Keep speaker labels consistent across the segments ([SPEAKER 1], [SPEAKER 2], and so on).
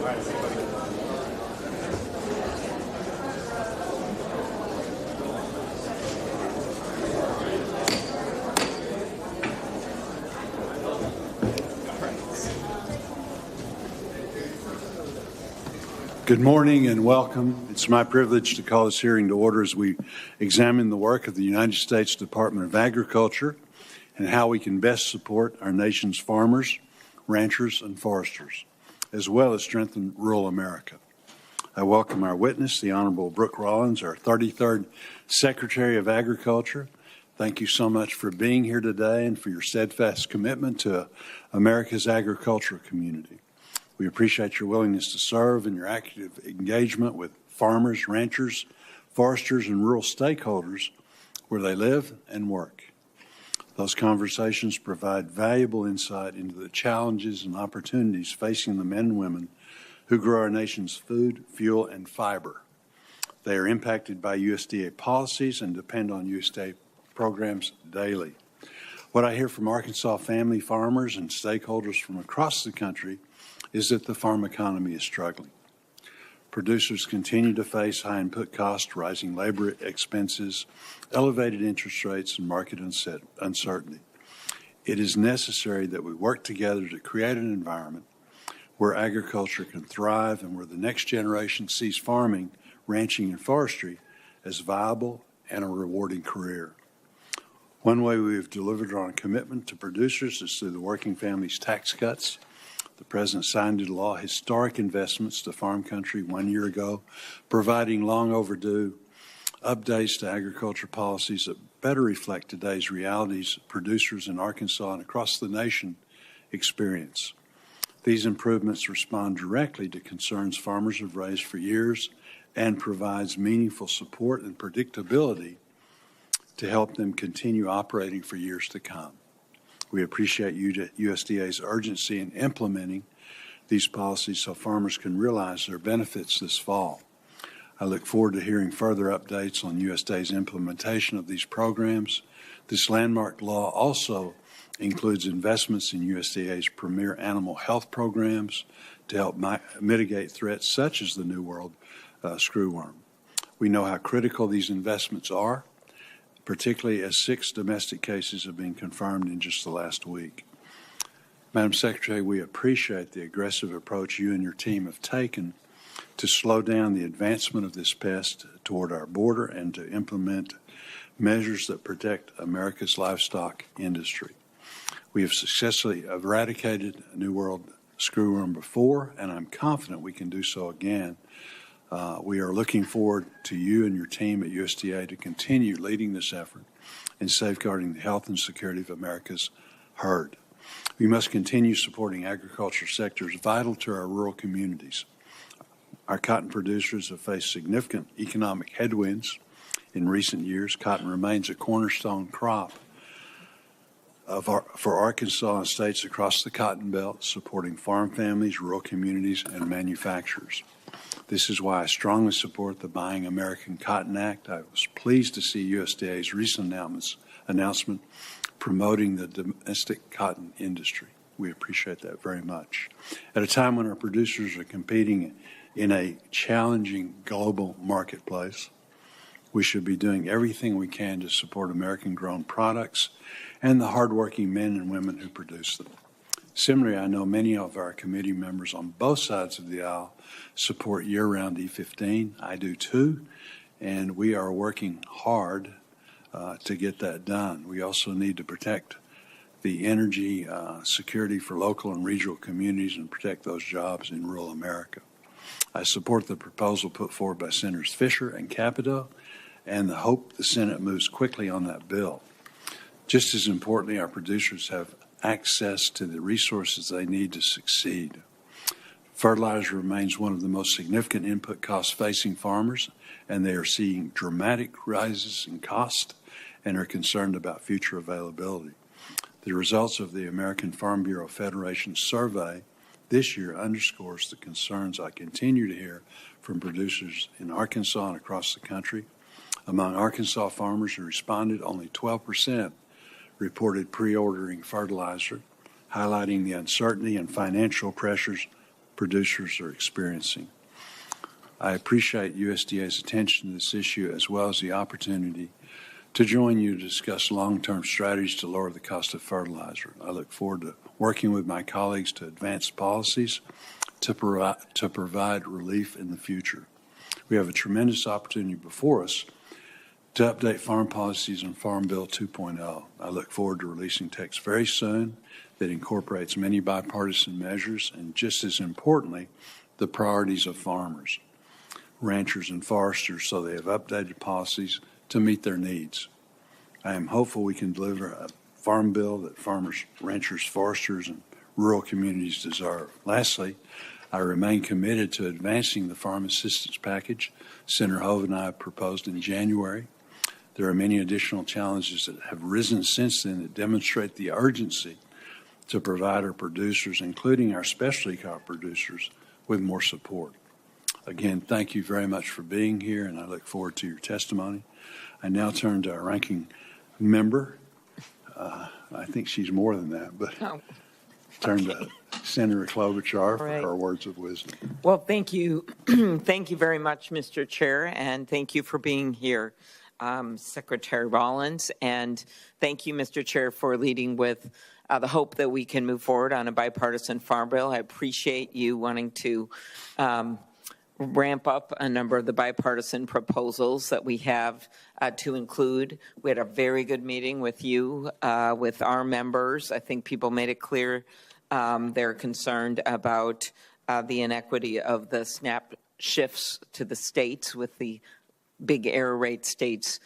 [SPEAKER 1] Good morning and welcome. It's my privilege to call this hearing to order as we examine the work of the United States Department of Agriculture and how we can best support our nation's farmers, ranchers, and foresters, as well as strengthen rural America. I welcome our witness, the Honorable Brooke Rollins, our 33rd Secretary of Agriculture. Thank you so much for being here today and for your steadfast commitment to America's agricultural community. We appreciate your willingness to serve and your active engagement with farmers, ranchers, foresters, and rural stakeholders where they live and work. Those conversations provide valuable insight into the challenges and opportunities facing the men and women who grow our nation's food, fuel, and fiber. They are impacted by USDA policies and depend on USDA programs daily. What I hear from Arkansas family farmers and stakeholders from across the country is that the farm economy is struggling. Producers continue to face high input costs, rising labor expenses, elevated interest rates, and market uncertainty. It is necessary that we work together to create an environment where agriculture can thrive and where the next generation sees farming, ranching, and forestry as viable and a rewarding career. One way we have delivered on a commitment to producers is through the Working Families Tax Cuts. The President signed into law historic investments to farm country 1 year ago, providing long overdue updates to agriculture policies that better reflect today's realities producers in Arkansas and across the nation experience. These improvements respond directly to concerns farmers have raised for years and provides meaningful support and predictability to help them continue operating for years to come. We appreciate USDA's urgency in implementing these policies so farmers can realize their benefits this fall. I look forward to hearing further updates on USDA's implementation of these programs. This landmark law also includes investments in USDA's premier animal health programs to help mitigate threats such as the New World screwworm. We know how critical these investments are, particularly as 6 domestic cases have been confirmed in just the last week. Madam Secretary, we appreciate the aggressive approach you and your team have taken to slow down the advancement of this pest toward our border and to implement measures that protect America's livestock industry. We have successfully eradicated New World screwworm before, and I'm confident we can do so again. We are looking forward to you and your team at USDA to continue leading this effort in safeguarding the health and security of America's herd. We must continue supporting agriculture sectors vital to our rural communities. Our cotton producers have faced significant economic headwinds in recent years. Cotton remains a cornerstone crop for Arkansas and states across the Cotton Belt, supporting farm families, rural communities, and manufacturers. This is why I strongly support the Buying American Cotton Act. I was pleased to see USDA's recent announcement promoting the domestic cotton industry. We appreciate that very much. At a time when our producers are competing in a challenging global marketplace, we should be doing everything we can to support American-grown products and the hardworking men and women who produce them. Similarly, I know many of our committee members on both sides of the aisle support year-round E15. I do too, and we are working hard to get that done. We also need to protect the energy security for local and regional communities and protect those jobs in rural America. I support the proposal put forward by Senators Fisher and Capito and the hope the Senate moves quickly on that bill. Just as importantly, our producers have access to the resources they need to succeed. Fertilizer remains one of the most significant input costs facing farmers, and they are seeing dramatic rises in cost and are concerned about future availability. The results of the American Farm Bureau Federation survey this year underscores the concerns I continue to hear from producers in Arkansas and across the country. Among Arkansas farmers who responded, only 12% reported pre-ordering fertilizer, highlighting the uncertainty and financial pressures producers are experiencing. I appreciate USDA's attention to this issue as well as the opportunity to join you to discuss long-term strategies to lower the cost of fertilizer. I look forward to working with my colleagues to advance policies to provide relief in the future. We have a tremendous opportunity before us to update farm policies on Farm Bill 2.0. I look forward to releasing text very soon that incorporates many bipartisan measures and, just as importantly, the priorities of farmers, ranchers, and foresters so they have updated policies to meet their needs. I am hopeful we can deliver a farm bill that farmers, ranchers, foresters, and rural communities deserve. Lastly, I remain committed to advancing the farm assistance package Senator Hove and I proposed in January. There are many additional challenges that have risen since then that demonstrate the urgency to provide our producers, including our specialty crop producers, with more support. Again, thank you very much for being here, and I look forward to your testimony. I now turn to our ranking member. I think she's more than that, but turn to Senator Klobuchar for her words of wisdom.
[SPEAKER 2] Well, thank you. Thank you very much, Mr. Chair, and thank you for being here, Secretary Rollins. And thank you, Mr. Chair, for leading with the hope that we can move forward on a bipartisan farm bill. I appreciate you wanting to ramp up a number of the bipartisan proposals that we have to include. We had a very good meeting with you, with our members. I think people made it clear they're concerned about the inequity of the SNAP shifts to the states, with the big error rate states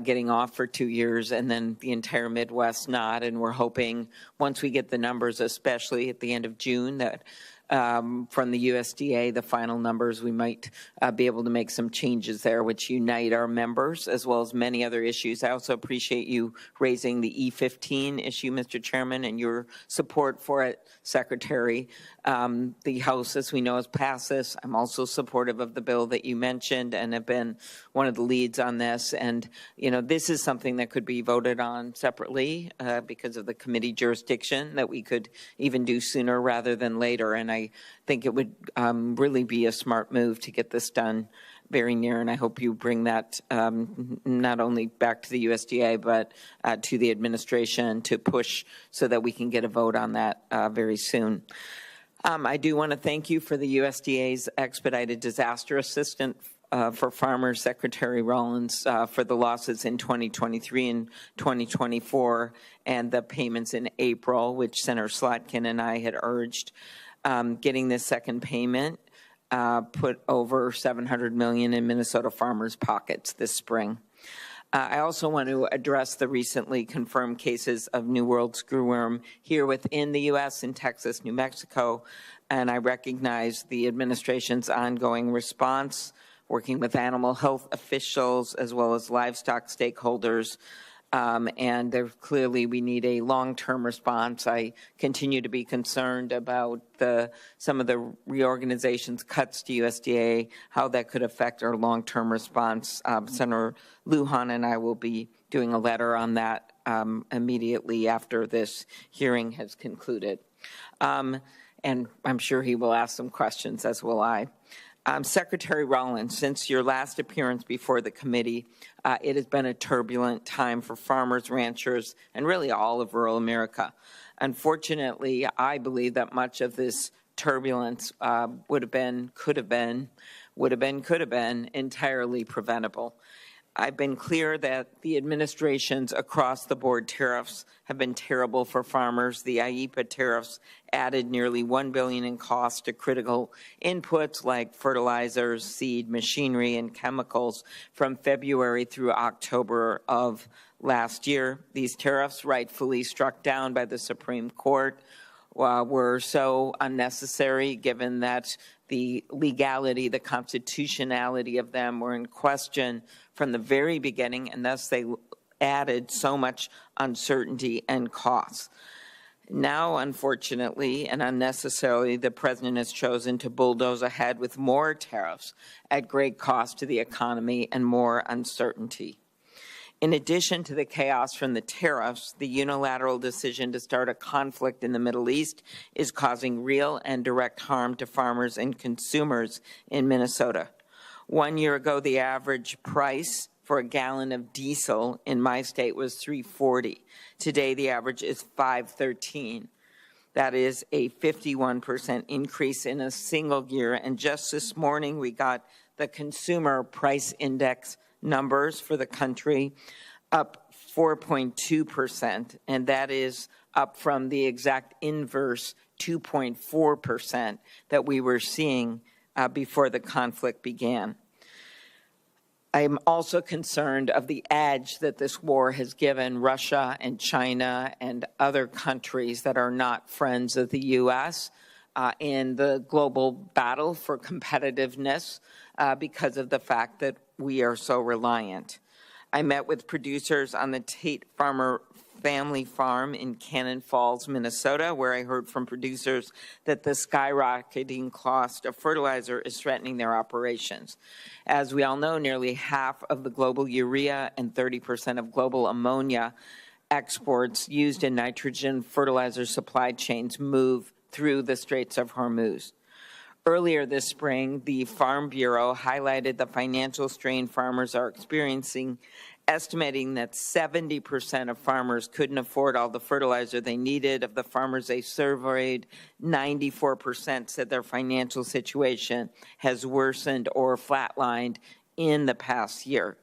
[SPEAKER 2] getting off for 2 years and then the entire Midwest not. And we're hoping once we get the numbers, especially at the end of June, that from the USDA, the final numbers, we might be able to make some changes there, which unite our members, as well as many other issues. I also appreciate you raising the E15 issue, Mr. Chairman, and your support for it, Secretary. The House, as we know, has passed this. I'm also supportive of the bill that you mentioned and have been one of the leads on this. And, you know, this is something that could be voted on separately because of the committee jurisdiction, that we could even do sooner rather than later. And I think it would really be a smart move to get this done very near, and I hope you bring that not only back to the USDA, but to the administration to push so that we can get a vote on that very soon. I do want to thank you for the USDA's expedited disaster assistance for farmers, Secretary Rollins, for the losses in 2023 and 2024, and the payments in April, which Senator Slotkin and I had urged. Getting this second payment put over $700 million in Minnesota farmers' pockets this spring. I also want to address the recently confirmed cases of New World screwworm here within the U.S. in Texas, New Mexico, and I recognize the administration's ongoing response, working with animal health officials as well as livestock stakeholders. And there clearly we need a long-term response. I continue to be concerned about some of the reorganization's cuts to USDA, how that could affect our long-term response. Senator Lujan and I will be doing a letter on that immediately after this hearing has concluded. And I'm sure he will ask some questions, as will I. Secretary Rollins, since your last appearance before the committee, it has been a turbulent time for farmers, ranchers, and really all of rural America. Unfortunately, I believe that much of this turbulence could have been entirely preventable. I've been clear that the administration's across-the-board tariffs have been terrible for farmers. The IEEPA tariffs added nearly $1 billion in cost to critical inputs like fertilizers, seed, machinery, and chemicals from February through October of last year. These tariffs, rightfully struck down by the Supreme Court, were so unnecessary, given that the legality, the constitutionality of them were in question from the very beginning, and thus they added so much uncertainty and costs. Now, unfortunately and unnecessarily, the president has chosen to bulldoze ahead with more tariffs at great cost to the economy and more uncertainty. In addition to the chaos from the tariffs, the unilateral decision to start a conflict in the Middle East is causing real and direct harm to farmers and consumers in Minnesota. 1 year ago, the average price for a gallon of diesel in my state was $3.40. Today, the average is $5.13. That is a 51% increase in a single year. And just this morning, we got the Consumer Price Index numbers for the country, up 4.2%, and that is up from the exact inverse 2.4% that we were seeing before the conflict began. I am also concerned of the edge that this war has given Russia and China and other countries that are not friends of the U.S. In the global battle for competitiveness because of the fact that we are so reliant. I met with producers on the Tate Farmer family farm in Cannon Falls, Minnesota, where I heard from producers that the skyrocketing cost of fertilizer is threatening their operations. As we all know, nearly half of the global urea and 30% of global ammonia exports used in nitrogen fertilizer supply chains move through the Straits of Hormuz. Earlier this spring, the Farm Bureau highlighted the financial strain farmers are experiencing, estimating that 70% of farmers couldn't afford all the fertilizer they needed. Of the farmers they surveyed, 94% said their financial situation has worsened or flatlined in the past year.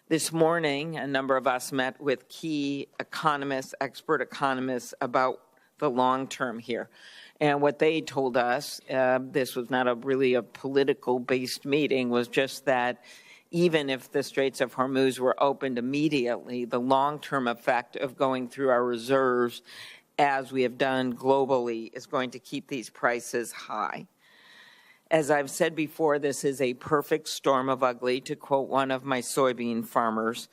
[SPEAKER 2] This morning, a number of us met with key economists, expert economists, about the long term here. And what they told us, this was not really a political-based meeting, was just that even if the Straits of Hormuz were opened immediately, the long-term effect of going through our reserves, as we have done globally, is going to keep these prices high. As I've said before, this is a perfect storm of ugly, to quote one of my soybean farmers.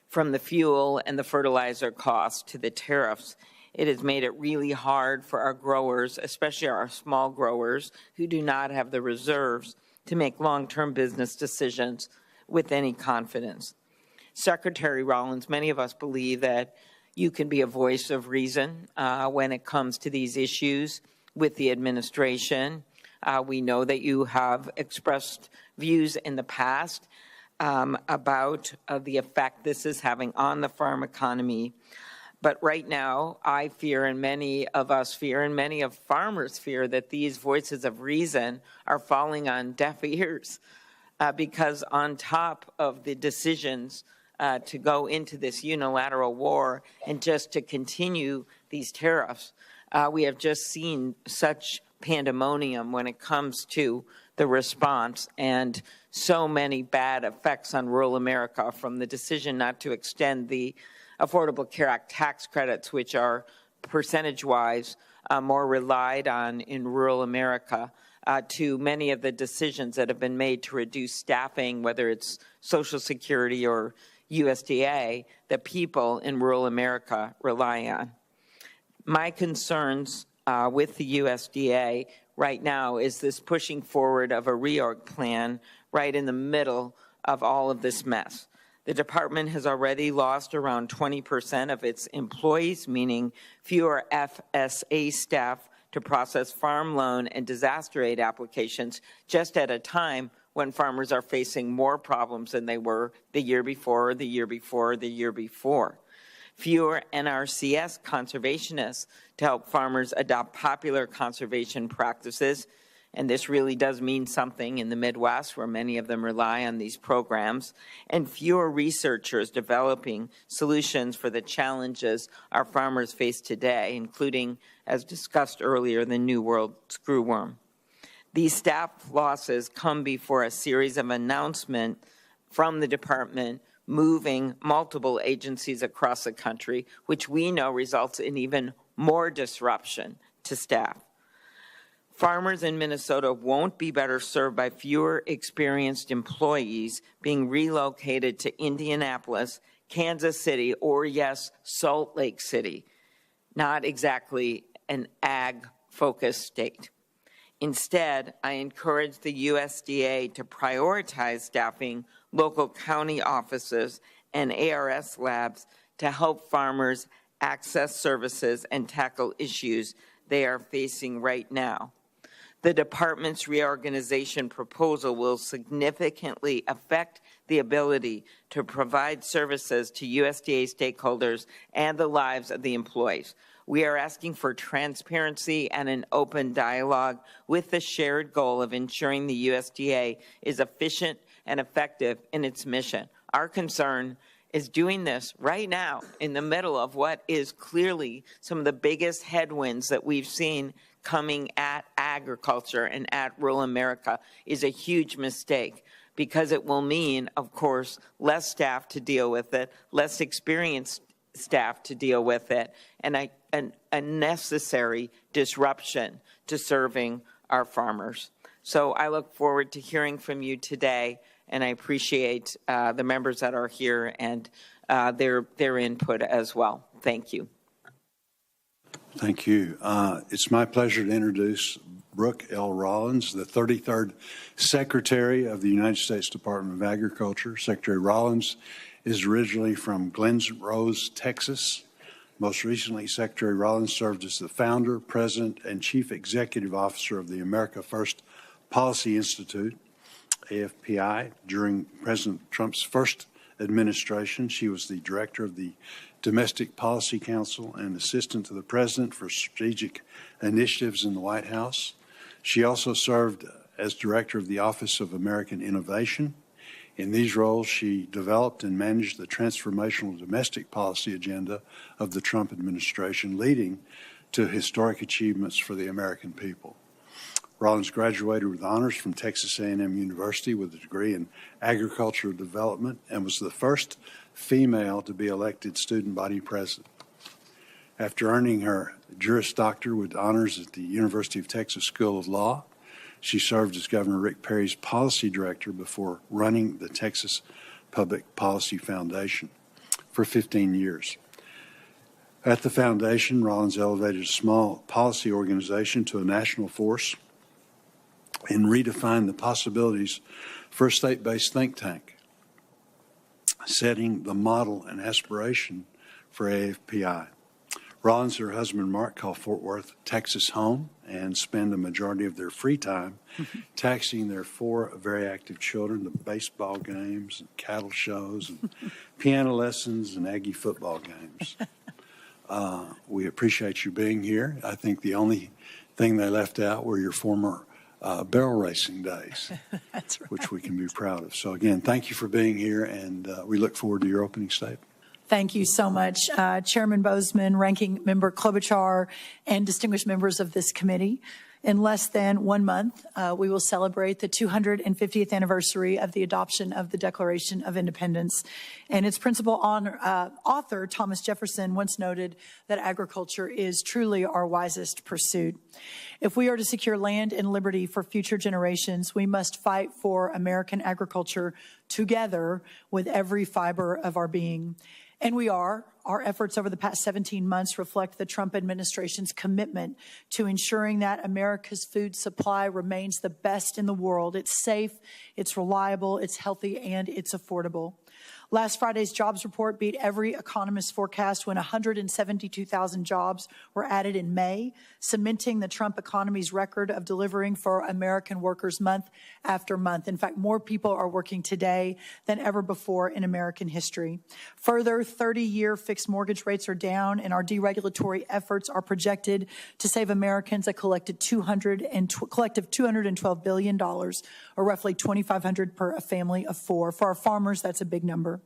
[SPEAKER 2] From the fuel and the fertilizer costs to the tariffs, it has made it really hard for our growers, especially our small growers, who do not have the reserves to make long-term business decisions with any confidence. Secretary Rollins, many of us believe that you can be a voice of reason when it comes to these issues with the administration. We know that you have expressed views in the past about the effect this is having on the farm economy. But right now, I fear, and many of us fear, and many of farmers fear, that these voices of reason are falling on deaf ears because on top of the decisions to go into this unilateral war and just to continue these tariffs, we have just seen such pandemonium when it comes to the response and so many bad effects on rural America, from the decision not to extend the Affordable Care Act tax credits, which are percentage-wise more relied on in rural America, to many of the decisions that have been made to reduce staffing, whether it's Social Security or USDA, that people in rural America rely on. My concerns with the USDA right now is this pushing forward of a reorg plan right in the middle of all of this mess. The department has already lost around 20% of its employees, meaning fewer FSA staff to process farm loan and disaster aid applications, just at a time when farmers are facing more problems than they were the year before, the year before, the year before. Fewer NRCS conservationists to help farmers adopt popular conservation practices. And this really does mean something in the Midwest, where many of them rely on these programs, and fewer researchers developing solutions for the challenges our farmers face today, including, as discussed earlier, the New World screwworm. These staff losses come before a series of announcements from the department moving multiple agencies across the country, which we know results in even more disruption to staff. Farmers in Minnesota won't be better served by fewer experienced employees being relocated to Indianapolis, Kansas City, or yes, Salt Lake City, not exactly an ag-focused state. Instead, I encourage the USDA to prioritize staffing local county offices and ARS labs to help farmers access services and tackle issues they are facing right now. The department's reorganization proposal will significantly affect the ability to provide services to USDA stakeholders and the lives of the employees. We are asking for transparency and an open dialogue with the shared goal of ensuring the USDA is efficient and effective in its mission. Our concern is doing this right now in the middle of what is clearly some of the biggest headwinds that we've seen coming at agriculture and at rural America is a huge mistake, because it will mean, of course, less staff to deal with it, less experienced staff to deal with it, and a necessary disruption to serving our farmers. So I look forward to hearing from you today, and I appreciate the members that are here and their input as well. Thank you.
[SPEAKER 1] Thank you. It's my pleasure to introduce Brooke L. Rollins, the 33rd Secretary of the United States Department of Agriculture. Secretary Rollins is originally from Glens Rose, Texas. Most recently, Secretary Rollins served as the founder, president, and chief executive officer of the America First Policy Institute, AFPI. During President Trump's first administration, she was the director of the Domestic Policy Council and assistant to the president for strategic initiatives in the White House. She also served as director of the Office of American Innovation. In these roles, she developed and managed the transformational domestic policy agenda of the Trump administration, leading to historic achievements for the American people. Rollins graduated with honors from Texas A&M University with a degree in agricultural development and was the first female to be elected student body president. After earning her Juris Doctor with honors at the University of Texas School of Law, she served as Governor Rick Perry's policy director before running the Texas Public Policy Foundation for 15 years. At the foundation, Rollins elevated a small policy organization to a national force and redefined the possibilities for a state-based think tank, setting the model and aspiration for AFPI. Rollins and her husband Mark call Fort Worth Texas home and spend a majority of their free time taxiing their 4 very active children to baseball games and cattle shows and piano lessons and Aggie football games. We appreciate you being here. I think the only thing they left out were your former barrel racing days,
[SPEAKER 3] That's right.
[SPEAKER 1] which we can be proud of. So again, thank you for being here, and we look forward to your opening statement.
[SPEAKER 3] Thank you so much, Chairman Bozeman, Ranking Member Klobuchar, and distinguished members of this committee. In less than 1 month, we will celebrate the 250th anniversary of the adoption of the Declaration of Independence. And its principal author, Thomas Jefferson, once noted that agriculture is truly our wisest pursuit. If we are to secure land and liberty for future generations, we must fight for American agriculture together with every fiber of our being. And we are. Our efforts over the past 17 months reflect the Trump administration's commitment to ensuring that America's food supply remains the best in the world. It's safe, it's reliable, it's healthy, and it's affordable. Last Friday's jobs report beat every economist's forecast when 172,000 jobs were added in May, cementing the Trump economy's record of delivering for American workers month after month. In fact, more people are working today than ever before in American history. Further, 30-year fixed mortgage rates are down, and our deregulatory efforts are projected to save Americans a collective $212 billion, or roughly $2,500 per a family of 4. For our farmers, that's a big number.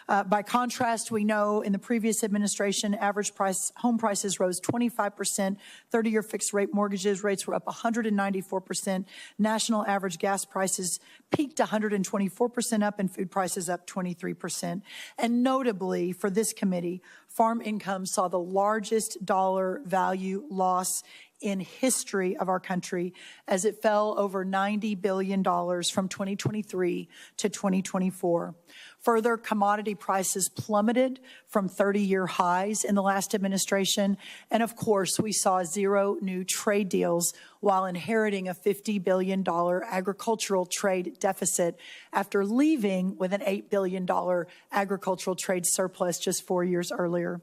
[SPEAKER 3] By contrast, we know in the previous administration, average home prices rose 25%, 30-year fixed rate mortgages rates were up 194%, national average gas prices peaked 124% up, and food prices up 23%. And notably for this committee, farm income saw the largest dollar value loss in history of our country, as it fell over $90 billion from 2023 to 2024. Further, commodity prices plummeted from 30-year highs in the last administration. And of course, we saw 0 new trade deals while inheriting a $50 billion agricultural trade deficit after leaving with an $8 billion agricultural trade surplus just 4 years earlier.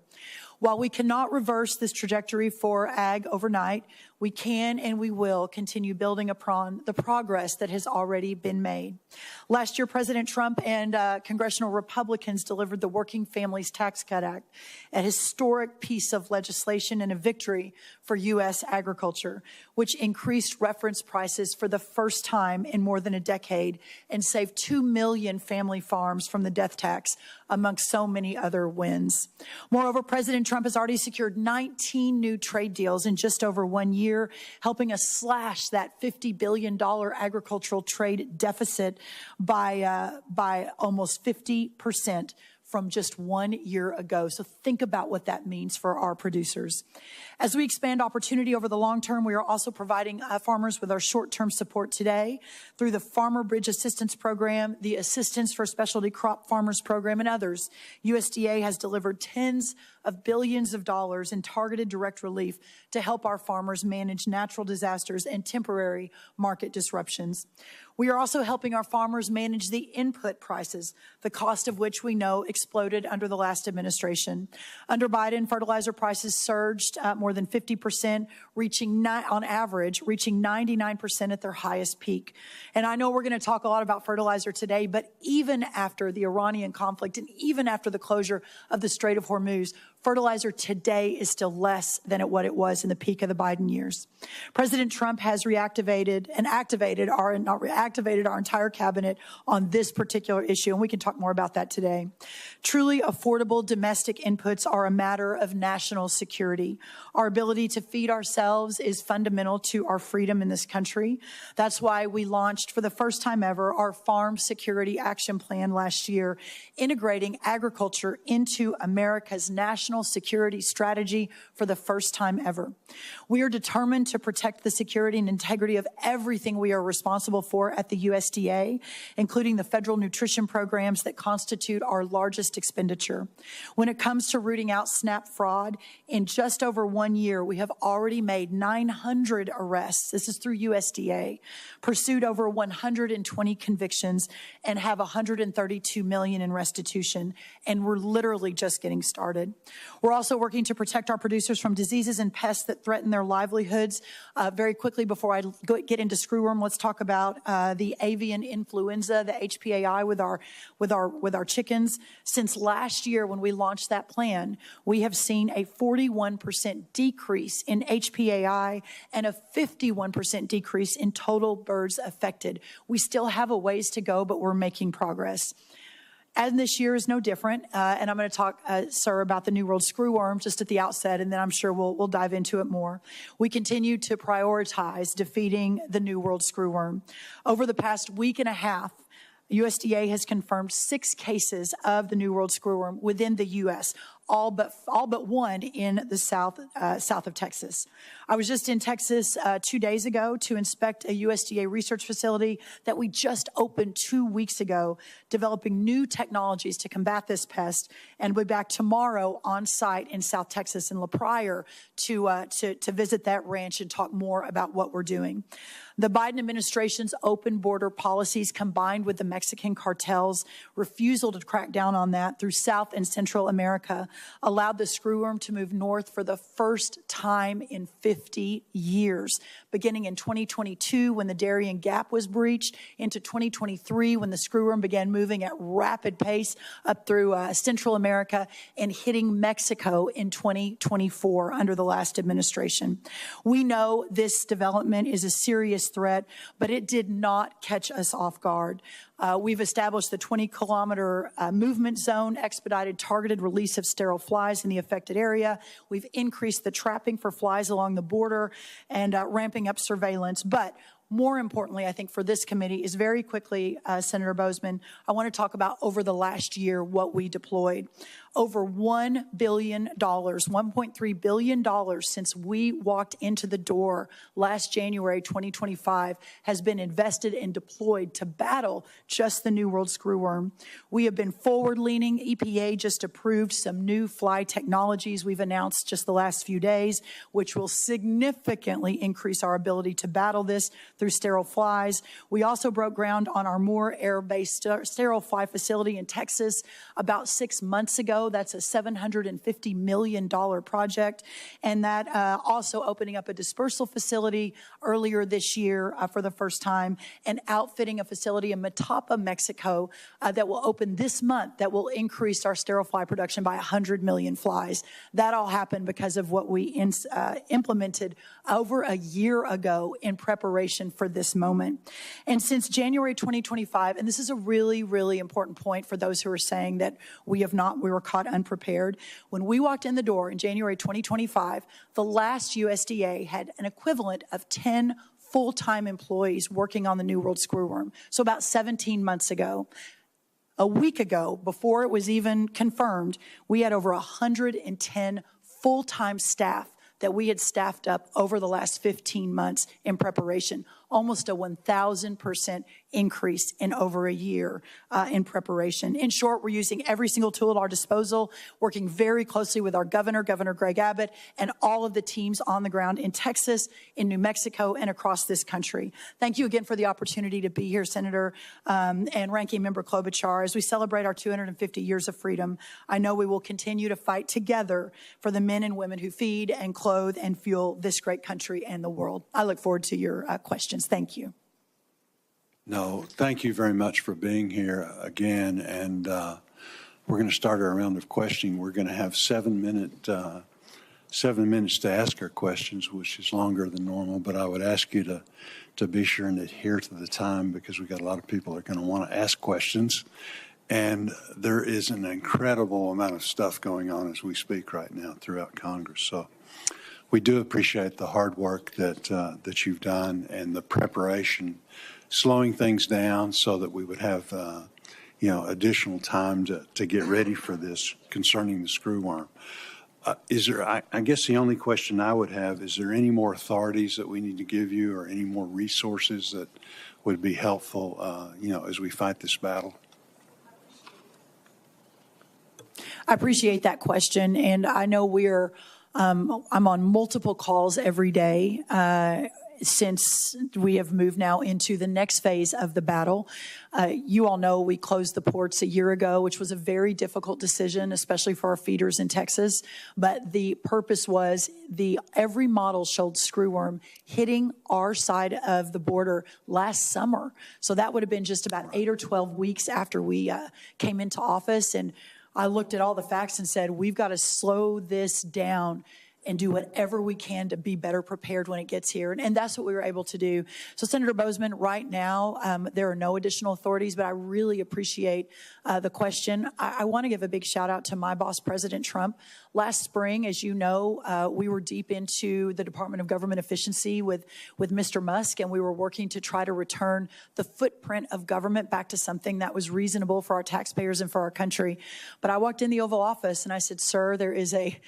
[SPEAKER 3] While we cannot reverse this trajectory for ag overnight, we can and we will continue building upon the progress that has already been made. Last year, President Trump and congressional Republicans delivered the Working Families Tax Cut Act, a historic piece of legislation and a victory for U.S. agriculture, which increased reference prices for the first time in more than a decade and saved 2 million family farms from the death tax, amongst so many other wins. Moreover, President Trump has already secured 19 new trade deals in just over 1 year, helping us slash that $50 billion agricultural trade deficit by almost 50% from just 1 year ago. So think about what that means for our producers. As we expand opportunity over the long term, we are also providing farmers with our short-term support today through the Farmer Bridge Assistance Program, the Assistance for Specialty Crop Farmers Program, and others. USDA has delivered tens of billions of dollars in targeted direct relief to help our farmers manage natural disasters and temporary market disruptions. We are also helping our farmers manage the input prices, the cost of which we know exploded under the last administration. Under Biden, fertilizer prices surged more than 50%, on average, reaching 99% at their highest peak. And I know we're going to talk a lot about fertilizer today, but even after the Iranian conflict and even after the closure of the Strait of Hormuz, fertilizer today is still less than what it was in the peak of the Biden years. President Trump has activated our entire cabinet on this particular issue, and we can talk more about that today. Truly affordable domestic inputs are a matter of national security. Our ability to feed ourselves is fundamental to our freedom in this country. That's why we launched for the first time ever our Farm Security Action Plan last year, integrating agriculture into America's national security strategy for the first time ever. We are determined to protect the security and integrity of everything we are responsible for at the USDA, including the federal nutrition programs that constitute our largest expenditure. When it comes to rooting out SNAP fraud, in just over 1 year, we have already made 900 arrests. This is through USDA, pursued over 120 convictions, and have $132 million in restitution. And we're literally just getting started. We're also working to protect our producers from diseases and pests that threaten their livelihoods. Very quickly, before I get into screwworm, let's talk about the avian influenza, the HPAI, with our chickens. Since last year, when we launched that plan, we have seen a 41% decrease in HPAI and a 51% decrease in total birds affected. We still have a ways to go, but we're making progress. And this year is no different. And I'm going to talk, sir, about the New World screwworm just at the outset, and then I'm sure we'll dive into it more. We continue to prioritize defeating the New World screwworm. Over the past week and a half, USDA has confirmed 6 cases of the New World screwworm within the U.S., all but one in the south of Texas. I was just in Texas 2 days ago to inspect a USDA research facility that we just opened 2 weeks ago, developing new technologies to combat this pest, and we'll be back tomorrow on site in South Texas in La Pryor to visit that ranch and talk more about what we're doing. The Biden administration's open border policies, combined with the Mexican cartel's refusal to crack down on that through South and Central America, allowed the screwworm to move north for the first time in 50 years, beginning in 2022 when the Darien Gap was breached, into 2023 when the screwworm began moving at rapid pace up through Central America and hitting Mexico in 2024 under the last administration. We know this development is a serious threat, but it did not catch us off guard. We've established the 20-kilometer movement zone, expedited targeted release of sterile flies in the affected area. We've increased the trapping for flies along the border and ramping up surveillance. But more importantly, I think for this committee is very quickly, Senator Boozman, I want to talk about over the last year what we deployed. Over $1 billion, $1.3 billion since we walked into the door last January 2025 has been invested and deployed to battle just the New World screwworm. We have been forward-leaning. EPA just approved some new fly technologies we've announced just the last few days, which will significantly increase our ability to battle this through sterile flies. We also broke ground on our Moore air-based sterile fly facility in Texas about 6 months ago. That's a $750 million project. And that also opening up a dispersal facility earlier this year for the first time, and outfitting a facility in Matapa, Mexico that will open this month that will increase our sterile fly production by 100 million flies. That all happened because of what we implemented over a year ago in preparation for this moment. And since January 2025, and this is a really, really important point for those who are saying that we were caught unprepared. When we walked in the door in January 2025, the last USDA had an equivalent of 10 full-time employees working on the New World screwworm. So about 17 months ago. A week ago, before it was even confirmed, we had over 110 full-time staff that we had staffed up over the last 15 months in preparation, almost a 1,000% increase in over a year in preparation. In short, we're using every single tool at our disposal, working very closely with our governor, Governor Greg Abbott, and all of the teams on the ground in Texas, in New Mexico, and across this country. Thank you again for the opportunity to be here, Senator and Ranking Member Klobuchar. As we celebrate our 250 years of freedom, I know we will continue to fight together for the men and women who feed and clothe and fuel this great country and the world. I look forward to your questions. Thank you.
[SPEAKER 1] No, thank you very much for being here again. And we're going to start our round of questioning. We're going to have 7 minutes to ask our questions, which is longer than normal. But I would ask you to be sure and adhere to the time, because we've got a lot of people that are going to want to ask questions. And there is an incredible amount of stuff going on as we speak right now throughout Congress. So we do appreciate the hard work that you've done and the preparation, slowing things down so that we would have additional time to get ready for this concerning the screwworm. I guess the only question I would have, is there any more authorities that we need to give you, or any more resources that would be helpful as we fight this battle?
[SPEAKER 3] I appreciate that question, and I know I'm on multiple calls every day since we have moved now into the next phase of the battle. You all know we closed the ports a year ago, which was a very difficult decision, especially for our feeders in Texas. But the purpose was every model showed screwworm hitting our side of the border last summer. So that would have been just about 8 or 12 weeks after we came into office. And I looked at all the facts and said, we've got to slow this down and do whatever we can to be better prepared when it gets here. And that's what we were able to do. So, Senator Boozman, right now, there are no additional authorities, but I really appreciate the question. I want to give a big shout out to my boss, President Trump. Last spring, as you know, we were deep into the Department of Government Efficiency with Mr. Musk, and we were working to try to return the footprint of government back to something that was reasonable for our taxpayers and for our country. But I walked in the Oval Office and I said, sir, there is a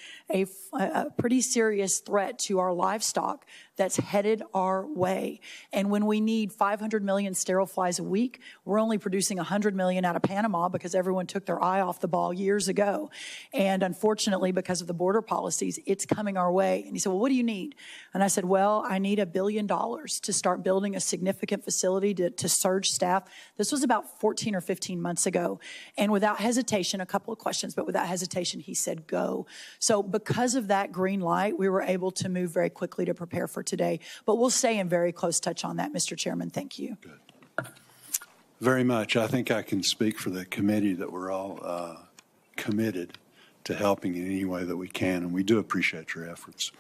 [SPEAKER 3] pretty serious threat to our livestock that's headed our way. And when we need 500 million sterile flies a week, we're only producing 100 million out of Panama because everyone took their eye off the ball years ago. And unfortunately, because of the border policies, it's coming our way. And he said, well, what do you need? And I said, well, I need $1 billion to start building a significant facility to surge staff. This was about 14 or 15 months ago. And without hesitation, a couple of questions, but without hesitation, he said, go. So because of that green light, we were able to move very quickly to prepare for today. But we'll stay in very close touch on that, Mr. Chairman. Thank you.
[SPEAKER 1] Good. Very much. I think I can speak for the committee that we're all committed to helping in any way that we can, and we do appreciate your efforts.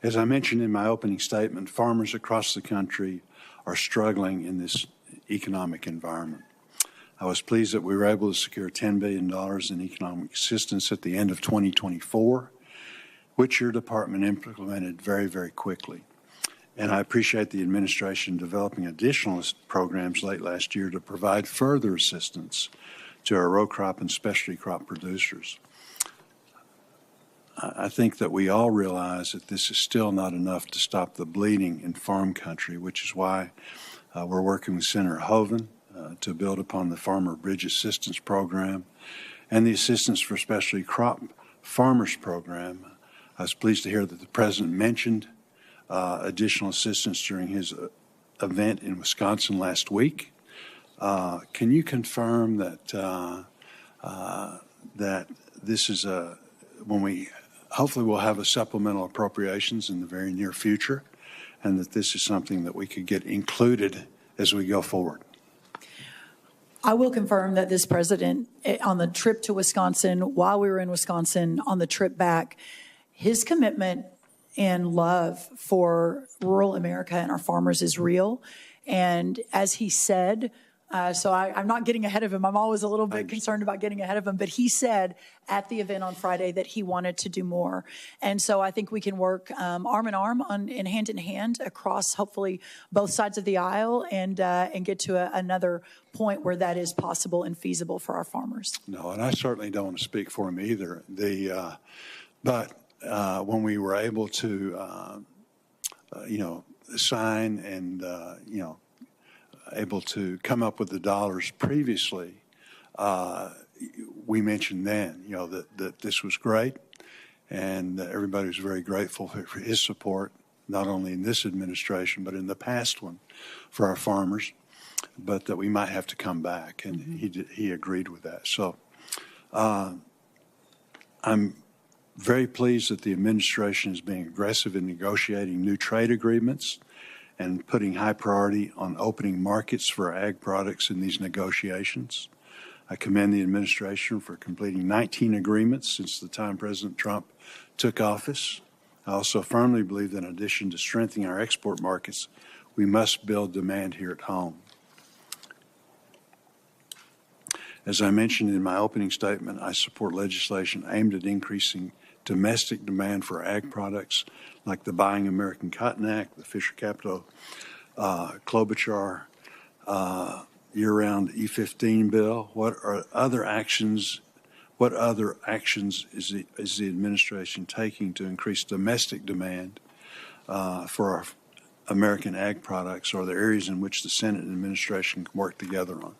[SPEAKER 1] As I mentioned in my opening statement, farmers across the country are struggling in this economic environment. I was pleased that we were able to secure $10 billion in economic assistance at the end of 2024, which your department implemented very, very quickly. And I appreciate the administration developing additional programs late last year to provide further assistance to our row crop and specialty crop producers. I think that we all realize that this is still not enough to stop the bleeding in farm country, which is why we're working with Senator Hoeven to build upon the Farmer Bridge Assistance Program and the Assistance for Specialty Crop Farmers Program. I was pleased to hear that the President mentioned additional assistance during his event in Wisconsin last week. Can you confirm that that this is hopefully we'll have a supplemental appropriations in the very near future, and that this is something that we could get included as we go forward?
[SPEAKER 3] I will confirm that this president, on the trip to Wisconsin, while we were in Wisconsin, on the trip back, his commitment and love for rural America and our farmers is real. And as he said, so I'm not getting ahead of him. I'm always a little bit concerned about getting ahead of him. But he said at the event on Friday that he wanted to do more. And so I think we can work arm in arm and hand in hand across hopefully both sides of the aisle and get to another point where that is possible and feasible for our farmers.
[SPEAKER 1] No, and I certainly don't want to speak for him either. But when we were able to, sign and, able to come up with the dollars previously, we mentioned then, that this was great, and everybody was very grateful for his support, not only in this administration, but in the past one for our farmers, but that we might have to come back, and he agreed with that. So I'm very pleased that the administration is being aggressive in negotiating new trade agreements and putting high priority on opening markets for ag products in these negotiations. I commend the administration for completing 19 agreements since the time President Trump took office. I also firmly believe that in addition to strengthening our export markets, we must build demand here at home. As I mentioned in my opening statement, I support legislation aimed at increasing domestic demand for ag products like the Buying American Cotton Act, the Fisher-Capito Klobuchar year-round E15 bill. What other actions is the administration taking to increase domestic demand for our American ag products? Are there areas in which the Senate and administration can work together on?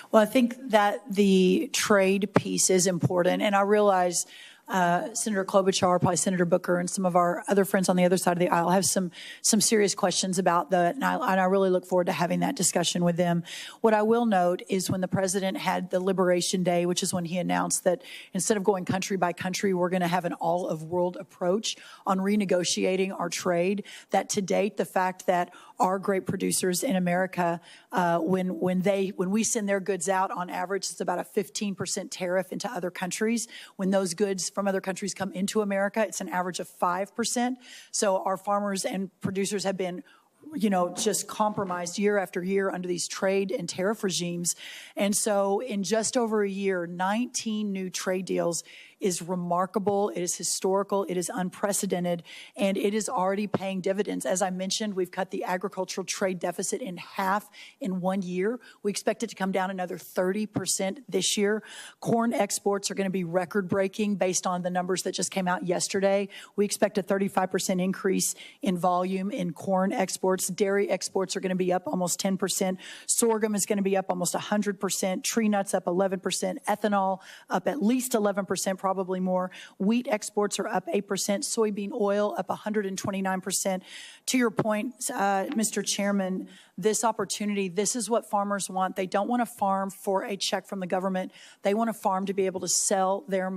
[SPEAKER 3] Well, I think that the trade piece is important, and I realize Senator Klobuchar, probably Senator Booker, and some of our other friends on the other side of the aisle have some serious questions about that, and I really look forward to having that discussion with them. What I will note is when the president had the Liberation Day, which is when he announced that instead of going country by country, we're going to have an all-of-world approach on renegotiating our trade, that to date, the fact that our great producers in America, when we send their goods out, on average, it's about a 15% tariff into other countries. When those goods from other countries come into America, it's an average of 5%. So our farmers and producers have been just compromised year after year under these trade and tariff regimes. And so in just over a year, 19 new trade deals is remarkable. It is historical. It is unprecedented, and it is already paying dividends. As I mentioned, we've cut the agricultural trade deficit in half in 1 year. We expect it to come down another 30% this year. Corn exports are going to be record-breaking based on the numbers that just came out yesterday. We expect a 35% increase in volume in corn exports. Dairy exports are going to be up almost 10%. Sorghum is going to be up almost 100%. Tree nuts up 11%. Ethanol up at least 11%, probably more. Wheat exports are up 8%. Soybean oil up 129%. To your point, Mr. Chairman, this opportunity, this is what farmers want. They don't want to farm for a check from the government. They want a farm to be able to sell their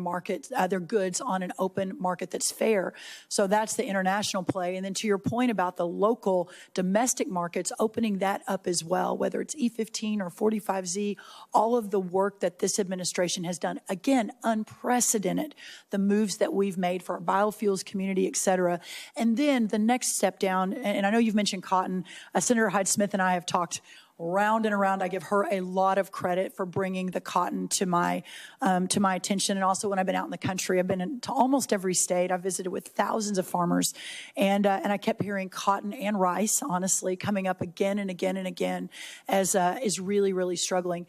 [SPEAKER 3] their goods on an open market that's fair. So that's the international play. And then to your point about the local domestic markets, opening that up as well, whether it's E15 or 45Z, all of the work that this administration has done, again, unprecedented, the moves that we've made for our biofuels community, et cetera. And then the next step down, and I know you've mentioned cotton, Senator Hyde-Smith and I have talked round and around. I give her a lot of credit for bringing the cotton to my attention. And also when I've been out in the country, I've been to almost every state. I've visited with thousands of farmers, and I kept hearing cotton and rice, honestly, coming up again and again and again as is really, really struggling.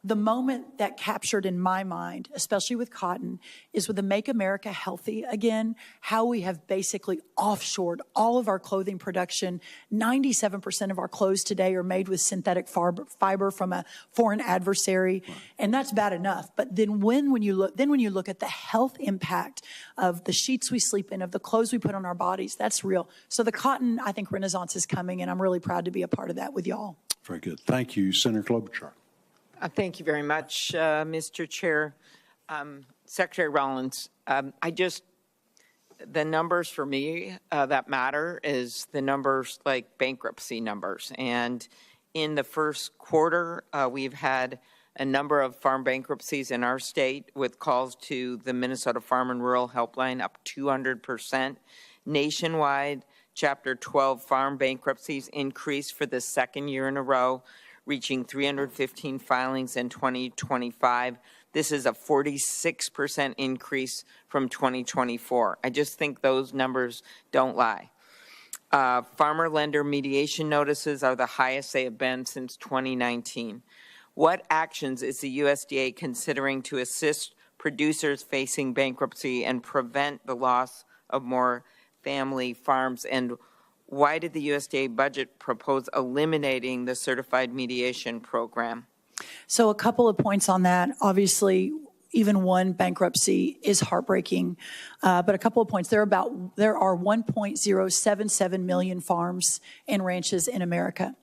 [SPEAKER 3] The moment that captured in my mind, especially with cotton, is with the Make America Healthy again, how we have basically offshored all of our clothing production. 97% of our clothes today are made with synthetic fiber from a foreign adversary, and that's bad enough. But then when you look at the health impact of the sheets we sleep in, of the clothes we put on our bodies, that's real. So the cotton, I think, renaissance is coming, and I'm really proud to be a part of that with y'all.
[SPEAKER 1] Very good. Thank you, Senator Klobuchar.
[SPEAKER 2] Thank you very much, Mr. Chair. Secretary Rollins, the numbers for me that matter is the numbers like bankruptcy numbers. And in the first quarter, we've had a number of farm bankruptcies in our state with calls to the Minnesota Farm and Rural Helpline up 200%. Nationwide, Chapter 12 farm bankruptcies increased for the second year in a row, reaching 315 filings in 2025. This is a 46% increase from 2024. I just think those numbers don't lie. Farmer lender mediation notices are the highest they have been since 2019. What actions is the USDA considering to assist producers facing bankruptcy and prevent the loss of more family farms? And why did the USDA budget propose eliminating the certified mediation program?
[SPEAKER 3] So a couple of points on that. Obviously, even one bankruptcy is heartbreaking, but a couple of points. There are 1.077 million farms and ranches in America.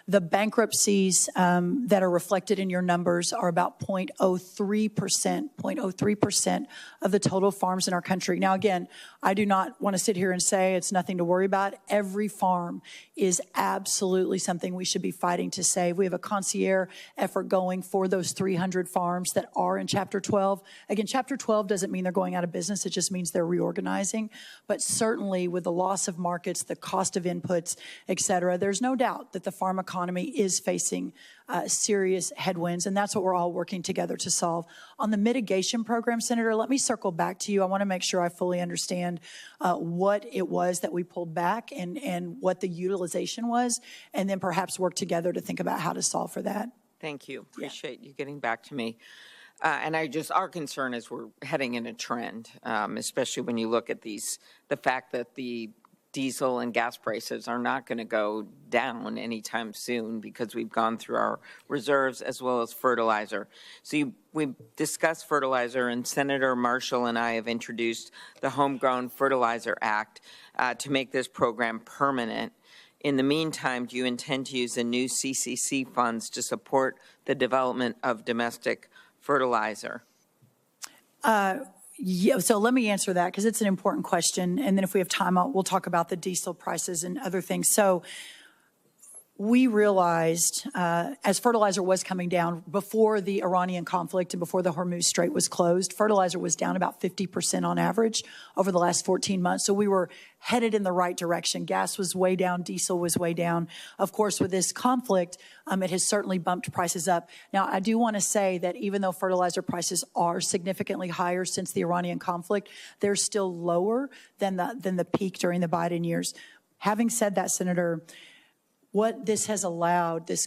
[SPEAKER 3] The bankruptcies that are reflected in your numbers are about 0.03% of the total farms in our country. Now, again, I do not want to sit here and say it's nothing to worry about. Every farm is absolutely something we should be fighting to save. We have a concierge effort going for those 300 farms that are in Chapter 12. Again, Chapter 12 doesn't mean they're going out of business. It just means they're reorganizing. But certainly with the loss of markets, the cost of inputs, et cetera, there's no doubt that the farm economy is facing serious headwinds, and that's what we're all working together to solve. On the mitigation program, Senator, let me circle back to you. I want to make sure I fully understand what it was that we pulled back and what the utilization was, and then perhaps work together to think about how to solve for that.
[SPEAKER 2] Thank you. Appreciate you getting back to me. And our concern is we're heading in a trend, especially when you look at the fact that the diesel and gas prices are not going to go down anytime soon because we've gone through our reserves as well as fertilizer. So we discussed fertilizer, and Senator Marshall and I have introduced the Homegrown Fertilizer Act to make this program permanent. In the meantime, do you intend to use the new CCC funds to support the development of domestic fertilizer?
[SPEAKER 3] Yeah, so let me answer that because it's an important question. And then if we have time, we'll talk about the diesel prices and other things. So we realized as fertilizer was coming down before the Iranian conflict and before the Hormuz Strait was closed, fertilizer was down about 50% on average over the last 14 months. So we were headed in the right direction. Gas was way down. Diesel was way down. Of course, with this conflict, it has certainly bumped prices up. Now, I do want to say that even though fertilizer prices are significantly higher since the Iranian conflict, they're still lower than the peak during the Biden years. Having said that, Senator, what this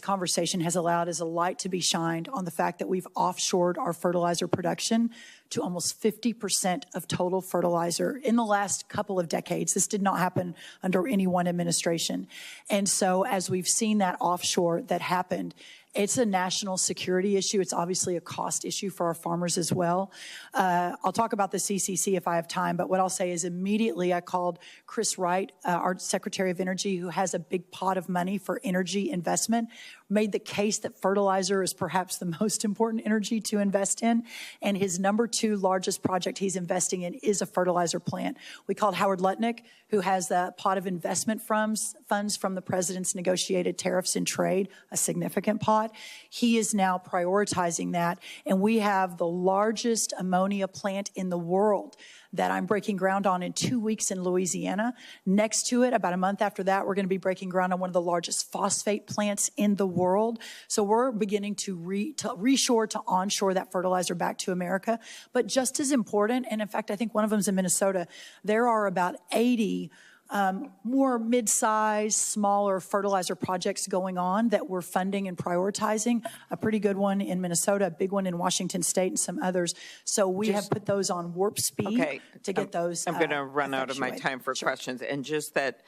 [SPEAKER 3] conversation has allowed is a light to be shined on the fact that we've offshored our fertilizer production to almost 50% of total fertilizer in the last couple of decades. This did not happen under any one administration. And so as we've seen that offshore that happened, it's a national security issue. It's obviously a cost issue for our farmers as well. I'll talk about the CCC if I have time, but what I'll say is immediately I called Chris Wright, our Secretary of Energy, who has a big pot of money for energy investment, made the case that fertilizer is perhaps the most important energy to invest in. And his number 2 largest project he's investing in is a fertilizer plant. We called Howard Lutnick, who has the pot of investment funds from the president's negotiated tariffs and trade, a significant pot. spot. He is now prioritizing that, and we have the largest ammonia plant in the world that I'm breaking ground on in 2 weeks in Louisiana. Next to it, about a month after that, we're going to be breaking ground on one of the largest phosphate plants in the world. So we're beginning to reshore to onshore that fertilizer back to America. But just as important, and in fact, I think one of them is in Minnesota, there are about 80 more mid-sized, smaller fertilizer projects going on that we're funding and prioritizing. A pretty good one in Minnesota, a big one in Washington State, and some others. So we have put those on warp speed to get those.
[SPEAKER 2] I'm going to run out of my time for questions, and just that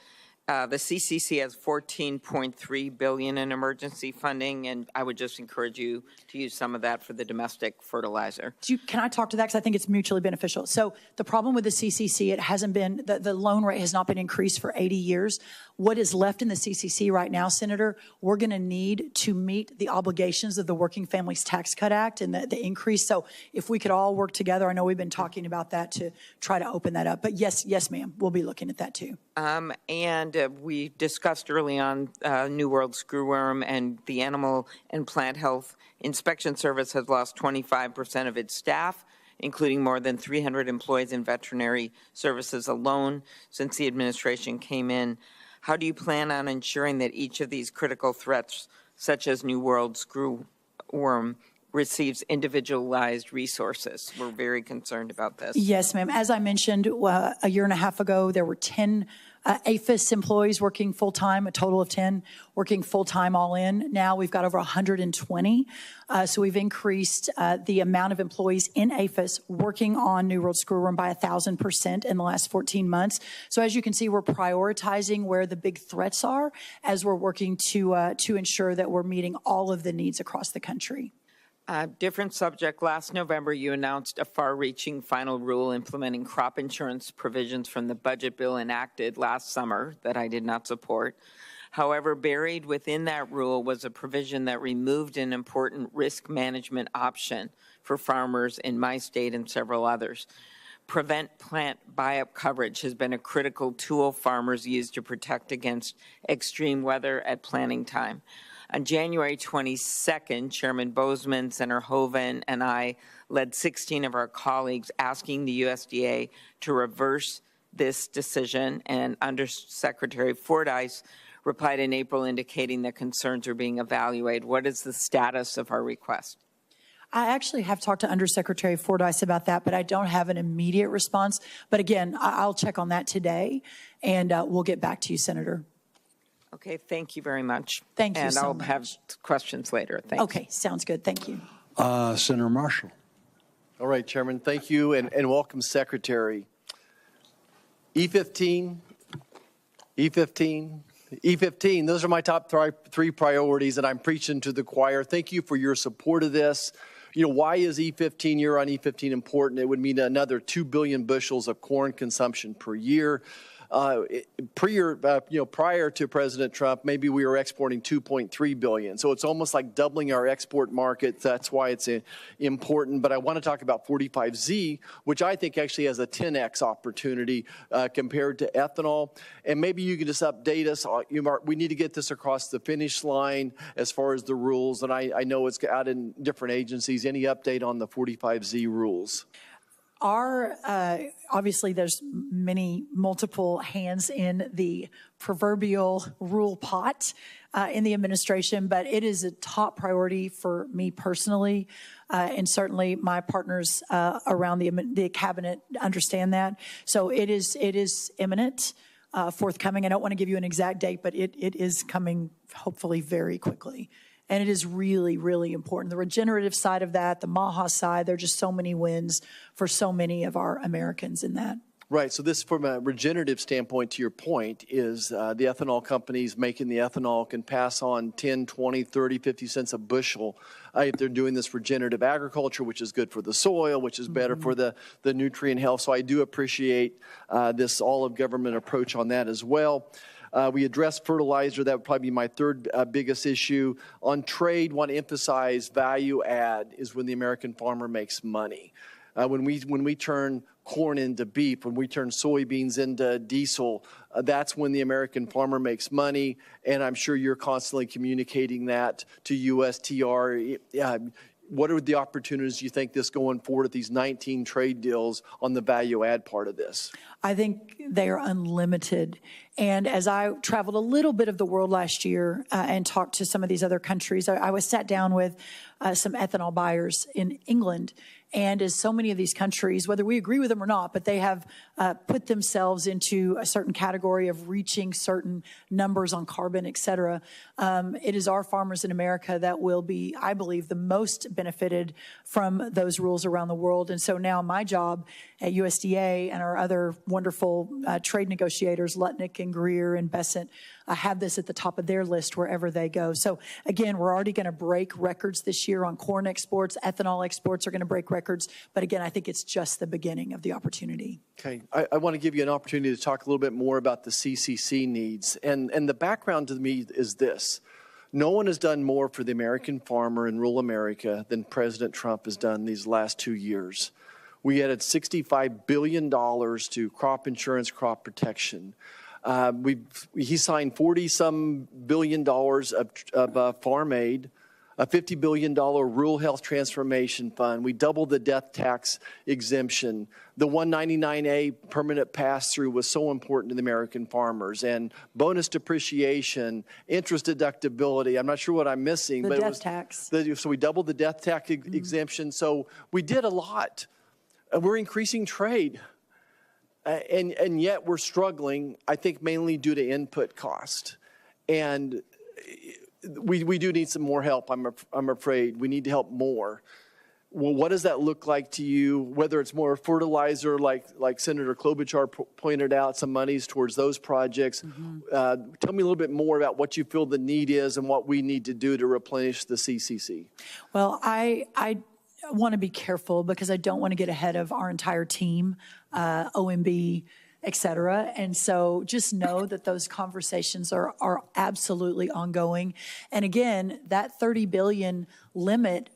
[SPEAKER 2] the CCC has $14.3 billion in emergency funding, and I would just encourage you to use some of that for the domestic fertilizer.
[SPEAKER 3] Can I talk to that? Because I think it's mutually beneficial. So the problem with the CCC, it hasn't been, the loan rate has not been increased for 80 years. What is left in the CCC right now, Senator, we're going to need to meet the obligations of the Working Families Tax Cut Act and the increase. So if we could all work together, I know we've been talking about that to try to open that up. But yes, ma'am, we'll be looking at that too.
[SPEAKER 2] And we discussed early on New World screwworm, and the Animal and Plant Health Inspection Service has lost 25% of its staff, including more than 300 employees in veterinary services alone since the administration came in. How do you plan on ensuring that each of these critical threats, such as New World screwworm, receives individualized resources? We're very concerned about this.
[SPEAKER 3] Yes, ma'am. As I mentioned, a year and a half ago, there were 10 APHIS employees working full-time, a total of 10 working full-time all in. Now we've got over 120. So we've increased the amount of employees in APHIS working on New World screwworm by 1,000% in the last 14 months. So as you can see, we're prioritizing where the big threats are as we're working to ensure that we're meeting all of the needs across the country.
[SPEAKER 2] Different subject. Last November, you announced a far-reaching final rule implementing crop insurance provisions from the budget bill enacted last summer that I did not support. However, buried within that rule was a provision that removed an important risk management option for farmers in my state and several others. Prevent plant buy-up coverage has been a critical tool farmers use to protect against extreme weather at planting time. On January 22nd, Chairman Boozman, Senator Hoeven, and I led 16 of our colleagues asking the USDA to reverse this decision, and Undersecretary Fordyce replied in April indicating that concerns are being evaluated. What is the status of our request?
[SPEAKER 3] I actually have talked to Undersecretary Fordyce about that, but I don't have an immediate response. But again, I'll check on that today, and we'll get back to you, Senator.
[SPEAKER 2] Okay, thank you very much.
[SPEAKER 3] Thank you so much.
[SPEAKER 2] And I'll have questions later. Thanks.
[SPEAKER 3] Okay, sounds good. Thank you.
[SPEAKER 1] Senator Marshall.
[SPEAKER 4] All right, Chairman, thank you, and welcome, Secretary. E15, those are my top three priorities, and I'm preaching to the choir. Thank you for your support of this. You know, why is E15, year on E15 important? It would mean another 2 billion bushels of corn consumption per year. Prior to President Trump, maybe we were exporting 2.3 billion. So it's almost like doubling our export market. That's why it's important. But I want to talk about 45Z, which I think actually has a 10x opportunity compared to ethanol. And maybe you can just update us. We need to get this across the finish line as far as the rules. And I know it's out in different agencies. Any update on the 45Z rules?
[SPEAKER 3] Obviously there's multiple hands in the proverbial rule pot in the administration, but it is a top priority for me personally, and certainly my partners around the cabinet understand that. So it is imminent, forthcoming. I don't want to give you an exact date, but it is coming hopefully very quickly. And it is really, really important. The regenerative side of that, the MAHA side, there are just so many wins for so many of our Americans in that.
[SPEAKER 4] Right. So this, from a regenerative standpoint, to your point, is the ethanol companies making the ethanol can pass on 10, 20, 30, 50 cents a bushel if they're doing this regenerative agriculture, which is good for the soil, which is better for the nutrient health. So I do appreciate this all-of-government approach on that as well. We addressed fertilizer. That would probably be my third biggest issue. On trade, want to emphasize value add is when the American farmer makes money. when we turn corn into beef, when we turn soybeans into diesel, that's when the American farmer makes money. And I'm sure you're constantly communicating that to USTR. What are the opportunities you think this going forward at these 19 trade deals on the value add part of this?
[SPEAKER 3] I think they are unlimited. And as I traveled a little bit of the world last year and talked to some of these other countries, I was sat down with some ethanol buyers in England. And as so many of these countries, whether we agree with them or not, but they have put themselves into a certain category of reaching certain numbers on carbon, et cetera. It is our farmers in America that will be, I believe, the most benefited from those rules around the world. And so now my job at USDA and our other wonderful trade negotiators, Lutnick and Greer and Bessent, have this at the top of their list wherever they go. So again, we're already going to break records this year on corn exports. Ethanol exports are going to break records. But again, I think it's just the beginning of the opportunity.
[SPEAKER 4] Okay, I want to give you an opportunity to talk a little bit more about the CCC needs. And the background to me is this. No one has done more for the American farmer in rural America than President Trump has done these last 2 years. We added $65 billion to crop insurance, crop protection. He signed $40-some billion of farm aid, a $50 billion rural health transformation fund. We doubled the death tax exemption. The 199A permanent pass-through was so important to the American farmers. And bonus depreciation, interest deductibility. I'm not sure what I'm missing.
[SPEAKER 3] The
[SPEAKER 4] but
[SPEAKER 3] death tax.
[SPEAKER 4] So we doubled the death tax exemption. So we did a lot. We're increasing trade. And yet we're struggling, I think, mainly due to input cost. And we do need some more help, I'm afraid. We need to help more. Well, what does that look like to you, whether it's more fertilizer, like Senator Klobuchar pointed out, some monies towards those projects. Tell me a little bit more about what you feel the need is and what we need to do to replenish the CCC.
[SPEAKER 3] Well, I want to be careful because I don't want to get ahead of our entire team, OMB, et cetera. And so just know that those conversations are absolutely ongoing. And again, that 30 billion limit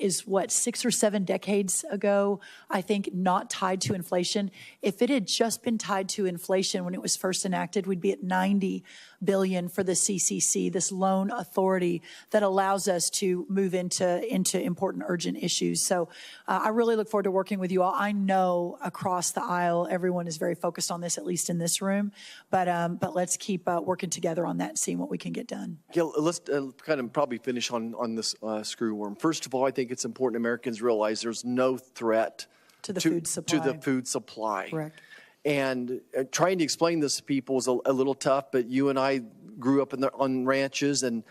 [SPEAKER 3] is what, 6 or 7 decades ago, I think, not tied to inflation. If it had just been tied to inflation when it was first enacted, we'd be at 90 billion for the CCC, this loan authority that allows us to move into important urgent issues. So I really look forward to working with you all. I know across the aisle, everyone is very focused on this, at least in this room, but let's keep working together on that and seeing what we can get done.
[SPEAKER 4] Yeah, let's kind of probably finish on this screwworm. First of all, I think it's important Americans realize there's no threat
[SPEAKER 3] to the food supply.
[SPEAKER 4] To the food supply.
[SPEAKER 3] Correct.
[SPEAKER 4] And trying to explain this to people is a little tough, but you and I grew up on ranches, and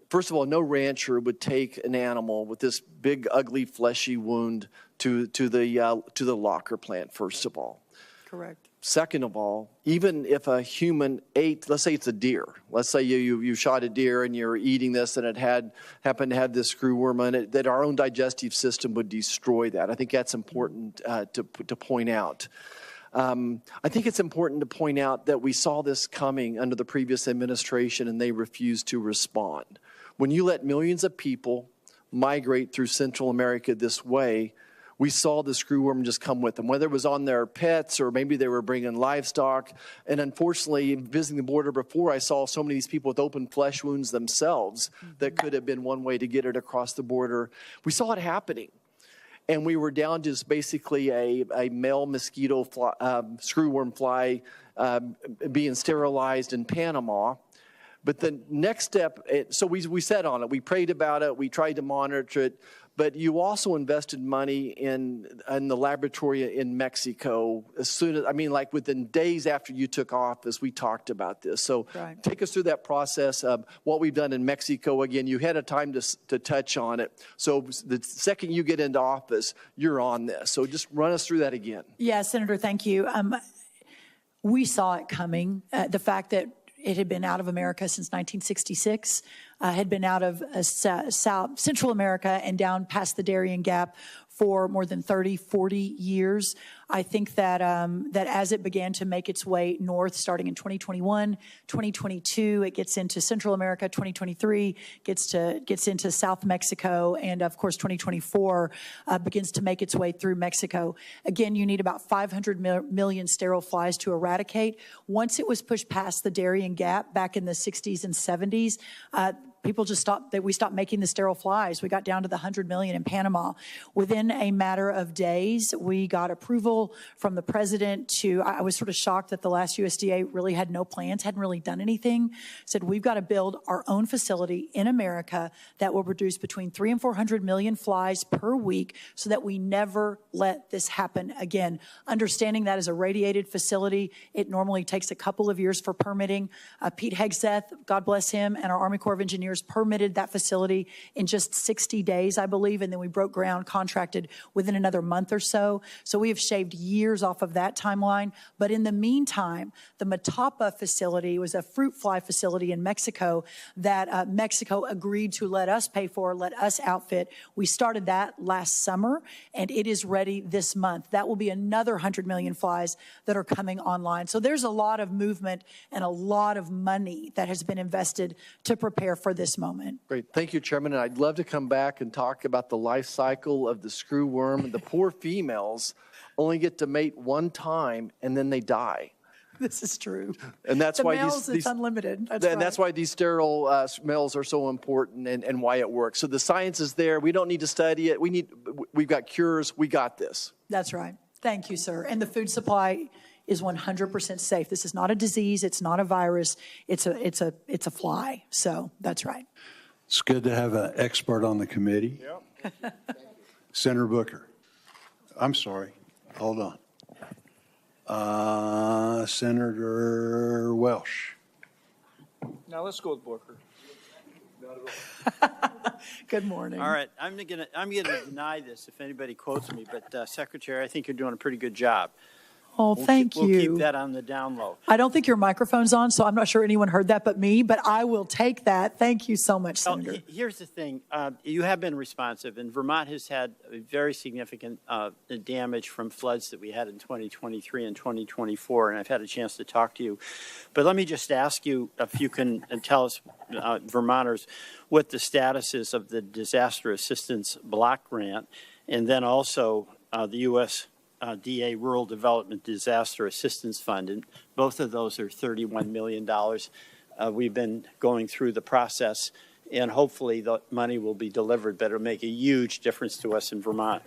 [SPEAKER 4] first of all, no rancher would take an animal with this big, ugly, fleshy wound to the locker plant, first of all.
[SPEAKER 3] Correct.
[SPEAKER 4] Second of all, even if a human ate, let's say it's a deer. Let's say you shot a deer and you're eating this and it happened to have this screwworm in it, that our own digestive system would destroy that. I think that's important to point out. I think it's important to point out that we saw this coming under the previous administration and they refused to respond. When you let millions of people migrate through Central America this way, we saw the screwworm just come with them, whether it was on their pets or maybe they were bringing livestock. And unfortunately, visiting the border before, I saw so many of these people with open flesh wounds themselves that could have been one way to get it across the border. We saw it happening. And we were down to just basically a male mosquito screwworm fly being sterilized in Panama. But the next step, so we sat on it. We prayed about it. We tried to monitor it. But you also invested money in the laboratory in Mexico. As soon as, like within days after you took office, we talked about this. So
[SPEAKER 3] right.
[SPEAKER 4] Take us through that process of what we've done in Mexico. Again, you had a time to touch on it. So the second you get into office, you're on this. So just run us through that again.
[SPEAKER 3] Yeah, Senator, thank you. We saw it coming. The fact that it had been out of America since 1966, had been out of Central America and down past the Darien Gap for more than 30, 40 years. I think that that as it began to make its way north, starting in 2021, 2022, it gets into Central America. 2023 gets into South Mexico, and of course, 2024 begins to make its way through Mexico. Again, you need about 500 million sterile flies to eradicate. Once it was pushed past the Darien Gap back in the 60s and 70s, people just stopped, we stopped making the sterile flies. We got down to the 100 million in Panama. Within a matter of days, we got approval from the president to, I was sort of shocked that the last USDA really had no plans, hadn't really done anything, said we've got to build our own facility in America that will produce between 300 and 400 million flies per week so that we never let this happen again. Understanding that as a radiated facility, it normally takes a couple of years for permitting. Pete Hegseth, God bless him, and our Army Corps of Engineers permitted that facility in just 60 days, I believe, and then we broke ground, contracted within another month or so. So we have shaved years off of that timeline. But in the meantime, the Matapa facility was a fruit fly facility in Mexico that Mexico agreed to let us pay for, let us outfit. We started that last summer, and it is ready this month. That will be another 100 million flies that are coming online. So there's a lot of movement and a lot of money that has been invested to prepare for this moment.
[SPEAKER 4] Great. Thank you, Chairman. And I'd love to come back and talk about the life cycle of the screwworm. The poor females only get to mate one time, and then they die.
[SPEAKER 3] This is true.
[SPEAKER 4] And that's why
[SPEAKER 3] males, it's unlimited. That's
[SPEAKER 4] and
[SPEAKER 3] right.
[SPEAKER 4] that's why these sterile males are so important and why it works. So the science is there. We don't need to study it. We've got cures. We got this.
[SPEAKER 3] That's right. Thank you, sir. And the food supply is 100% safe. This is not a disease. It's not a virus. It's a fly. So that's right.
[SPEAKER 1] It's good to have an expert on the committee. Yep. Senator Booker. I'm sorry. Hold on. Senator Welsh.
[SPEAKER 5] Now let's go with Booker.
[SPEAKER 3] Good morning.
[SPEAKER 5] All right, I'm gonna deny this if anybody quotes me, but Secretary, I think you're doing a pretty good job.
[SPEAKER 3] Oh, thank you.
[SPEAKER 5] We'll keep that on the down low.
[SPEAKER 3] I don't think your microphone's on, so I'm not sure anyone heard that but me, but I will take that. Thank you so much, Senator.
[SPEAKER 5] Well, here's the thing. You have been responsive, and Vermont has had very significant damage from floods that we had in 2023 and 2024, and I've had a chance to talk to you. But let me just ask you if you can tell us, Vermonters, what the status is of the Disaster Assistance Block Grant, and then also the USDA Rural Development Disaster Assistance Fund, and both of those are $31 million. We've been going through the process, and hopefully the money will be delivered, but it'll make a huge difference to us in Vermont.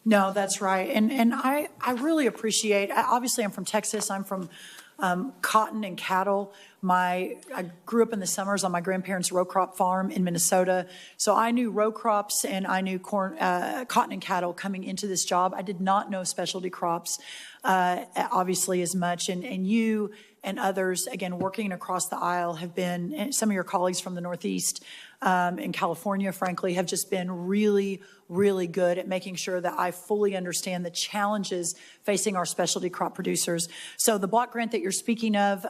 [SPEAKER 3] No, that's right. And I really appreciate, obviously I'm from Texas, I'm from cotton and cattle. I grew up in the summers on my grandparents' row crop farm in Minnesota. So I knew row crops and I knew corn, cotton and cattle coming into this job. I did not know specialty crops, obviously as much. And you and others, again, working across the aisle have been, and some of your colleagues from the Northeast in California, frankly, have just been really, really good at making sure that I fully understand the challenges facing our specialty crop producers. So the block grant that you're speaking of,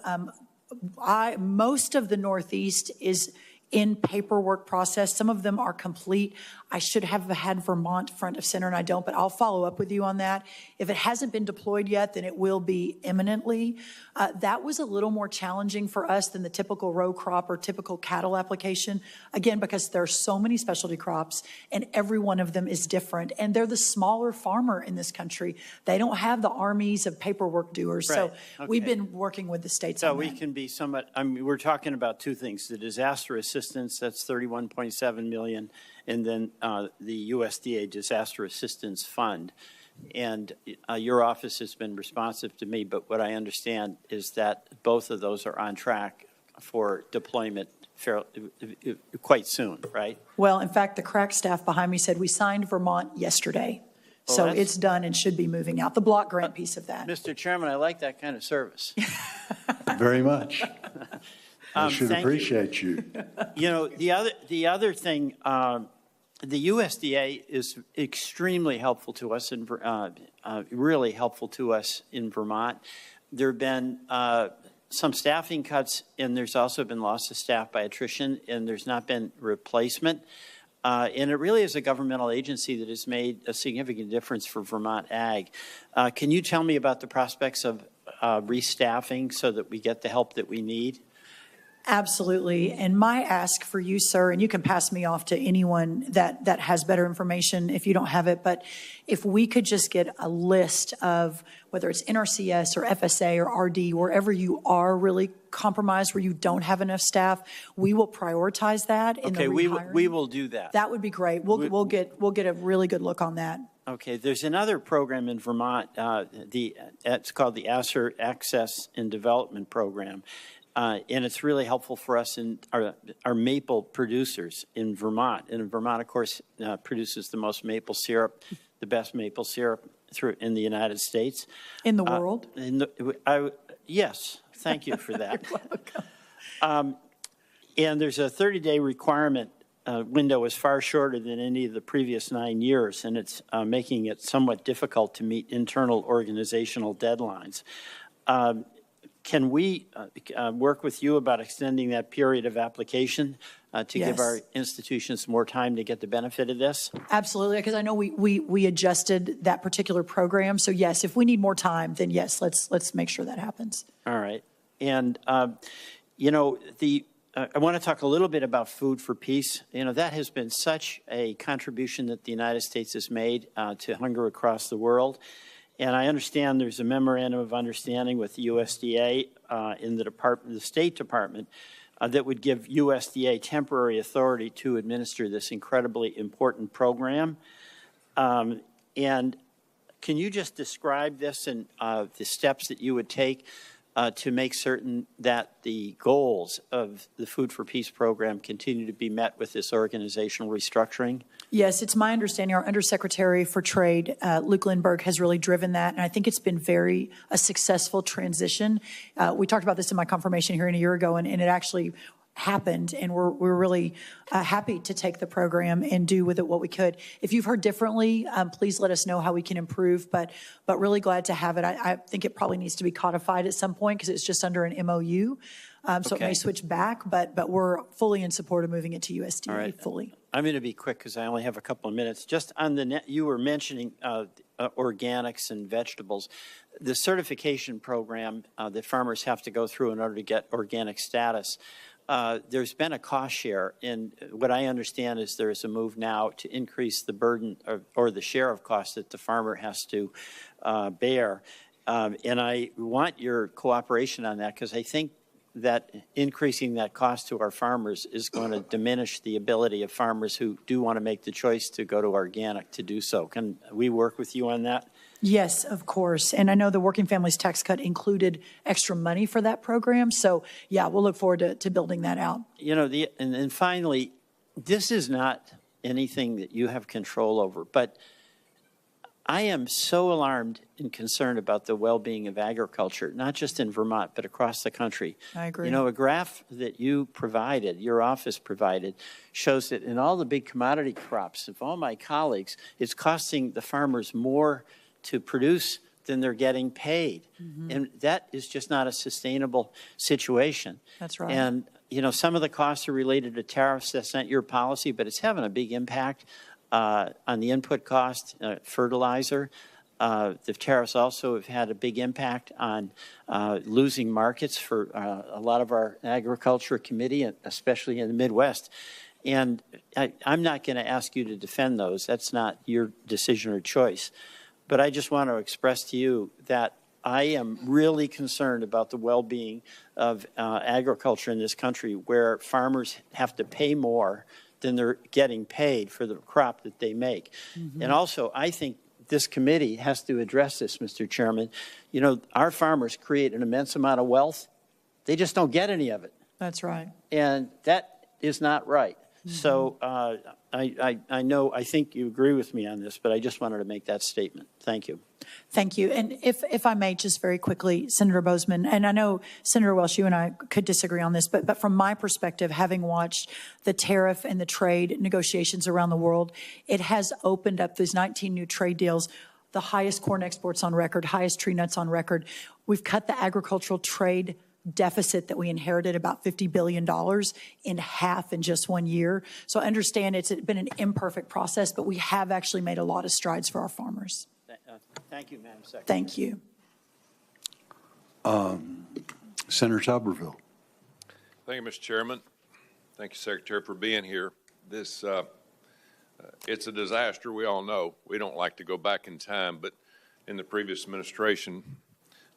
[SPEAKER 3] most of the Northeast is in paperwork process. Some of them are complete. I should have had Vermont front of center, and I don't, but I'll follow up with you on that. If it hasn't been deployed yet, then it will be imminently. That was a little more challenging for us than the typical row crop or typical cattle application, again, because there are so many specialty crops, and every one of them is different. And they're the smaller farmer in this country. They don't have the armies of paperwork doers.
[SPEAKER 5] Right.
[SPEAKER 3] So
[SPEAKER 5] Okay.
[SPEAKER 3] we've been working with the states
[SPEAKER 5] So
[SPEAKER 3] on
[SPEAKER 5] we
[SPEAKER 3] that.
[SPEAKER 5] can be somewhat, I mean, we're talking about two things, the disaster assistance, that's $31.7 million, and then the USDA Disaster Assistance Fund. And your office has been responsive to me, but what I understand is that both of those are on track for deployment quite soon, right?
[SPEAKER 3] Well, in fact, the crack staff behind me said we signed Vermont yesterday.
[SPEAKER 5] Oh,
[SPEAKER 3] So
[SPEAKER 5] that's-
[SPEAKER 3] it's done and should be moving out. The block grant piece of that.
[SPEAKER 5] Mr. Chairman, I like that kind of service.
[SPEAKER 1] Very much. I should
[SPEAKER 5] thank you.
[SPEAKER 1] appreciate you.
[SPEAKER 5] You know, the other thing, the USDA is extremely helpful to us, really helpful to us in Vermont. There have been some staffing cuts, and there's also been loss of staff by attrition, and there's not been replacement. And it really is a governmental agency that has made a significant difference for Vermont ag. Can you tell me about the prospects of restaffing so that we get the help that we need?
[SPEAKER 3] Absolutely. And my ask for you, sir, and you can pass me off to anyone that has better information if you don't have it, but if we could just get a list of whether it's NRCS or FSA or RD, wherever you are really compromised, where you don't have enough staff, we will prioritize that in the rehiring.
[SPEAKER 5] Okay, we will do that.
[SPEAKER 3] That would be great. We'll get a really good look on that.
[SPEAKER 5] Okay, there's another program in Vermont, it's called the Access and Development Program. And it's really helpful for us in our maple producers in Vermont. And Vermont, of course, produces the most maple syrup, the best maple syrup in the United States.
[SPEAKER 3] In the world?
[SPEAKER 5] Yes, thank you for that.
[SPEAKER 3] You're welcome.
[SPEAKER 5] And there's a 30-day requirement window is far shorter than any of the previous 9 years, and it's making it somewhat difficult to meet internal organizational deadlines. Can we work with you about extending that period of application to give our institutions more time to get the benefit of this?
[SPEAKER 3] Absolutely, because I know we adjusted that particular program. So yes, if we need more time, then yes, let's make sure that happens.
[SPEAKER 5] All right. And, you know, I want to talk a little bit about Food for Peace. You know, that has been such a contribution that the United States has made to hunger across the world. And I understand there's a memorandum of understanding with the USDA in the State Department that would give USDA temporary authority to administer this incredibly important program. And can you just describe this and the steps that you would take to make certain that the goals of the Food for Peace program continue to be met with this organizational restructuring?
[SPEAKER 3] Yes, it's my understanding our Undersecretary for Trade, Luke Lindbergh, has really driven that, and I think it's been a successful transition. We talked about this in my confirmation hearing a year ago, and it actually happened, and we're really happy to take the program and do with it what we could. If you've heard differently, please let us know how we can improve, but really glad to have it. I think it probably needs to be codified at some point because it's just under an MOU, so it may switch back, but we're fully in support of moving it to USDA fully.
[SPEAKER 5] I'm going to be quick because I only have a couple of minutes. Just on the net, you were mentioning organics and vegetables. The certification program that farmers have to go through in order to get organic status, there's been a cost share, and what I understand is there is a move now to increase the burden or the share of cost that the farmer has to bear. And I want your cooperation on that because I think that increasing that cost to our farmers is going to diminish the ability of farmers who do want to make the choice to go to organic to do so. Can we work with you on that?
[SPEAKER 3] Yes, of course. And I know the Working Families Tax Cut included extra money for that program. So, yeah, we'll look forward to building that out.
[SPEAKER 5] You know, and then finally, this is not anything that you have control over, but I am so alarmed and concerned about the well-being of agriculture, not just in Vermont, but across the country.
[SPEAKER 3] I agree.
[SPEAKER 5] You know, a graph that you provided, your office provided, shows that in all the big commodity crops of all my colleagues, it's costing the farmers more to produce than they're getting paid. Mm-hmm. And that is just not a sustainable situation.
[SPEAKER 3] That's right.
[SPEAKER 5] And, you know, some of the costs are related to tariffs. That's not your policy, but it's having a big impact on the input cost, fertilizer. The tariffs also have had a big impact on losing markets for a lot of our agriculture committee, especially in the Midwest. And I'm not going to ask you to defend those. That's not your decision or choice. But I just want to express to you that I am really concerned about the well-being of agriculture in this country, where farmers have to pay more than they're getting paid for the crop that they make. Mm-hmm. And also, I think this committee has to address this, Mr. Chairman. You know, our farmers create an immense amount of wealth. They just don't get any of it.
[SPEAKER 3] That's right.
[SPEAKER 5] And that is not right. Mm-hmm. So I think you agree with me on this, but I just wanted to make that statement. Thank you.
[SPEAKER 3] Thank you. And if I may, just very quickly, Senator Bozeman, and I know, Senator Welsh, you and I could disagree on this, but from my perspective, having watched the tariff and the trade negotiations around the world, it has opened up these 19 new trade deals, the highest corn exports on record, highest tree nuts on record. We've cut the agricultural trade deficit that we inherited, about $50 billion, in half in just 1 year. So I understand it's been an imperfect process, but we have actually made a lot of strides for our farmers.
[SPEAKER 5] Thank you, Madam Secretary.
[SPEAKER 3] Thank you.
[SPEAKER 1] Senator Tuberville.
[SPEAKER 6] Thank you, Mr. Chairman. Thank you, Secretary, for being here. This it's a disaster, we all know. We don't like to go back in time, but in the previous administration,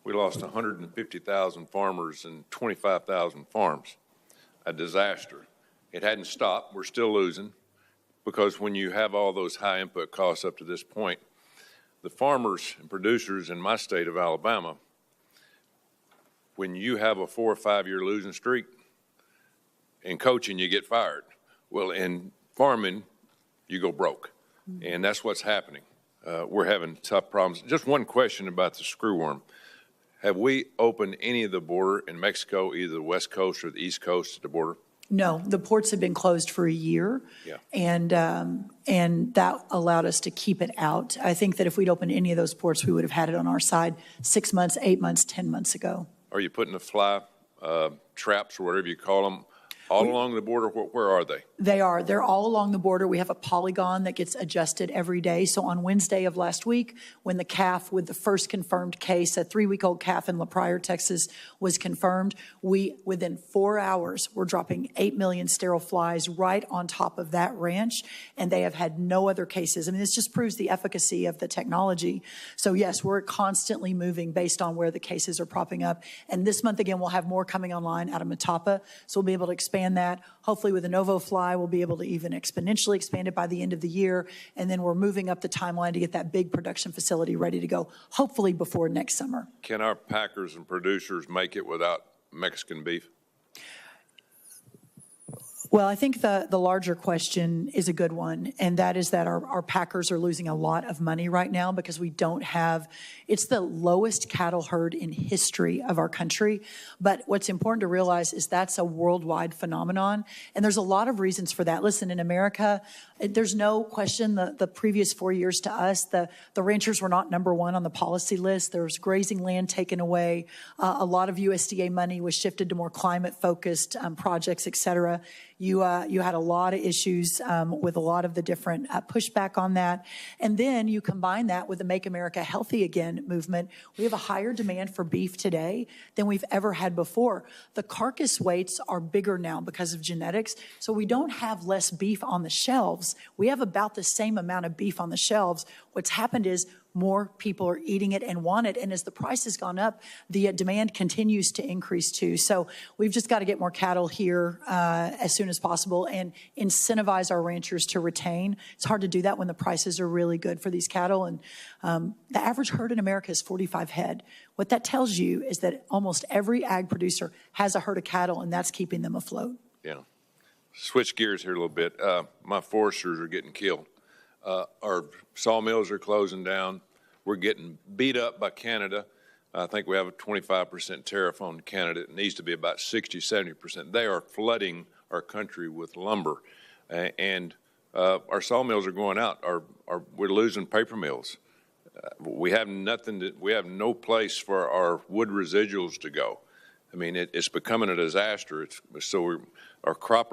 [SPEAKER 6] we lost 150,000 farmers and 25,000 farms. A disaster. It hadn't stopped. We're still losing because when you have all those high input costs up to this point, the farmers and producers in my state of Alabama, when you have a 4 or 5 year losing streak, in coaching you get fired. Well, in farming, you go broke. And that's what's happening. We're having tough problems. Just one question about the screwworm. Have we opened any of the border in Mexico, either the West Coast or the East Coast at the border?
[SPEAKER 3] No, the ports have been closed for a year,
[SPEAKER 6] Yeah.
[SPEAKER 3] and that allowed us to keep it out. I think that if we'd opened any of those ports, we would have had it on our side 6 months, 8 months, 10 months ago.
[SPEAKER 6] Are you putting the fly traps or whatever you call them all along the border? Where are they?
[SPEAKER 3] They are. They're all along the border. We have a polygon that gets adjusted every day. So on Wednesday of last week, when the calf with the first confirmed case, a 3-week-old calf in La Pryor, Texas, was confirmed, we, within 4 hours, were dropping 8 million sterile flies right on top of that ranch, and they have had no other cases. I mean, this just proves the efficacy of the technology. So yes, we're constantly moving based on where the cases are popping up. And this month, again, we'll have more coming online out of Matapa, so we'll be able to expand that. Hopefully with the Novo fly, we'll be able to even exponentially expand it by the end of the year. And then we're moving up the timeline to get that big production facility ready to go, hopefully before next summer.
[SPEAKER 6] Can our packers and producers make it without Mexican beef?
[SPEAKER 3] Well, I think the larger question is a good one, and that is that our packers are losing a lot of money right now because we don't have, it's the lowest cattle herd in history of our country. But what's important to realize is that's a worldwide phenomenon, and there's a lot of reasons for that. Listen, in America, there's no question the previous 4 years to us, the ranchers were not number one on the policy list. There was grazing land taken away. A lot of USDA money was shifted to more climate-focused projects, et cetera. You had a lot of issues with a lot of the different pushback on that. And then you combine that with the Make America Healthy Again movement. We have a higher demand for beef today than we've ever had before. The carcass weights are bigger now because of genetics, so we don't have less beef on the shelves. We have about the same amount of beef on the shelves. What's happened is more people are eating it and want it. And as the price has gone up, the demand continues to increase too. So we've just got to get more cattle here as soon as possible and incentivize our ranchers to retain. It's hard to do that when the prices are really good for these cattle. And the average herd in America is 45 head. What that tells you is that almost every ag producer has a herd of cattle, and that's keeping them afloat.
[SPEAKER 6] Yeah. Switch gears here a little bit. My foresters are getting killed. Our sawmills are closing down. We're getting beat up by Canada. I think we have a 25% tariff on Canada. It needs to be about 60, 70%. They are flooding our country with lumber. And our sawmills are going out. We're losing paper mills. We have we have no place for our wood residuals to go. I mean, it's becoming a disaster. Our crop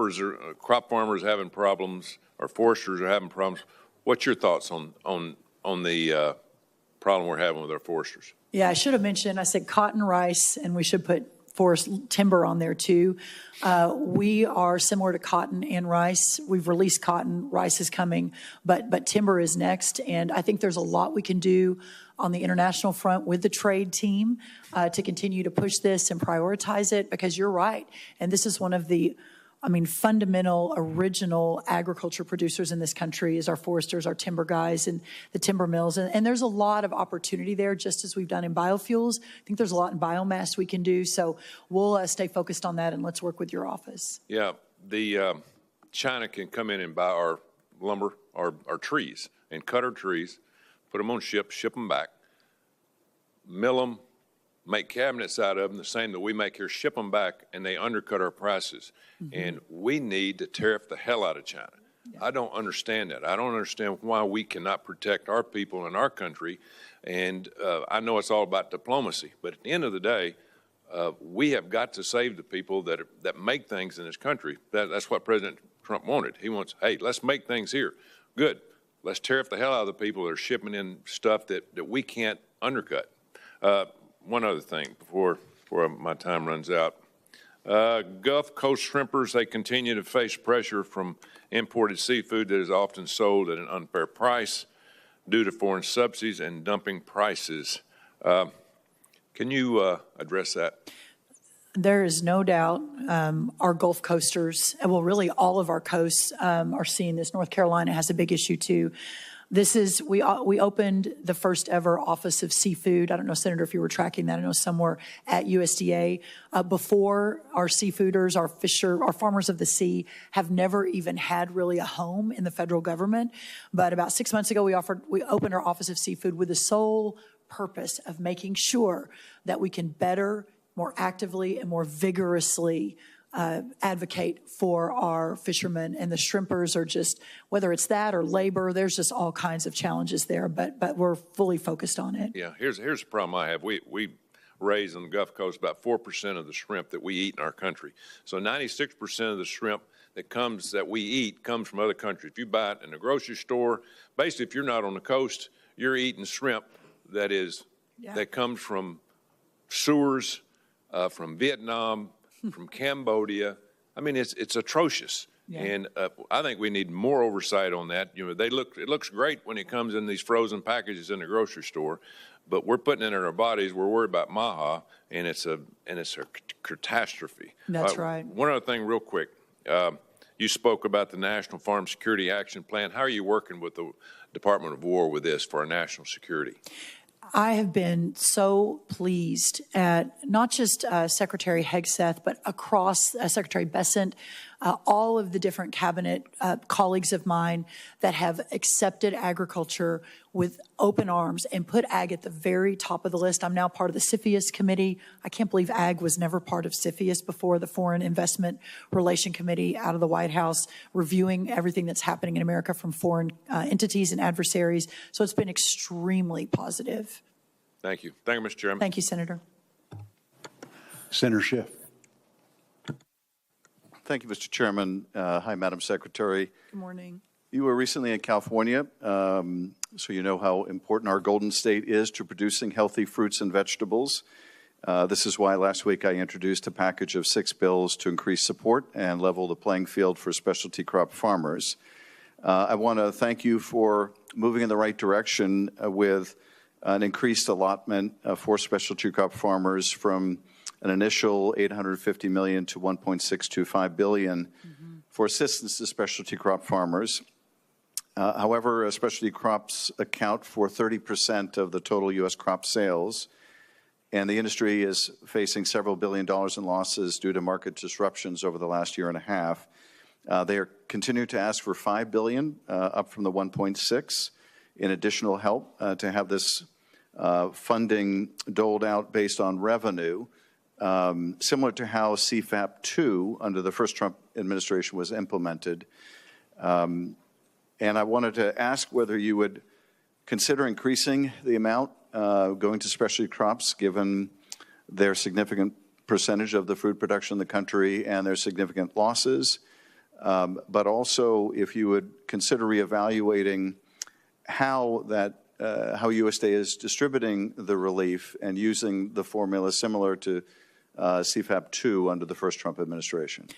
[SPEAKER 6] farmers are having problems. Our foresters are having problems. What's your thoughts on the problem we're having with our foresters?
[SPEAKER 3] Yeah, I should have mentioned, I said cotton, rice, and we should put forest timber on there too. We are similar to cotton and rice. We've released cotton, rice is coming, but timber is next. And I think there's a lot we can do on the international front with the trade team to continue to push this and prioritize it, because you're right. And this is one of the fundamental, original agriculture producers in this country is our foresters, our timber guys, and the timber mills. And there's a lot of opportunity there, just as we've done in biofuels. I think there's a lot in biomass we can do. So we'll stay focused on that, and let's work with your office.
[SPEAKER 6] Yeah, China can come in and buy our lumber, our trees, and cut our trees, put them on ships, ship them back, mill them, make cabinets out of them, the same that we make here, ship them back, and they undercut our prices. Mm-hmm. And we need to tariff the hell out of China. Yeah. I don't understand that. I don't understand why we cannot protect our people in our country. And I know it's all about diplomacy, but at the end of the day, We have got to save the people that make things in this country. That's what President Trump wanted. He wants, hey, let's make things here. Good. Let's tariff the hell out of the people that are shipping in stuff that we can't undercut. One other thing before my time runs out. Gulf Coast shrimpers, they continue to face pressure from imported seafood that is often sold at an unfair price due to foreign subsidies and dumping prices. Can you address that?
[SPEAKER 3] There is no doubt our Gulf coasters, well, really all of our coasts are seeing this. North Carolina has a big issue too. We opened the first ever Office of Seafood. I don't know, Senator, if you were tracking that. I know somewhere at USDA. Before, our seafooders, our farmers of the sea have never even had really a home in the federal government. But about 6 months ago, we opened our Office of Seafood with the sole purpose of making sure that we can better, more actively, and more vigorously advocate for our fishermen. And the shrimpers are just, whether it's that or labor, there's just all kinds of challenges there, but we're fully focused on it.
[SPEAKER 6] Yeah, here's the problem I have. We raise on the Gulf Coast about 4% of the shrimp that we eat in our country. So 96% of the shrimp that we eat comes from other countries. If you buy it in a grocery store, basically if you're not on the coast, you're eating shrimp that comes from sewers, from Vietnam, from Cambodia. I mean, it's atrocious. Yeah. And I think we need more oversight on that. You know, it looks great when it comes in these frozen packages in the grocery store, but we're putting it in our bodies. We're worried about MAHA, and it's a catastrophe.
[SPEAKER 3] That's right.
[SPEAKER 6] One other thing real quick. You spoke about the National Farm Security Action Plan. How are you working with the Department of War with this for our national security?
[SPEAKER 3] I have been so pleased at not just Secretary Hegseth, but across Secretary Bessent, all of the different cabinet colleagues of mine that have accepted agriculture with open arms and put ag at the very top of the list. I'm now part of the CFIUS committee. I can't believe ag was never part of CFIUS before, the Foreign Investment Relation Committee out of the White House, reviewing everything that's happening in America from foreign entities and adversaries. So it's been extremely positive.
[SPEAKER 6] Thank you. Thank you, Mr. Chairman.
[SPEAKER 3] Thank you, Senator.
[SPEAKER 1] Senator Schiff.
[SPEAKER 7] Thank you, Mr. Chairman. Hi, Madam Secretary.
[SPEAKER 3] Good morning.
[SPEAKER 7] You were recently in California, so you know how important our Golden State is to producing healthy fruits and vegetables. This is why last week I introduced a package of 6 bills to increase support and level the playing field for specialty crop farmers. I want to thank you for moving in the right direction with an increased allotment for specialty crop farmers from an initial $850 million to $1.625 billion for assistance to specialty crop farmers. However, specialty crops account for 30% of the total U.S. crop sales, and the industry is facing several $1 billion in losses due to market disruptions over the last year and a half. They are continuing to ask for $5 billion, up from the $1.6 in additional help to have this funding doled out based on revenue, similar to how CFAP 2 under the first Trump administration was implemented. And I wanted to ask whether you would consider increasing the amount going to specialty crops, given their significant percentage of the food production in the country and their significant losses, but also if you would consider reevaluating how USDA is distributing the relief and using the formula similar to CFAP 2 under the first Trump administration.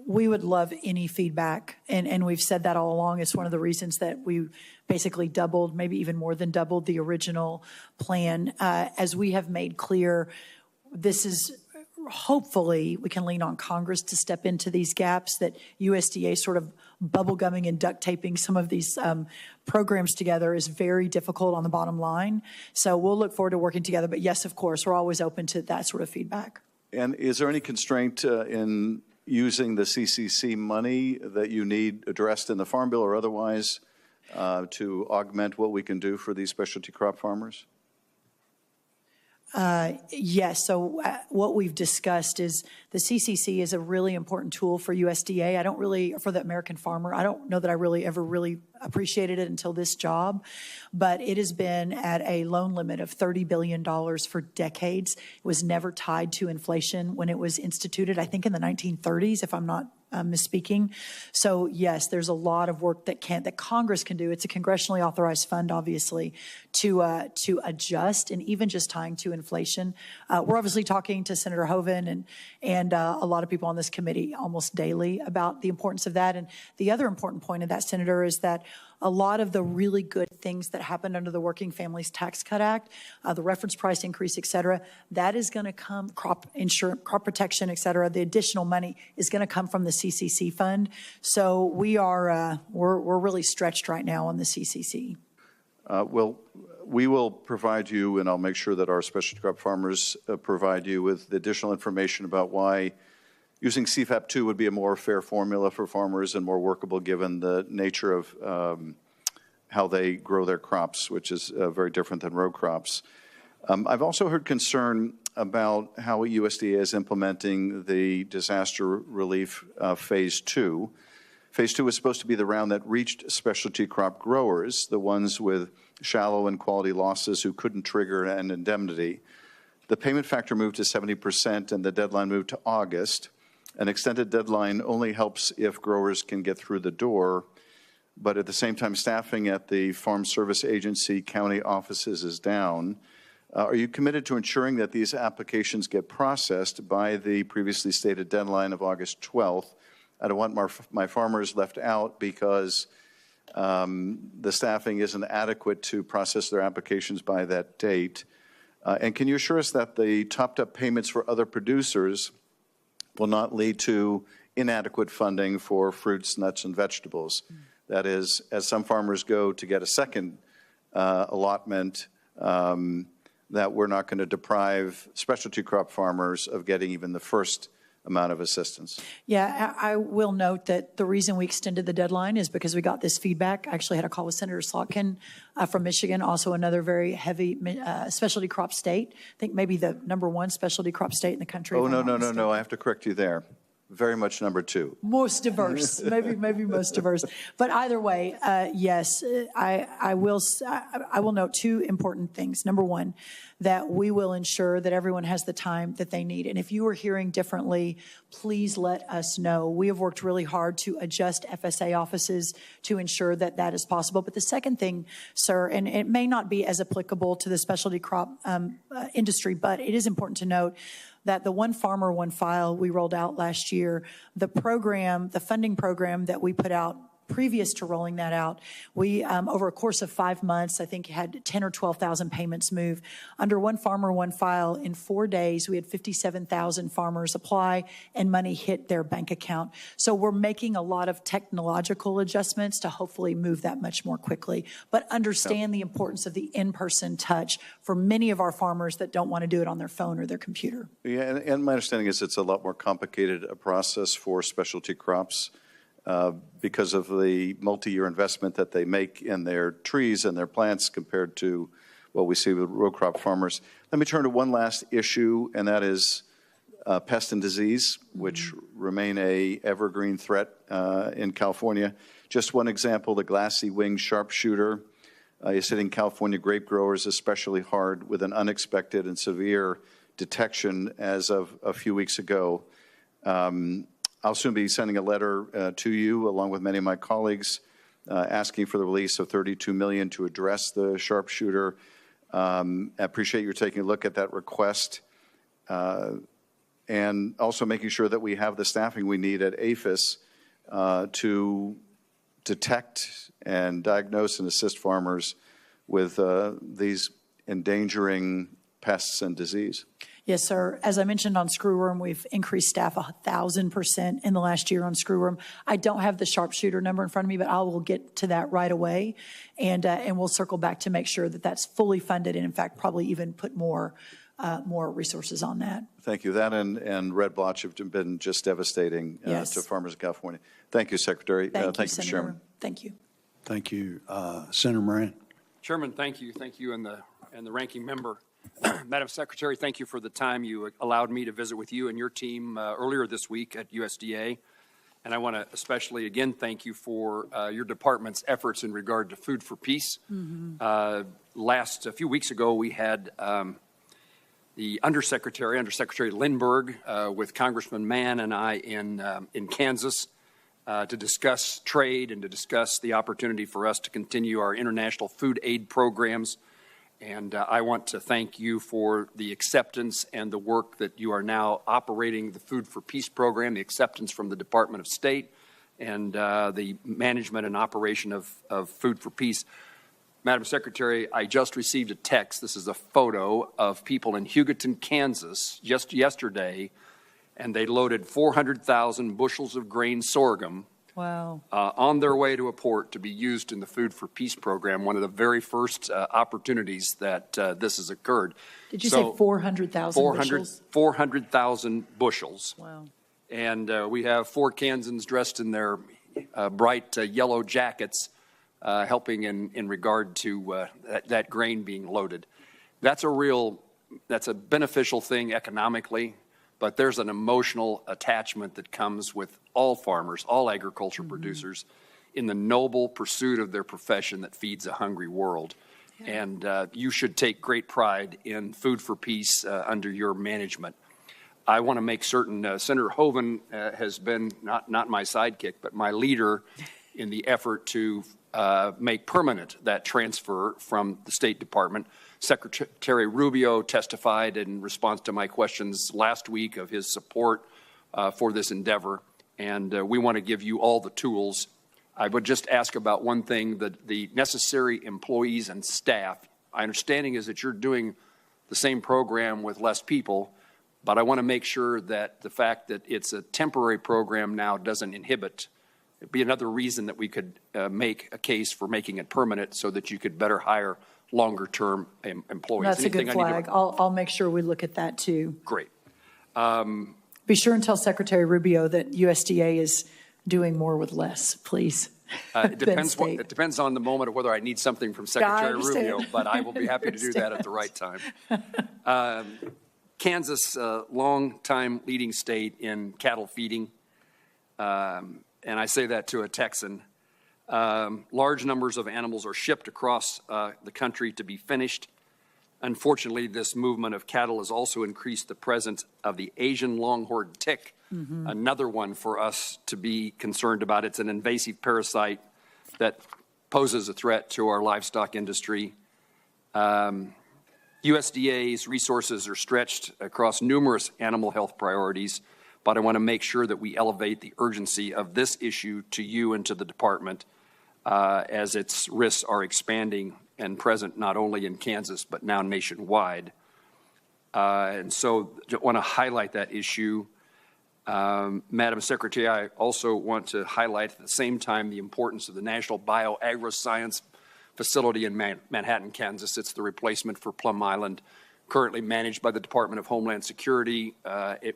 [SPEAKER 3] We would love any feedback, and we've said that all along. It's one of the reasons that we basically doubled, maybe even more than doubled, the original plan. As we have made clear, this is hopefully we can lean on Congress to step into these gaps, that USDA sort of bubblegumming and duct taping some of these programs together is very difficult on the bottom line. So we'll look forward to working together. But yes, of course, we're always open to that sort of feedback.
[SPEAKER 7] And is there any constraint in using the CCC money that you need addressed in the Farm Bill or otherwise to augment what we can do for these specialty crop farmers?
[SPEAKER 3] Yes. So what we've discussed is the CCC is a really important tool for USDA. I don't really, for the American farmer, I don't know that I really ever really appreciated it until this job, but it has been at a loan limit of $30 billion for decades. It was never tied to inflation when it was instituted, I think in the 1930s, if I'm not misspeaking. So yes, there's a lot of work that Congress can do. It's a congressionally authorized fund, obviously, to adjust, and even just tying to inflation. We're obviously talking to Senator Hoeven and a lot of people on this committee almost daily about the importance of that. And the other important point of that, Senator, is that a lot of the really good things that happened under the Working Families Tax Cut Act, the reference price increase, et cetera, that is going to come, crop insurance, crop protection, et cetera, the additional money is going to come from the CCC fund. So we're really stretched right now on the CCC.
[SPEAKER 7] Well, we will provide you, and I'll make sure that our specialty crop farmers provide you with additional information about why using CFAP2 would be a more fair formula for farmers and more workable given the nature of how they grow their crops, which is very different than row crops. I've also heard concern about how USDA is implementing the disaster relief phase 2. Phase 2 is supposed to be the round that reached specialty crop growers, the ones with shallow and quality losses who couldn't trigger an indemnity. The payment factor moved to 70% and the deadline moved to August. An extended deadline only helps if growers can get through the door, but at the same time, staffing at the Farm Service Agency county offices is down. Are you committed to ensuring that these applications get processed by the previously stated deadline of August 12th? I don't want my farmers left out because the staffing isn't adequate to process their applications by that date. And can you assure us that the topped-up payments for other producers will not lead to inadequate funding for fruits, nuts, and vegetables? That is, as some farmers go to get a second allotment, that we're not going to deprive specialty crop farmers of getting even the first amount of assistance.
[SPEAKER 3] Yeah, I will note that the reason we extended the deadline is because we got this feedback. I actually had a call with Senator Slotkin from Michigan, also another very heavy specialty crop state. I think maybe the #1 specialty crop state in the country.
[SPEAKER 7] Oh, no. I have to correct you there. Very much #2.
[SPEAKER 3] Most diverse, maybe most diverse. But either way, yes, I will note two important things. #1, that we will ensure that everyone has the time that they need. And if you are hearing differently, please let us know. We have worked really hard to adjust FSA offices to ensure that that is possible. But the second thing, sir, and it may not be as applicable to the specialty crop industry, but it is important to note that the One Farmer, One File we rolled out last year, the program, the funding program that we put out previous to rolling that out, we, over a course of 5 months, I think had 10 or 12,000 payments move. Under One Farmer, One File, in 4 days, we had 57,000 farmers apply and money hit their bank account. So we're making a lot of technological adjustments to hopefully move that much more quickly. But understand the importance of the in-person touch for many of our farmers that don't want to do it on their phone or their computer.
[SPEAKER 7] Yeah, and my understanding is it's a lot more complicated a process for specialty crops. Because of the multi-year investment that they make in their trees and their plants compared to what we see with row crop farmers. Let me turn to one last issue, and that is pest and disease, which remain a evergreen threat in California. Just one example, the glassy-winged sharpshooter is hitting California grape growers especially hard with an unexpected and severe detection as of a few weeks ago. I'll soon be sending a letter to you, along with many of my colleagues, asking for the release of $32 million to address the sharpshooter. I appreciate you taking a look at that request, and also making sure that we have the staffing we need at APHIS to detect and diagnose and assist farmers with these endangering pests and disease.
[SPEAKER 3] Yes, sir. As I mentioned on screwworm, we've increased staff 1,000% in the last year on screwworm. I don't have the sharpshooter number in front of me, but I will get to that right away, and we'll circle back to make sure that that's fully funded, and in fact, probably even put more resources on that.
[SPEAKER 7] Thank you. That and red blotch have been just devastating to farmers in California. Thank you, Secretary.
[SPEAKER 3] Thank you,
[SPEAKER 7] Senator. Chairman.
[SPEAKER 3] Thank you.
[SPEAKER 1] Thank you. Senator Moran.
[SPEAKER 8] Chairman, thank you. Thank you and the ranking member. Madam Secretary, thank you for the time you allowed me to visit with you and your team earlier this week at USDA. And I want to especially, again, thank you for your department's efforts in regard to Food for Peace. A few weeks ago, we had the Undersecretary Lindbergh, with Congressman Mann and I in Kansas to discuss trade and to discuss the opportunity for us to continue our international food aid programs. And I want to thank you for the acceptance and the work that you are now operating the Food for Peace program, the acceptance from the Department of State, and the management and operation of Food for Peace. Madam Secretary, I just received a text. This is a photo of people in Hugoton, Kansas, just yesterday, and they loaded 400,000 bushels of grain sorghum on their way to a port to be used in the Food for Peace program, one of the very first opportunities that this has occurred.
[SPEAKER 3] Did you say 400,000 bushels?
[SPEAKER 8] 400,000 bushels.
[SPEAKER 3] Wow.
[SPEAKER 8] And we have 4 Kansans dressed in their bright yellow jackets helping in regard to that grain being loaded. That's a beneficial thing economically, but there's an emotional attachment that comes with all farmers, all agriculture producers, in the noble pursuit of their profession that feeds a hungry world. Yeah. And you should take great pride in Food for Peace under your management. I want to make certain Senator Hoeven has been not my sidekick, but my leader in the effort to make permanent that transfer from the State Department. Secretary Rubio testified in response to my questions last week of his support for this endeavor, and we want to give you all the tools. I would just ask about one thing, the necessary employees and staff. My understanding is that you're doing the same program with less people, but I want to make sure that the fact that it's a temporary program now doesn't inhibit. It'd be another reason that we could make a case for making it permanent so that you could better hire longer-term employees.
[SPEAKER 3] That's a good flag. I'll make sure we look at that too.
[SPEAKER 8] Great.
[SPEAKER 3] Be sure and tell Secretary Rubio that USDA is doing more with less, please.
[SPEAKER 8] It depends on the moment of whether I need something from Secretary Rubio, but I will be happy to do that at the right time. Kansas, long-time leading state in cattle feeding, and I say that to a Texan. Large numbers of animals are shipped across the country to be finished. Unfortunately, this movement of cattle has also increased the presence of the Asian longhorned tick, another one for us to be concerned about. It's an invasive parasite that poses a threat to our livestock industry. USDA's resources are stretched across numerous animal health priorities, but I want to make sure that we elevate the urgency of this issue to you and to the department as its risks are expanding and present not only in Kansas, but now nationwide. And so I want to highlight that issue. Madam Secretary, I also want to highlight at the same time the importance of the National Bio-Agri-Science Facility in Manhattan, Kansas. It's the replacement for Plum Island, currently managed by the Department of Homeland Security.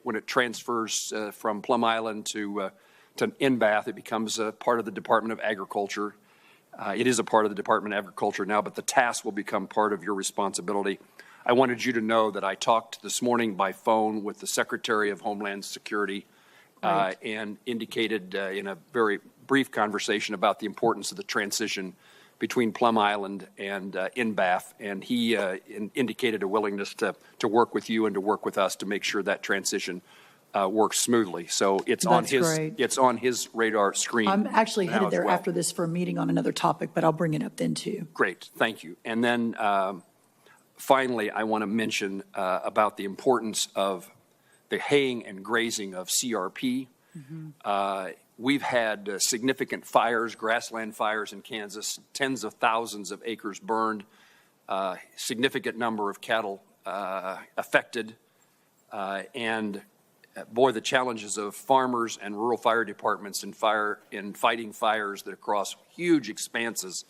[SPEAKER 8] When it transfers from Plum Island to NBAF, it becomes a part of the Department of Agriculture. It is a part of the Department of Agriculture now, but the task will become part of your responsibility. I wanted you to know that I talked this morning by phone with the Secretary of Homeland Security and indicated in a very brief conversation about the importance of the transition between Plum Island and NBAF, and he indicated a willingness to work with you and to work with us to make sure that transition works smoothly. So it's on his radar screen.
[SPEAKER 3] I'm actually headed there after this for a meeting on another topic, but I'll bring it up then too. Great,
[SPEAKER 8] thank you. And then finally, I want to mention about the importance of the haying and grazing of CRP. We've had significant fires, grassland fires in Kansas, tens of thousands of acres burned, significant number of cattle affected, and boy, the challenges of farmers and rural fire departments in fighting fires that across huge expanses.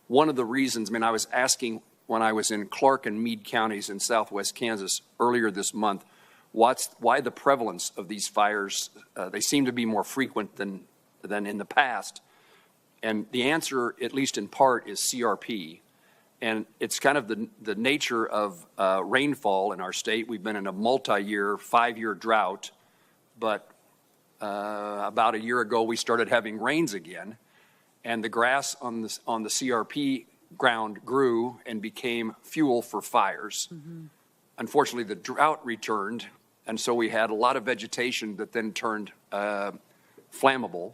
[SPEAKER 8] One of the reasons, I was asking when I was in Clark and Meade counties in southwest Kansas earlier this month, why the prevalence of these fires, they seem to be more frequent than in the past. And the answer, at least in part, is CRP. And it's kind of the nature of rainfall in our state. We've been in a multi-year, 5-year drought, but about a year ago, we started having rains again, and the grass on the CRP ground grew and became fuel for fires. Mm-hmm. Unfortunately, the drought returned, and so we had a lot of vegetation that then turned flammable.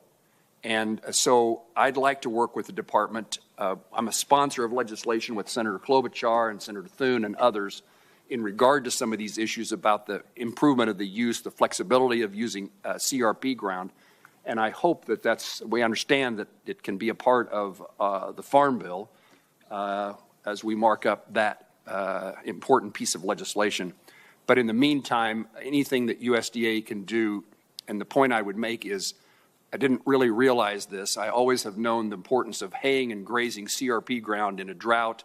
[SPEAKER 8] And so I'd like to work with the department. I'm a sponsor of legislation with Senator Klobuchar and Senator Thune and others in regard to some of these issues about the improvement of the use, the flexibility of using CRP ground. And I hope that we understand that it can be a part of the Farm Bill as we mark up that important piece of legislation. But in the meantime, anything that USDA can do, and the point I would make is, I didn't really realize this. I always have known the importance of haying and grazing CRP ground in a drought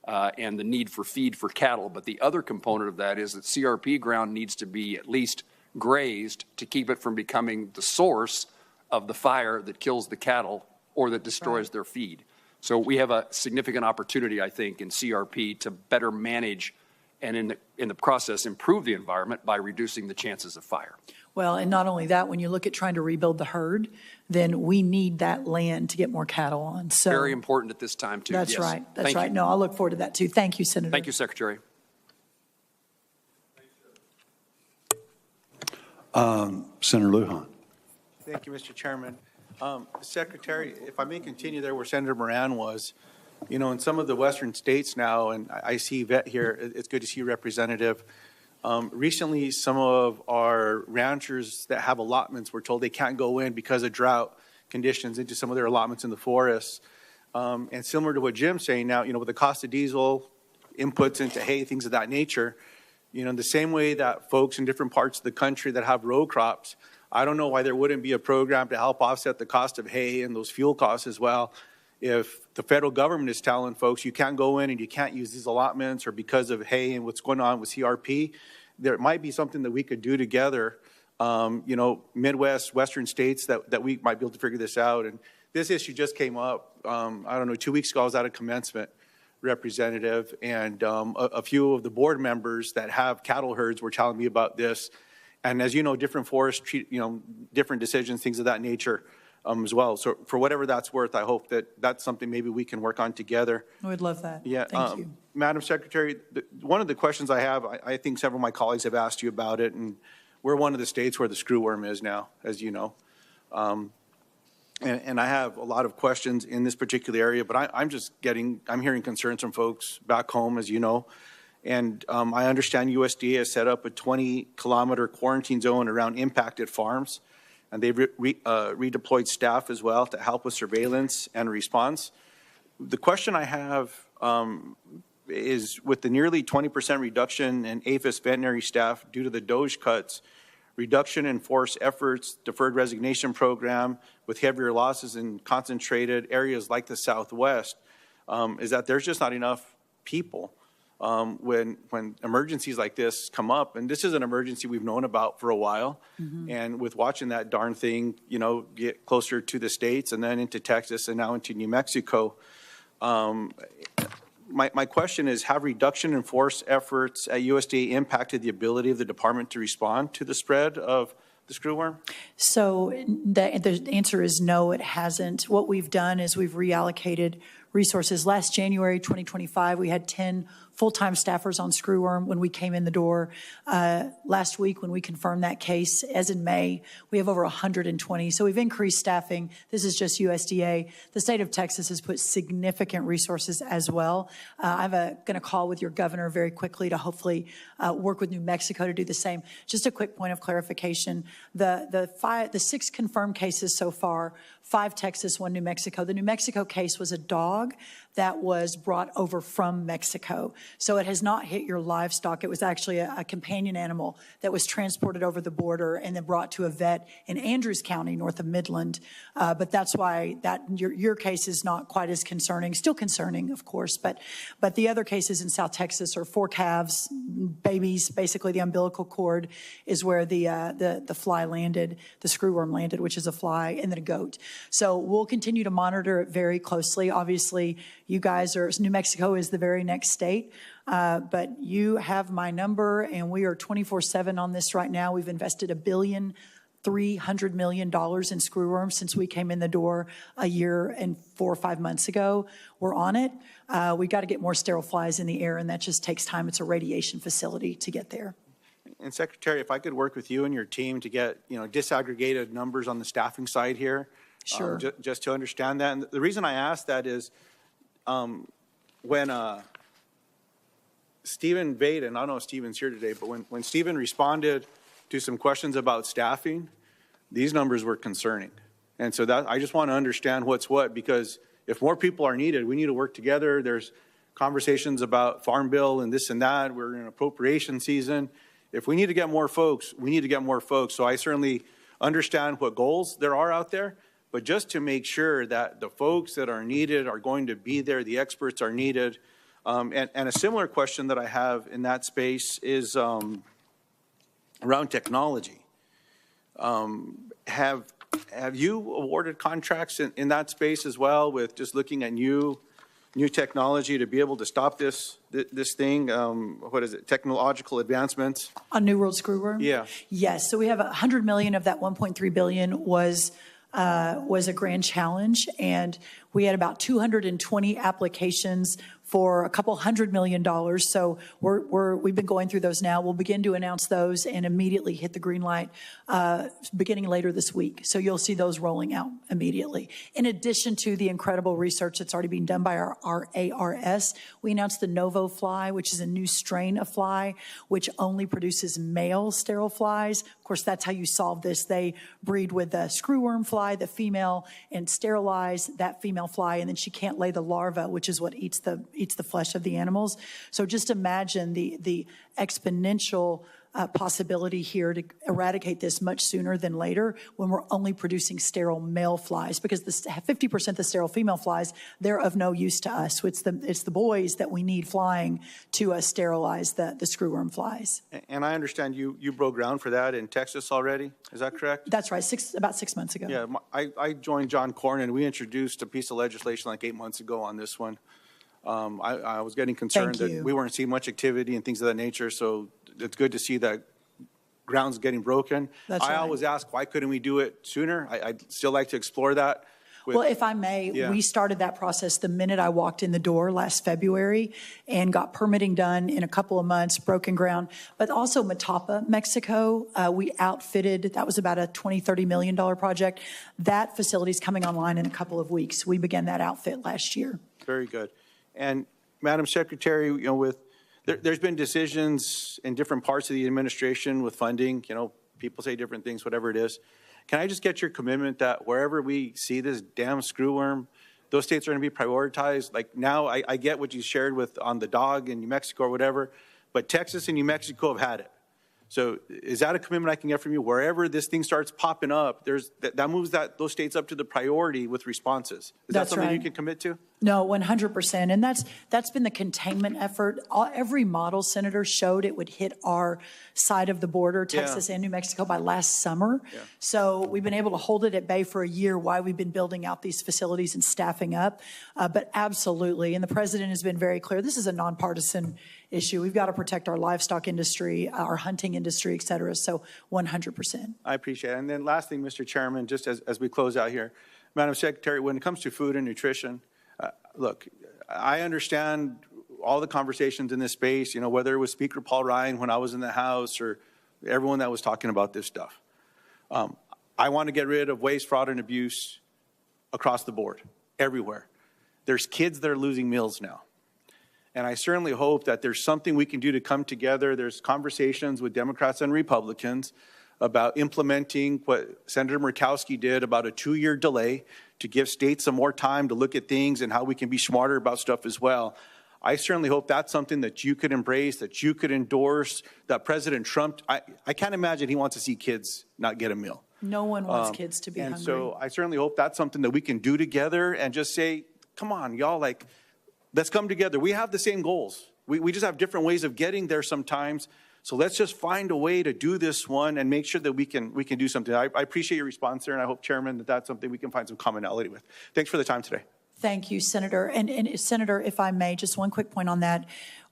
[SPEAKER 8] and the need for feed for cattle. But the other component of that is that CRP ground needs to be at least grazed to keep it from becoming the source of the fire that kills the cattle or that destroys their feed. So we have a significant opportunity, I think, in CRP to better manage and in the process improve the environment by reducing the chances of fire.
[SPEAKER 3] Well, and not only that, when you look at trying to rebuild the herd, then we need that land to get more cattle on. So
[SPEAKER 8] very important at this time, too.
[SPEAKER 3] That's
[SPEAKER 8] yes.
[SPEAKER 3] right. That's
[SPEAKER 8] Thank
[SPEAKER 3] right.
[SPEAKER 8] You.
[SPEAKER 3] No, I'll look forward to that, too. Thank you, Senator.
[SPEAKER 8] Thank you, Secretary.
[SPEAKER 1] Senator Lujan.
[SPEAKER 9] Thank you, Mr. Chairman. Secretary, if I may continue there where Senator Moran was, you know, in some of the western states now, and I see Vet here, it's good to see you, Representative. Recently, some of our ranchers that have allotments were told they can't go in because of drought conditions into some of their allotments in the forests. And similar to what Jim's saying now, you know, with the cost of diesel, inputs into hay, things of that nature, you know, the same way that folks in different parts of the country that have row crops, I don't know why there wouldn't be a program to help offset the cost of hay and those fuel costs as well. If the federal government is telling folks you can't go in and you can't use these allotments or because of hay and what's going on with CRP, there might be something that we could do together, you know, Midwest, Western states that we might be able to figure this out. And this issue just came up, I don't know, 2 weeks ago I was at a commencement, Representative, and a few of the board members that have cattle herds were telling me about this. And as you know, different forests treat, you know, different decisions, things of that nature. As well. So for whatever that's worth, I hope that that's something maybe we can work on together.
[SPEAKER 3] I would love that.
[SPEAKER 9] Yeah.
[SPEAKER 3] Thank you.
[SPEAKER 9] Madam Secretary, one of the questions I have, I think several of my colleagues have asked you about it, and we're one of the states where the screwworm is now, as you know. And I have a lot of questions in this particular area, but I'm hearing concerns from folks back home, as you know. And I understand USDA has set up a 20-kilometer quarantine zone around impacted farms. And they've redeployed staff as well to help with surveillance and response. The question I have is with the nearly 20% reduction in APHIS veterinary staff due to the DOGE cuts, reduction in force efforts, deferred resignation program with heavier losses in concentrated areas like the Southwest, is that there's just not enough people when emergencies like this come up. And this is an emergency we've known about for a while. Mm-hmm. And with watching that darn thing, you know, get closer to the states and then into Texas and now into New Mexico, my question is, have reduction in force efforts at USDA impacted the ability of the department to respond to the spread of the screwworm?
[SPEAKER 3] So the answer is no, it hasn't. What we've done is we've reallocated resources. Last January 2025, we had 10 full-time staffers on screwworm when we came in the door. Last week, when we confirmed that case, as in May, we have over 120. So we've increased staffing. This is just USDA. The state of Texas has put significant resources as well. I'm going to call with your governor very quickly to hopefully work with New Mexico to do the same. Just a quick point of clarification. The 6 confirmed cases so far, 5 Texas, 1 New Mexico. The New Mexico case was a dog that was brought over from Mexico. So it has not hit your livestock. It was actually a companion animal that was transported over the border and then brought to a vet in Andrews County, north of Midland. But that's why your case is not quite as concerning. Still concerning, of course, but the other cases in South Texas are 4 calves, babies. Basically, the umbilical cord is where the fly landed, the screwworm landed, which is a fly, and then a goat. So we'll continue to monitor it very closely. Obviously, You guys are, New Mexico is the very next state, but you have my number, and we are 24/7 on this right now. We've invested $1.3 billion in screwworms since we came in the door a year and 4 or 5 months ago. We're on it. We got to get more sterile flies in the air, and that just takes time. It's a radiation facility to get there.
[SPEAKER 9] And Secretary, if I could work with you and your team to get, disaggregated numbers on the staffing side here.
[SPEAKER 3] Sure.
[SPEAKER 9] Just to understand that. And the reason I ask that is when Stephen Bate, and I don't know if Stephen's here today, but when Stephen responded to some questions about staffing, these numbers were concerning. And so that I just want to understand what's what, because if more people are needed, we need to work together. There's conversations about Farm Bill and this and that. We're in appropriation season. If we need to get more folks, we need to get more folks. So I certainly understand what goals there are out there, but just to make sure that the folks that are needed are going to be there, the experts are needed. And a similar question that I have in that space is around technology. Have you awarded contracts in that space as well, with just looking at new technology to be able to stop this thing? What is it? Technological advancements
[SPEAKER 3] On New World Screwworm?
[SPEAKER 9] Yeah.
[SPEAKER 3] Yes. So we have $100 million of that $1.3 billion was a grand challenge, and we had about 220 applications for a couple $100 million. So we've been going through those now. We'll begin to announce those and immediately hit the green light beginning later this week. So you'll see those rolling out immediately. In addition to the incredible research that's already being done by our ARS, we announced the Novo fly, which is a new strain of fly, which only produces male sterile flies. Of course, that's how you solve this. They breed with the screwworm fly, the female, and sterilize that female fly, and then she can't lay the larva, which is what eats the flesh of the animals. So just imagine the exponential possibility here to eradicate this much sooner than later, when we're only producing sterile male flies, because the 50% of the sterile female flies, they're of no use to us. So it's the boys that we need flying to sterilize the screwworm flies.
[SPEAKER 9] And I understand you broke ground for that in Texas already. Is that correct?
[SPEAKER 3] That's right. About 6 months ago.
[SPEAKER 9] Yeah, I joined John Cornyn, and we introduced a piece of legislation like 8 months ago on this one. I was getting concerned that we weren't seeing much activity and things of that nature, so it's good to see that ground's getting broken.
[SPEAKER 3] That's right.
[SPEAKER 9] I always ask, why couldn't we do it sooner? I'd still like to explore that.
[SPEAKER 3] Well, if I may, we started that process the minute I walked in the door last February and got permitting done in a couple of months, broken ground. But also Matapa, Mexico, we outfitted, that was about a $20-30 million project. That facility is coming online in a couple of weeks. We began that outfit last year.
[SPEAKER 9] Very good. And Madam Secretary, there's been decisions in different parts of the administration with funding. People say different things, whatever it is. Can I just get your commitment that wherever we see this damn screwworm, those states are going to be prioritized? Like now, I get what you shared with on the dog in New Mexico or whatever, but Texas and New Mexico have had it. So is that a commitment I can get from you? Wherever this thing starts popping up, that moves those states up to the priority with responses. Is that something you can commit to?
[SPEAKER 3] No, 100%. And that's been the containment effort. Every model, Senator, showed it would hit our side of the border, Texas and New Mexico, by last summer. Yeah. So we've been able to hold it at bay for a year while we've been building out these facilities and staffing up. But absolutely, and the president has been very clear, this is a nonpartisan issue. We've got to protect our livestock industry, our hunting industry, et cetera. So 100%.
[SPEAKER 9] I appreciate it. And then last thing, Mr. Chairman, just as we close out here, Madam Secretary, when it comes to food and nutrition, look, I understand all the conversations in this space, whether it was Speaker Paul Ryan when I was in the House or everyone that was talking about this stuff. I want to get rid of waste, fraud, and abuse across the board, everywhere. There's kids that are losing meals now. And I certainly hope that there's something we can do to come together. There's conversations with Democrats and Republicans about implementing what Senator Murkowski did about a 2-year delay to give states some more time to look at things and how we can be smarter about stuff as well. I certainly hope that's something that you could embrace, that you could endorse, that President Trump, I can't imagine he wants to see kids not get a meal.
[SPEAKER 3] No one wants kids to be hungry.
[SPEAKER 9] And so I certainly hope that's something that we can do together and just say, come on, y'all, let's come together. We have the same goals. We just have different ways of getting there sometimes. So let's just find a way to do this one and make sure that we can do something. I appreciate your response there, and I hope, Chairman, that's something we can find some commonality with. Thanks for the time today.
[SPEAKER 3] Thank you, Senator. And Senator, if I may, just one quick point on that.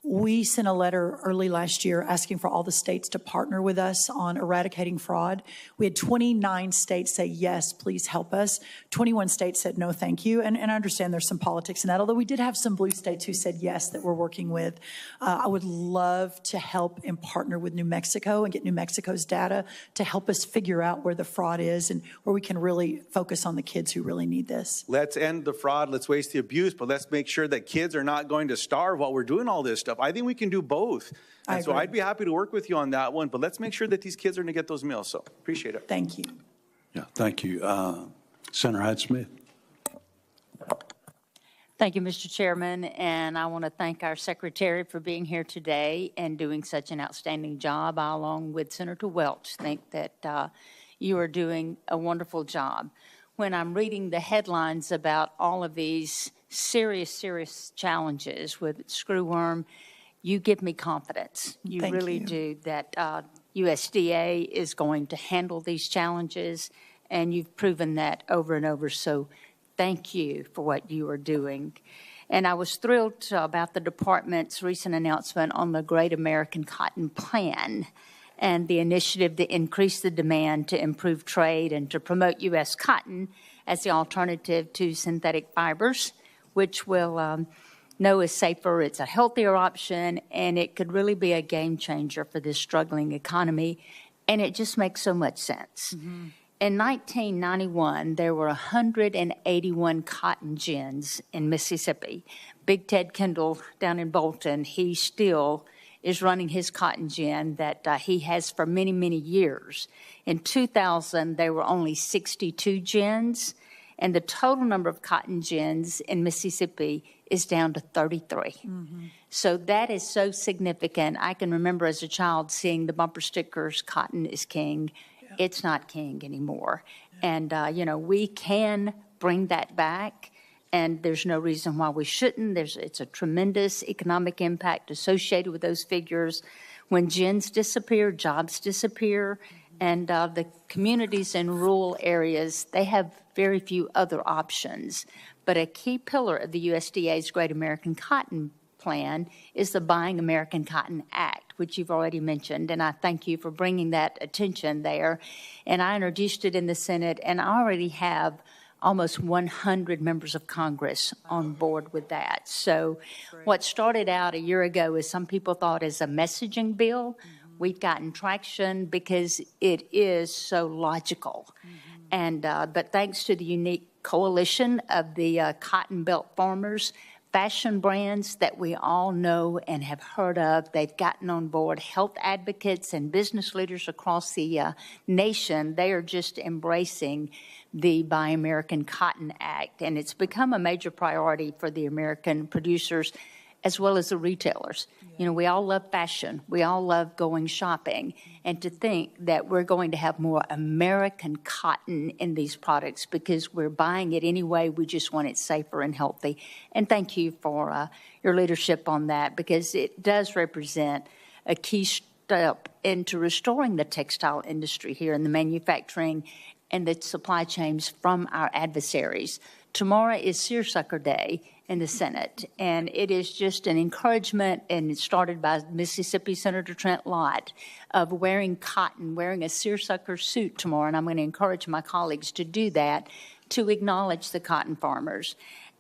[SPEAKER 3] We sent a letter early last year asking for all the states to partner with us on eradicating fraud. We had 29 states say, yes, please help us. 21 states said, no, thank you. And I understand there's some politics in that, although we did have some blue states who said yes that we're working with. I would love to help and partner with New Mexico and get New Mexico's data to help us figure out where the fraud is and where we can really focus on the kids who really need this.
[SPEAKER 9] Let's end the fraud, let's waste the abuse, but let's make sure that kids are not going to starve while we're doing all this stuff. I think we can do both. And so I'd be happy to work with you on that one, but let's make sure that these kids are going to get those meals. So appreciate it.
[SPEAKER 3] Thank you.
[SPEAKER 1] Yeah, thank you. Senator Hyde-Smith.
[SPEAKER 10] Thank you, Mr. Chairman, and I want to thank our Secretary for being here today and doing such an outstanding job. I, along with Senator Welch, think that you are doing a wonderful job. When I'm reading the headlines about all of these serious challenges with screwworm, you give me confidence. You really do that USDA is going to handle these challenges, and you've proven that over and over. So thank you for what you are doing. And I was thrilled about the department's recent announcement on the Great American Cotton Plan and the initiative to increase the demand to improve trade and to promote U.S. cotton as the alternative to synthetic fibers, which we'll know is safer, it's a healthier option, and it could really be a game changer for this struggling economy. And it just makes so much sense. Mm-hmm. In 1991, there were 181 cotton gins in Mississippi. Big Ted Kendall down in Bolton, he still is running his cotton gin that he has for many, many years. In 2000, there were only 62 gins, and the total number of cotton gins in Mississippi is down to 33. Mm-hmm. So that is so significant. I can remember as a child seeing the bumper stickers, cotton is king. It's not king anymore. And, we can bring that back, and there's no reason why we shouldn't. It's a tremendous economic impact associated with those figures. When gins disappear, jobs disappear, and the communities in rural areas, they have very few other options. But a key pillar of the USDA's Great American Cotton Plan is the Buying American Cotton Act, which you've already mentioned, and I thank you for bringing that attention there. And I introduced it in the Senate, and I already have almost 100 members of Congress on board with that. So what started out a year ago as some people thought as a messaging bill, we've gotten traction because it is so logical. And but thanks to the unique coalition of the Cotton Belt farmers, fashion brands that we all know and have heard of, they've gotten on board. Health advocates and business leaders across the nation, they are just embracing the Buy American Cotton Act. And it's become a major priority for the American producers as well as the retailers. Yeah. We all love fashion. We all love going shopping. And to think that we're going to have more American cotton in these products because we're buying it anyway, we just want it safer and healthy. And thank you for your leadership on that, because it does represent a key step into restoring the textile industry here in the manufacturing and the supply chains from our adversaries. Tomorrow is Seersucker Day in the Senate, and it is just an encouragement, and it started by Mississippi Senator Trent Lott, of wearing cotton, wearing a seersucker suit tomorrow, and I'm going to encourage my colleagues to do that to acknowledge the cotton farmers.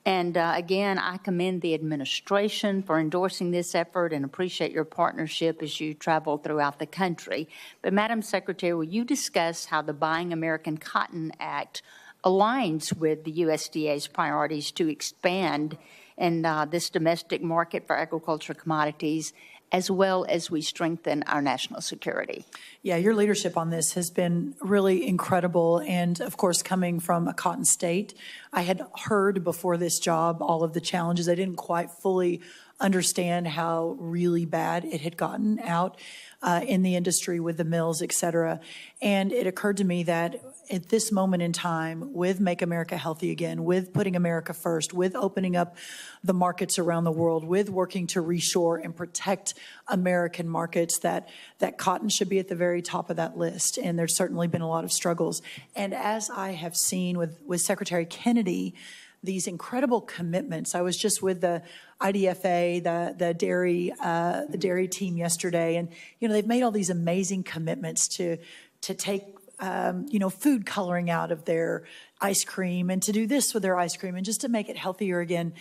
[SPEAKER 10] And again, I commend the administration for endorsing this effort and appreciate your partnership as you travel throughout the country. But Madam Secretary, will you discuss how the Buying American Cotton Act aligns with the USDA's priorities to expand in this domestic market for agricultural commodities, as well as we strengthen our national security?
[SPEAKER 3] Yeah, your leadership on this has been really incredible. And of course, coming from a cotton state, I had heard before this job all of the challenges. I didn't quite fully understand how really bad it had gotten out in the industry with the mills, et cetera. And it occurred to me that at this moment in time, with Make America Healthy Again, with putting America first, with opening up the markets around the world, with working to reshore and protect American markets, that cotton should be at the very top of that list. And there's certainly been a lot of struggles. And as I have seen with Secretary Kennedy, these incredible commitments. I was just with the IDFA, the dairy team yesterday, and they've made all these amazing commitments to take food coloring out of their ice cream and to do this with their ice cream and just to make it healthier again.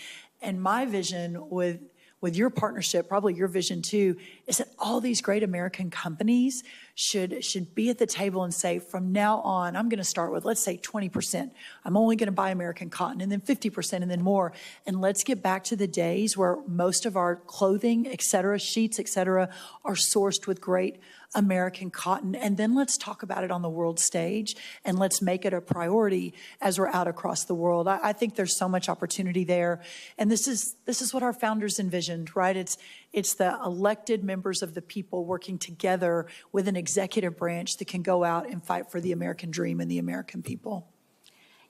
[SPEAKER 3] And my vision with your partnership, probably your vision too, is that all these great American companies should be at the table and say, from now on, I'm going to start with, let's say 20%. I'm only going to buy American cotton, and then 50%, and then more. And let's get back to the days where most of our clothing, et cetera, sheets, et cetera, are sourced with great American cotton. And then let's talk about it on the world stage, and let's make it a priority as we're out across the world. I think there's so much opportunity there. And this is what our founders envisioned, right? It's the elected members of the people working together with an executive branch that can go out and fight for the American dream and the American people.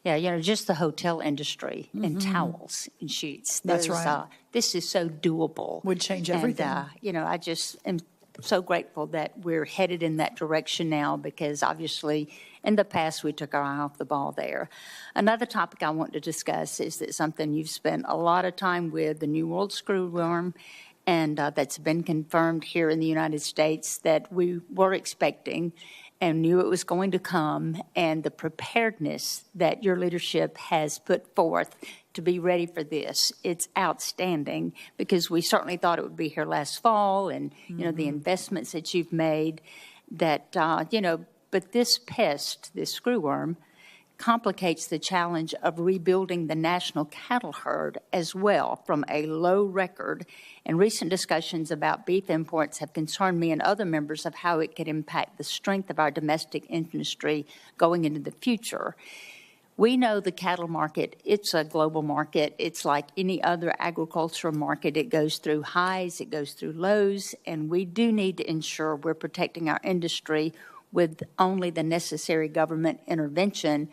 [SPEAKER 10] Yeah, just the hotel industry and towels and sheets.
[SPEAKER 3] That's right.
[SPEAKER 10] This is so doable.
[SPEAKER 3] Would change everything.
[SPEAKER 10] And, I just am so grateful that we're headed in that direction now, because obviously in the past we took our eye off the ball there. Another topic I want to discuss is that something you've spent a lot of time with, the New World screwworm, and that's been confirmed here in the United States, that we were expecting and knew it was going to come, and the preparedness that your leadership has put forth to be ready for this. It's outstanding, because we certainly thought it would be here last fall, and, the investments that you've made that, but this pest, this screwworm, complicates the challenge of rebuilding the national cattle herd as well from a low record. And recent discussions about beef imports have concerned me and other members of how it could impact the strength of our domestic industry going into the future. We know the cattle market, it's a global market. It's like any other agricultural market. It goes through highs, it goes through lows, and we do need to ensure we're protecting our industry with only the necessary government intervention,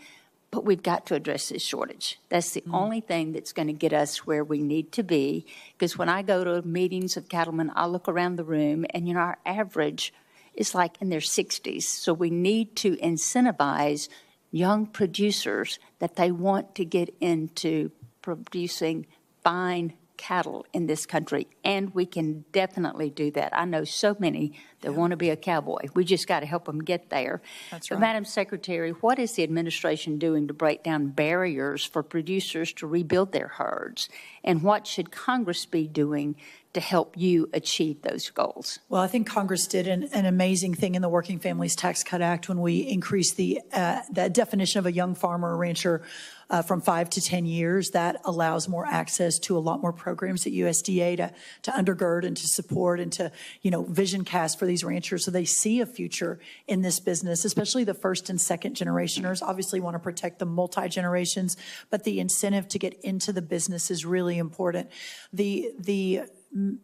[SPEAKER 10] but we've got to address this shortage. That's the only thing that's going to get us where we need to be, because when I go to meetings of cattlemen, I look around the room, and, our average is like in their 60s. So we need to incentivize young producers that they want to get into producing fine cattle in this country, and we can definitely do that. I know so many that want to be a cowboy. We just got to help them get there.
[SPEAKER 3] That's
[SPEAKER 10] but
[SPEAKER 3] right.
[SPEAKER 10] Madam Secretary, what is the administration doing to break down barriers for producers to rebuild their herds, and what should Congress be doing to help you achieve those goals?
[SPEAKER 3] Well, I think Congress did an amazing thing in the Working Families Tax Cut Act when we increased the definition of a young farmer or rancher from 5 to 10 years. That allows more access to a lot more programs at USDA to undergird and to support and to, vision cast for these ranchers so they see a future in this business, especially the first and second generationers. Obviously want to protect the multi-generations, but the incentive to get into the business is really important. The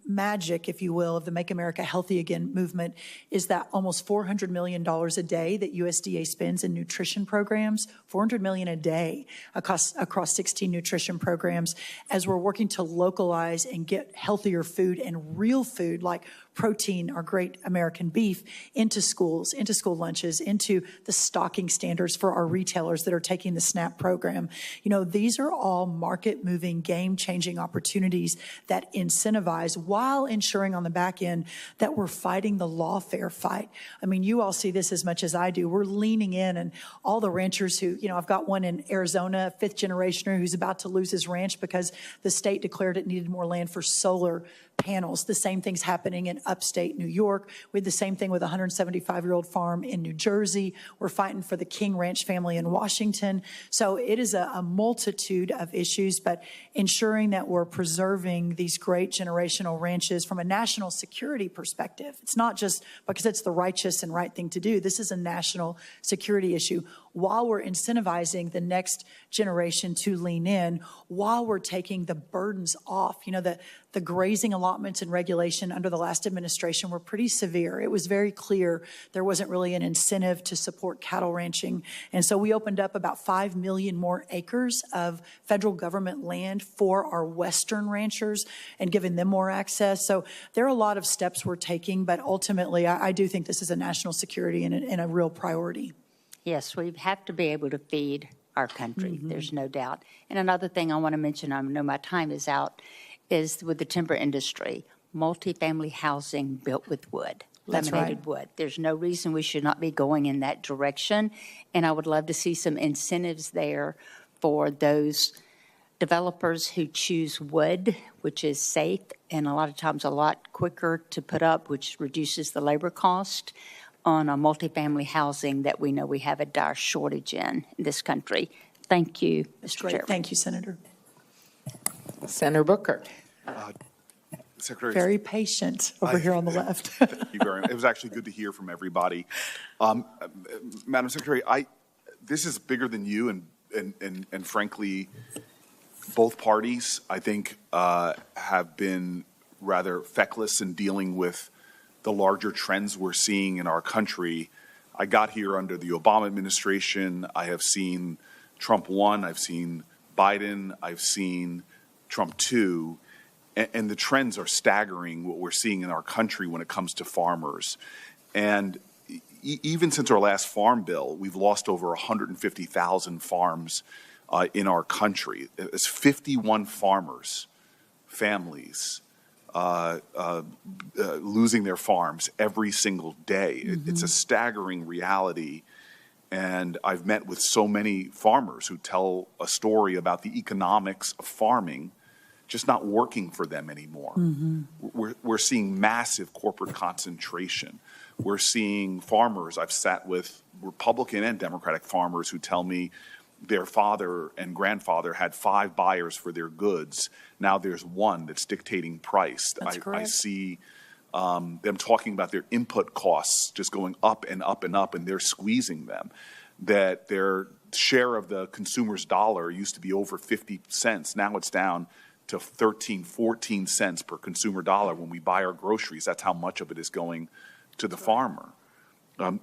[SPEAKER 3] magic, if you will, of the Make America Healthy Again movement is that almost $400 million a day that USDA spends in nutrition programs, $400 million a day across 16 nutrition programs, as we're working to localize and get healthier food and real food like protein, our great American beef, into schools, into school lunches, into the stocking standards for our retailers that are taking the SNAP program. These are all market-moving, game-changing opportunities that incentivize while ensuring on the back end that we're fighting the lawfare fight. I mean, you all see this as much as I do. We're leaning in, and all the ranchers who, I've got one in Arizona, a 5th generationer who's about to lose his ranch because the state declared it needed more land for solar panels. The same thing's happening in upstate New York. We had the same thing with a 175-year-old farm in New Jersey. We're fighting for the King Ranch family in Washington. So it is a multitude of issues, but ensuring that we're preserving these great generational ranches from a national security perspective. It's not just because it's the righteous and right thing to do. This is a national security issue, while we're incentivizing the next generation to lean in, while we're taking the burdens off. The grazing allotments and regulation under the last administration were pretty severe. It was very clear there wasn't really an incentive to support cattle ranching. And so we opened up about 5 million more acres of federal government land for our Western ranchers and giving them more access. So there are a lot of steps we're taking, but ultimately I do think this is a national security and a real priority.
[SPEAKER 10] Yes, we have to be able to feed our country. There's no doubt. And another thing I want to mention, I know my time is out, is with the timber industry, multifamily housing built with wood.
[SPEAKER 3] That's
[SPEAKER 10] Laminated
[SPEAKER 3] right.
[SPEAKER 10] wood. There's no reason we should not be going in that direction. And I would love to see some incentives there for those developers who choose wood, which is safe and a lot of times a lot quicker to put up, which reduces the labor cost on a multifamily housing that we know we have a dire shortage in this country. Thank you, Mr.
[SPEAKER 3] Great.
[SPEAKER 10] Chairman.
[SPEAKER 3] Thank you, Senator.
[SPEAKER 2] Senator Booker.
[SPEAKER 11] Secretary,
[SPEAKER 3] Very patient over here on the left.
[SPEAKER 11] thank you very much. It was actually good to hear from everybody. Madam Secretary, this is bigger than you, and frankly, both parties, I think, have been rather feckless in dealing with the larger trends we're seeing in our country. I got here under the Obama administration. I have seen Trump 1, I've seen Biden, I've seen Trump 2. And the trends are staggering, what we're seeing in our country when it comes to farmers. And even since our last farm bill, we've lost over 150,000 farms in our country. It's 51 farmers, families, losing their farms every single day. It's a staggering reality. And I've met with so many farmers who tell a story about the economics of farming just not working for them anymore. We're seeing massive corporate concentration. We're seeing farmers, I've sat with Republican and Democratic farmers who tell me their father and grandfather had 5 buyers for their goods. Now there's one that's dictating price.
[SPEAKER 3] That's
[SPEAKER 11] I
[SPEAKER 3] correct.
[SPEAKER 11] see them talking about their input costs just going up and up and up, and they're squeezing them. That their share of the consumer's dollar used to be over 50 cents. Now it's down to 13, 14 cents per consumer dollar when we buy our groceries. That's how much of it is going to the farmer.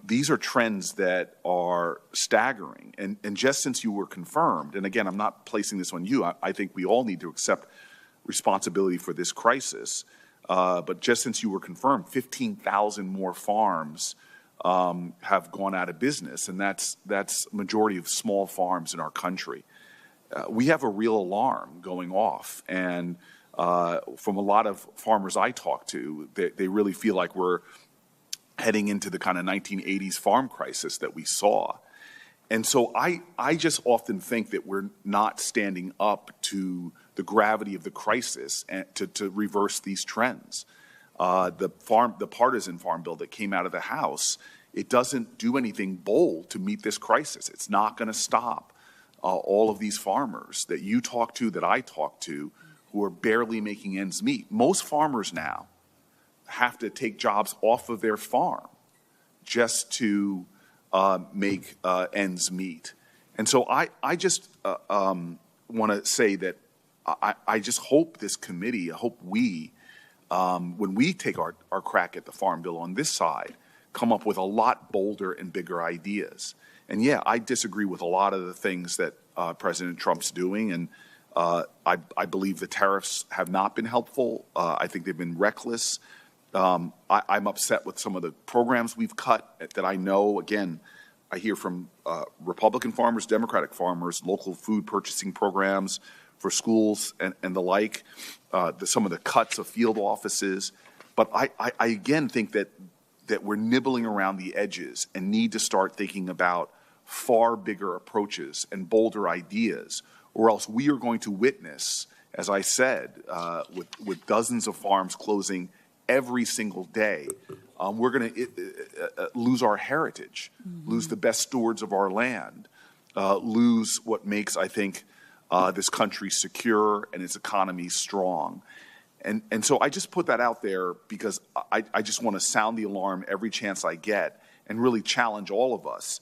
[SPEAKER 11] These are trends that are staggering. And just since you were confirmed, and again, I'm not placing this on you, I think we all need to accept responsibility for this crisis. But just since you were confirmed, 15,000 more farms have gone out of business, and that's a majority of small farms in our country. We have a real alarm going off, and from a lot of farmers I talk to, they really feel like we're heading into the kind of 1980s farm crisis that we saw. And so I just often think that we're not standing up to the gravity of the crisis and to reverse these trends. The partisan farm bill that came out of the House, it doesn't do anything bold to meet this crisis. It's not going to stop all of these farmers that you talk to, that I talk to, who are barely making ends meet. Most farmers now have to take jobs off of their farm just to make ends meet. And so I just want to say that I just hope this committee, I hope we, when we take our crack at the Farm Bill on this side, come up with a lot bolder and bigger ideas. And yeah, I disagree with a lot of the things that President Trump's doing, and I believe the tariffs have not been helpful. I think they've been reckless. I'm upset with some of the programs we've cut that I know, again, I hear from Republican farmers, Democratic farmers, local food purchasing programs for schools and the like, some of the cuts of field offices. But I again think that we're nibbling around the edges and need to start thinking about far bigger approaches and bolder ideas, or else we are going to witness, as I said, with dozens of farms closing every single day, we're going to lose our heritage, lose the best stewards of our land, lose what makes, I think, this country secure and its economy strong. And so I just put that out there because I just want to sound the alarm every chance I get and really challenge all of us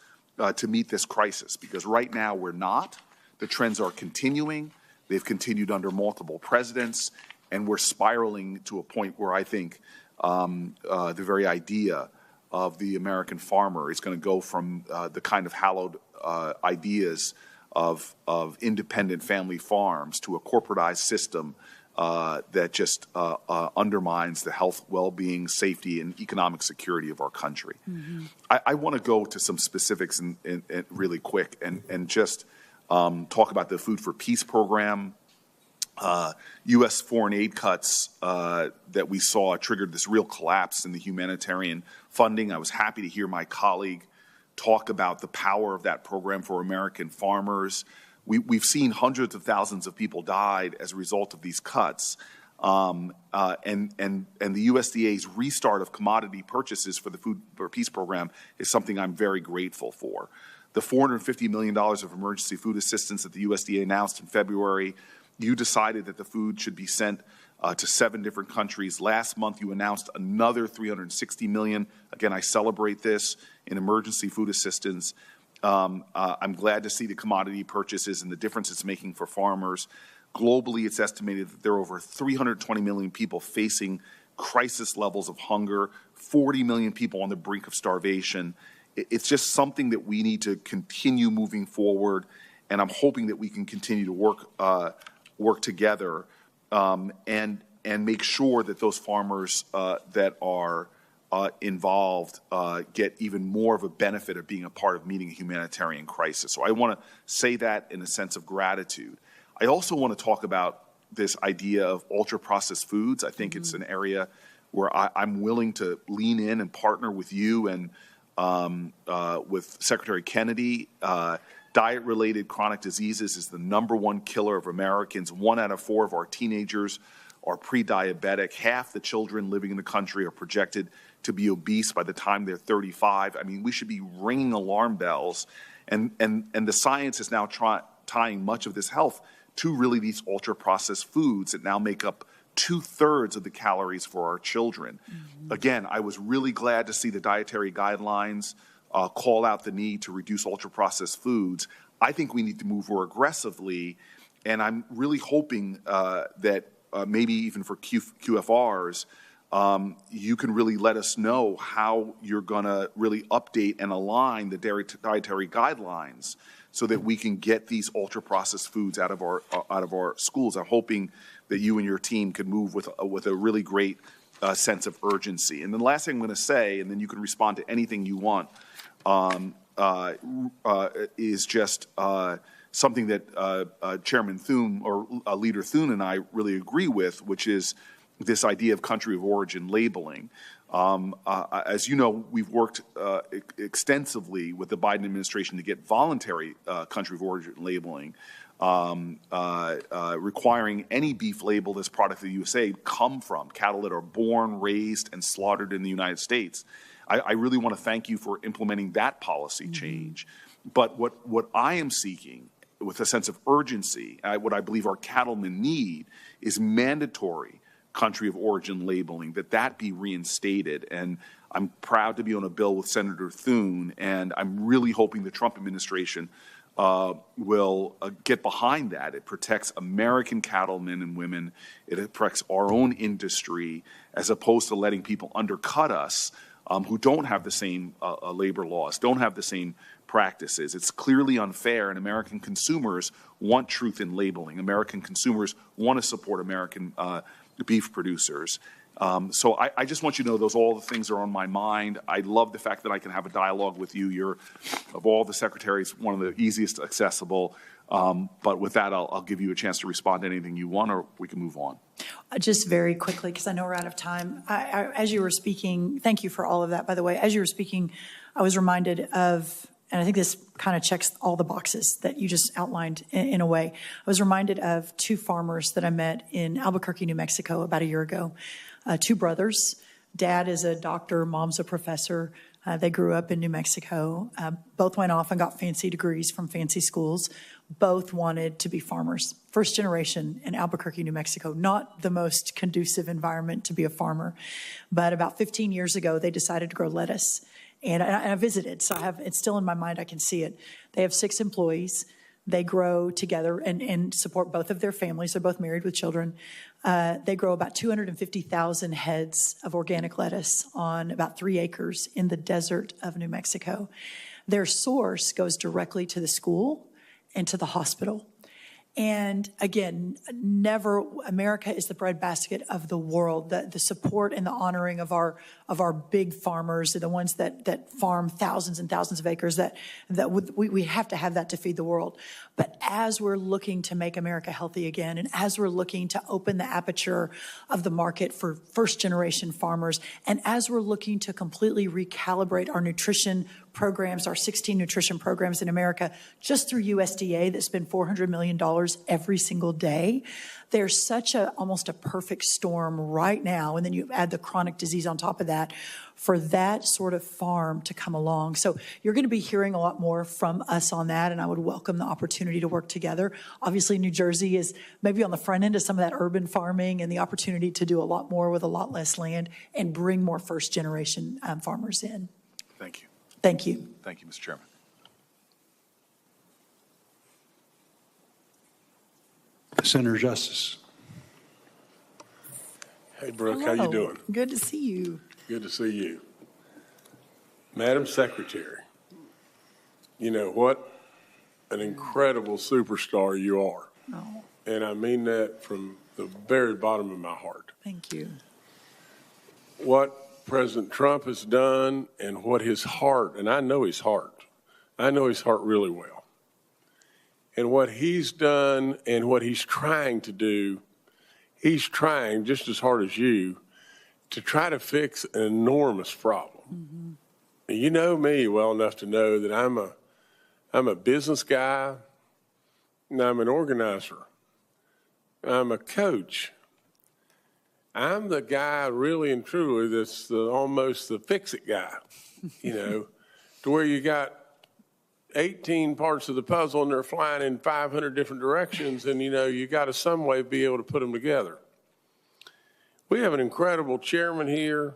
[SPEAKER 11] to meet this crisis, because right now we're not. The trends are continuing. They've continued under multiple presidents, and we're spiraling to a point where I think the very idea of the American farmer is going to go from the kind of hallowed ideas of independent family farms to a corporatized system that just undermines the health, well-being, safety, and economic security of our country. I want to go to some specifics in really quick and just talk about the Food for Peace program. U.S. foreign aid cuts that we saw triggered this real collapse in the humanitarian funding. I was happy to hear my colleague talk about the power of that program for American farmers. We've seen hundreds of thousands of people died as a result of these cuts. And the USDA's restart of commodity purchases for the Food for Peace program is something I'm very grateful for. The $450 million of emergency food assistance that the USDA announced in February, you decided that the food should be sent to 7 different countries. Last month, you announced another $360 million. Again, I celebrate this in emergency food assistance. I'm glad to see the commodity purchases and the difference it's making for farmers. Globally, it's estimated that there are over 320 million people facing crisis levels of hunger, 40 million people on the brink of starvation. It's just something that we need to continue moving forward, and I'm hoping that we can continue to work together and make sure that those farmers that are involved get even more of a benefit of being a part of meeting a humanitarian crisis. So I want to say that in a sense of gratitude. I also want to talk about this idea of ultra-processed foods. I think it's an area where I'm willing to lean in and partner with you and with Secretary Kennedy. Diet-related chronic diseases is the #1 killer of Americans. 1 out of 4 of our teenagers are pre-diabetic. Half the children living in the country are projected to be obese by the time they're 35. I mean, we should be ringing alarm bells. And the science is now tying much of this health to really these ultra-processed foods that now make up 2/3 of the calories for our children. Again, I was really glad to see the dietary guidelines call out the need to reduce ultra-processed foods. I think we need to move more aggressively, and I'm really hoping that maybe even for QFRs, you can really let us know how you're going to really update and align the dietary guidelines so that we can get these ultra-processed foods out of our schools. I'm hoping that you and your team can move with a really great sense of urgency. And the last thing I'm going to say, and then you can respond to anything you want, is just something that Chairman Thune or Leader Thune and I really agree with, which is this idea of country of origin labeling. As you know, we've worked extensively with the Biden administration to get voluntary country of origin labeling, requiring any beef labeled as product of the USA come from cattle that are born, raised, and slaughtered in the United States. I really want to thank you for implementing that policy change. But what I am seeking with a sense of urgency, what I believe our cattlemen need, is mandatory country of origin labeling, that be reinstated. And I'm proud to be on a bill with Senator Thune, and I'm really hoping the Trump administration will get behind that. It protects American cattlemen and women. It protects our own industry, as opposed to letting people undercut us who don't have the same labor laws, don't have the same practices. It's clearly unfair, and American consumers want truth in labeling. American consumers want to support American beef producers. So I just want you to know all the things are on my mind. I love the fact that I can have a dialogue with you. You're, of all the secretaries, one of the easiest accessible. But with that, I'll give you a chance to respond to anything you want, or we can move on.
[SPEAKER 3] Just very quickly, because I know we're out of time. As you were speaking, thank you for all of that, by the way. As you were speaking, I was reminded of, and I think this kind of checks all the boxes that you just outlined in a way. I was reminded of 2 farmers that I met in Albuquerque, New Mexico about a year ago. 2 brothers. Dad is a doctor, mom's a professor. They grew up in New Mexico. Both went off and got fancy degrees from fancy schools. Both wanted to be farmers. First generation in Albuquerque, New Mexico. Not the most conducive environment to be a farmer. But about 15 years ago, they decided to grow lettuce. And I visited, so it's still in my mind. I can see it. They have 6 employees. They grow together and support both of their families. They're both married with children. They grow about 250,000 heads of organic lettuce on about 3 acres in the desert of New Mexico. Their source goes directly to the school and to the hospital. And again, never, America is the breadbasket of the world. The support and the honoring of our big farmers, the ones that farm thousands and thousands of acres, we have to have that to feed the world. But as we're looking to make America healthy again, and as we're looking to open the aperture of the market for first generation farmers, and as we're looking to completely recalibrate our nutrition programs, our 16 nutrition programs in America, just through USDA that spend $400 million every single day. There's such almost a perfect storm right now, and then you add the chronic disease on top of that, for that sort of farm to come along. So you're going to be hearing a lot more from us on that, and I would welcome the opportunity to work together. Obviously, New Jersey is maybe on the front end of some of that urban farming and the opportunity to do a lot more with a lot less land and bring more first-generation farmers in.
[SPEAKER 11] Thank you.
[SPEAKER 3] Thank you.
[SPEAKER 11] Thank you, Mr. Chairman.
[SPEAKER 1] Senator Justice.
[SPEAKER 12] Hey, Brooke,
[SPEAKER 3] Hello.
[SPEAKER 12] how you doing?
[SPEAKER 3] Good to see you.
[SPEAKER 12] Good to see you. Madam Secretary, you know what? An incredible superstar you are.
[SPEAKER 3] Oh,
[SPEAKER 12] And I mean that from the very bottom of my heart.
[SPEAKER 3] thank you.
[SPEAKER 12] What President Trump has done and what his heart, and I know his heart really well. And what he's done and what he's trying to do, he's trying just as hard as you to try to fix an enormous problem. Mm-hmm. You know me well enough to know that I'm a business guy, and I'm an organizer. I'm a coach. I'm the guy really and truly that's almost the fix-it guy, you know, to where you got 18 parts of the puzzle and they're flying in 500 different directions, and, you know, you got to some way be able to put them together. We have an incredible chairman here.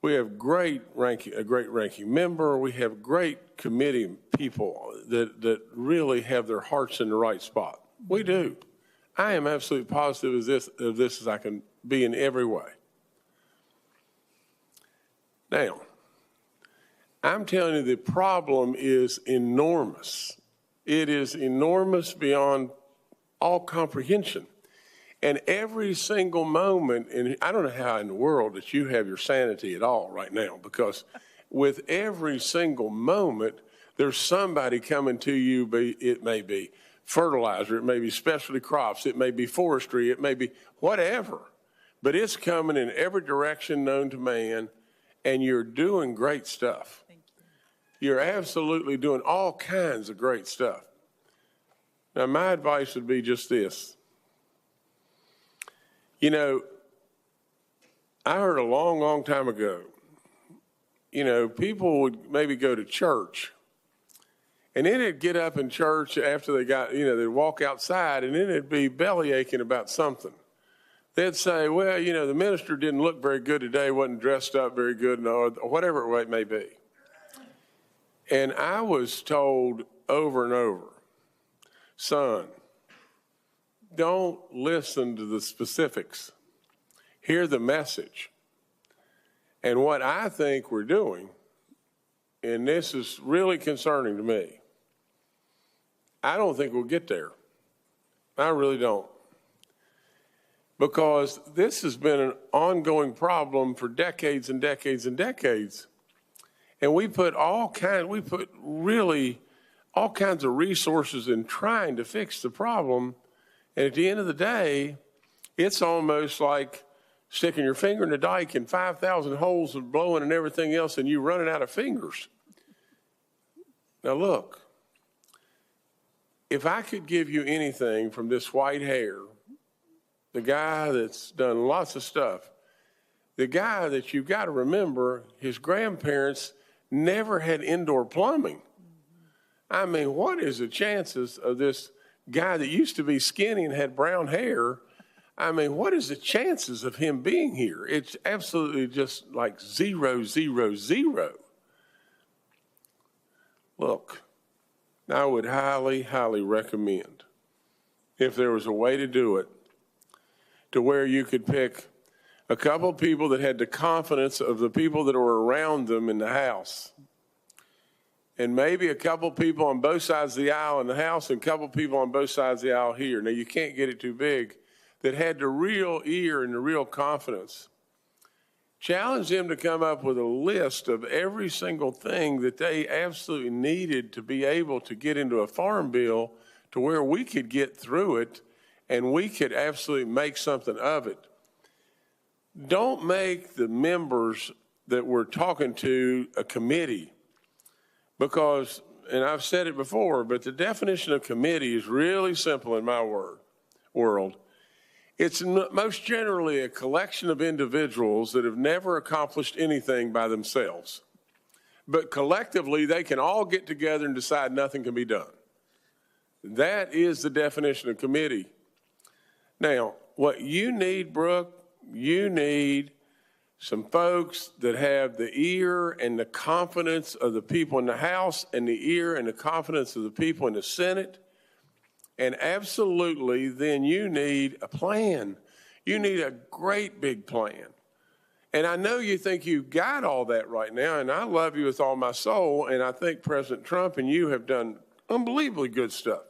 [SPEAKER 12] We have a great ranking member. We have great committee people that really have their hearts in the right spot. We do. I am absolutely positive of this as I can be in every way. Now, I'm telling you, the problem is enormous. It is enormous beyond all comprehension. And every single moment, and I don't know how in the world that you have your sanity at all right now, because with every single moment, there's somebody coming to you, it may be fertilizer, it may be specialty crops, it may be forestry, it may be whatever. But it's coming in every direction known to man, and you're doing great stuff. Thank you. You're absolutely doing all kinds of great stuff. Now, my advice would be just this. You know, I heard a long, long time ago, you know, people would maybe go to church, and then they'd get up in church after they got, you know, they'd walk outside, and then they'd be belly aching about something. They'd say, well, you know, the minister didn't look very good today, wasn't dressed up very good, or whatever it may be. And I was told over and over, son, don't listen to the specifics. Hear the message. And what I think we're doing, and this is really concerning to me, I don't think we'll get there. I really don't. Because this has been an ongoing problem for decades and decades and decades. And we put really all kinds of resources in trying to fix the problem. And at the end of the day, it's almost like sticking your finger in a dike and 5,000 holes and blowing and everything else, and you running out of fingers. Now look, if I could give you anything from this white hair, the guy that's done lots of stuff, the guy that you've got to remember, his grandparents never had indoor plumbing. I mean, what is the chances of this guy that used to be skinny and had brown hair? I mean, what is the chances of him being here? It's absolutely just like 0, 0, 0. Look, I would highly, highly recommend, if there was a way to do it, to where you could pick a couple of people that had the confidence of the people that were around them in the house, and maybe a couple people on both sides of the aisle in the House and a couple people on both sides of the aisle here. Now, you can't get it too big, that had the real ear and the real confidence. Challenge them to come up with a list of every single thing that they absolutely needed to be able to get into a farm bill to where we could get through it and we could absolutely make something of it. Don't make the members that we're talking to a committee because, and I've said it before, but the definition of committee is really simple in my world. It's most generally a collection of individuals that have never accomplished anything by themselves. But collectively, they can all get together and decide nothing can be done. That is the definition of committee. Now, what you need, Brooke, you need some folks that have the ear and the confidence of the people in the House and the ear and the confidence of the people in the Senate. And absolutely, then you need a plan. You need a great big plan. And I know you think you've got all that right now, and I love you with all my soul, and I think President Trump and you have done unbelievably good stuff.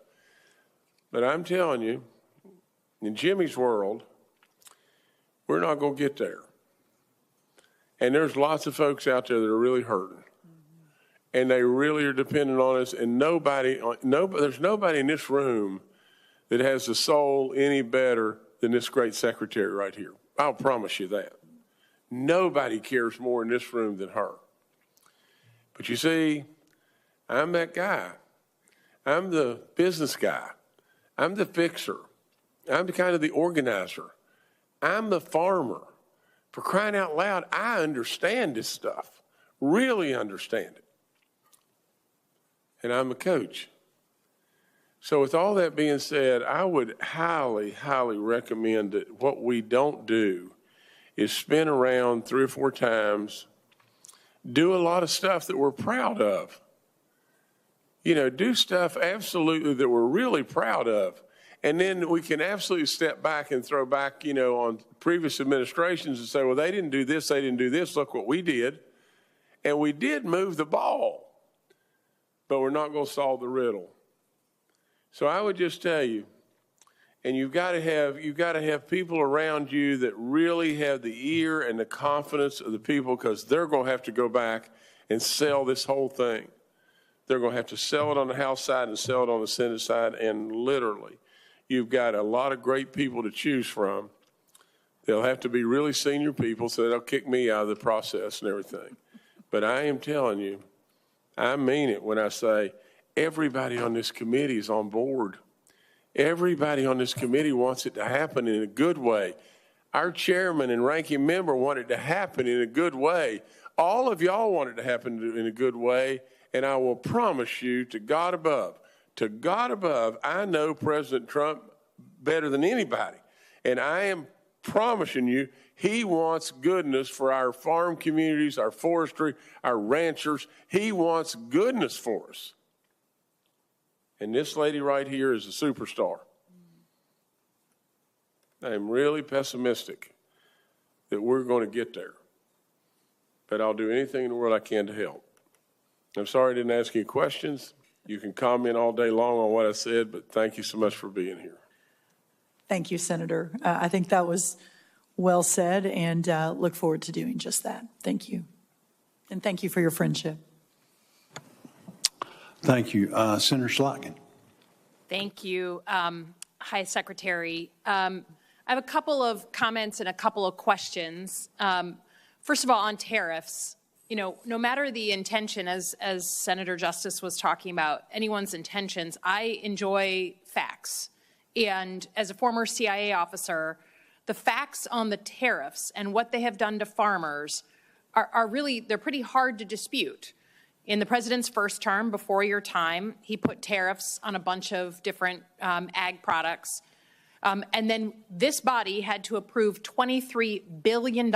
[SPEAKER 12] But I'm telling you, in Jimmy's world, we're not going to get there. And there's lots of folks out there that are really hurting. And they really are dependent on us, and there's nobody in this room that has the soul any better than this great secretary right here. I'll promise you that. Nobody cares more in this room than her. But you see, I'm that guy. I'm the business guy. I'm the fixer. I'm the kind of the organizer. I'm the farmer. For crying out loud, I understand this stuff, really understand it. And I'm a coach. So with all that being said, I would highly, highly recommend that what we don't do is spin around 3 or 4 times, do a lot of stuff that we're proud of. You know, do stuff absolutely that we're really proud of. And then we can absolutely step back and throw back, you know, on previous administrations and say, well, they didn't do this, they didn't do this, look what we did. And we did move the ball. But we're not going to solve the riddle. So I would just tell you, and you've got to have people around you that really have the ear and the confidence of the people, because they're going to have to go back and sell this whole thing. They're going to have to sell it on the House side and sell it on the Senate side, and literally, you've got a lot of great people to choose from. They'll have to be really senior people, so they'll kick me out of the process and everything. But I am telling you, I mean it when I say everybody on this committee is on board. Everybody on this committee wants it to happen in a good way. Our chairman and ranking member want it to happen in a good way. All of y'all want it to happen in a good way, and I will promise you, to God above, I know President Trump better than anybody, and I am promising you, he wants goodness for our farm communities, our forestry, our ranchers. He wants goodness for us. And this lady right here is a superstar. I am really pessimistic that we're going to get there. But I'll do anything in the world I can to help. I'm sorry I didn't ask you questions. You can comment all day long on what I said, but thank you so much for being here.
[SPEAKER 3] Thank you, Senator. I think that was well said, and look forward to doing just that. Thank you. And thank you for your friendship.
[SPEAKER 1] Thank you. Senator Slotkin.
[SPEAKER 13] Thank you. Hi, Secretary. I have a couple of comments and a couple of questions. First of all, on tariffs, you know, no matter the intention, as Senator Justice was talking about, anyone's intentions, I enjoy facts. And as a former CIA officer, the facts on the tariffs and what they have done to farmers are really, they're pretty hard to dispute. In the president's first term, before your time, he put tariffs on a bunch of different ag products. And then this body had to approve $23 billion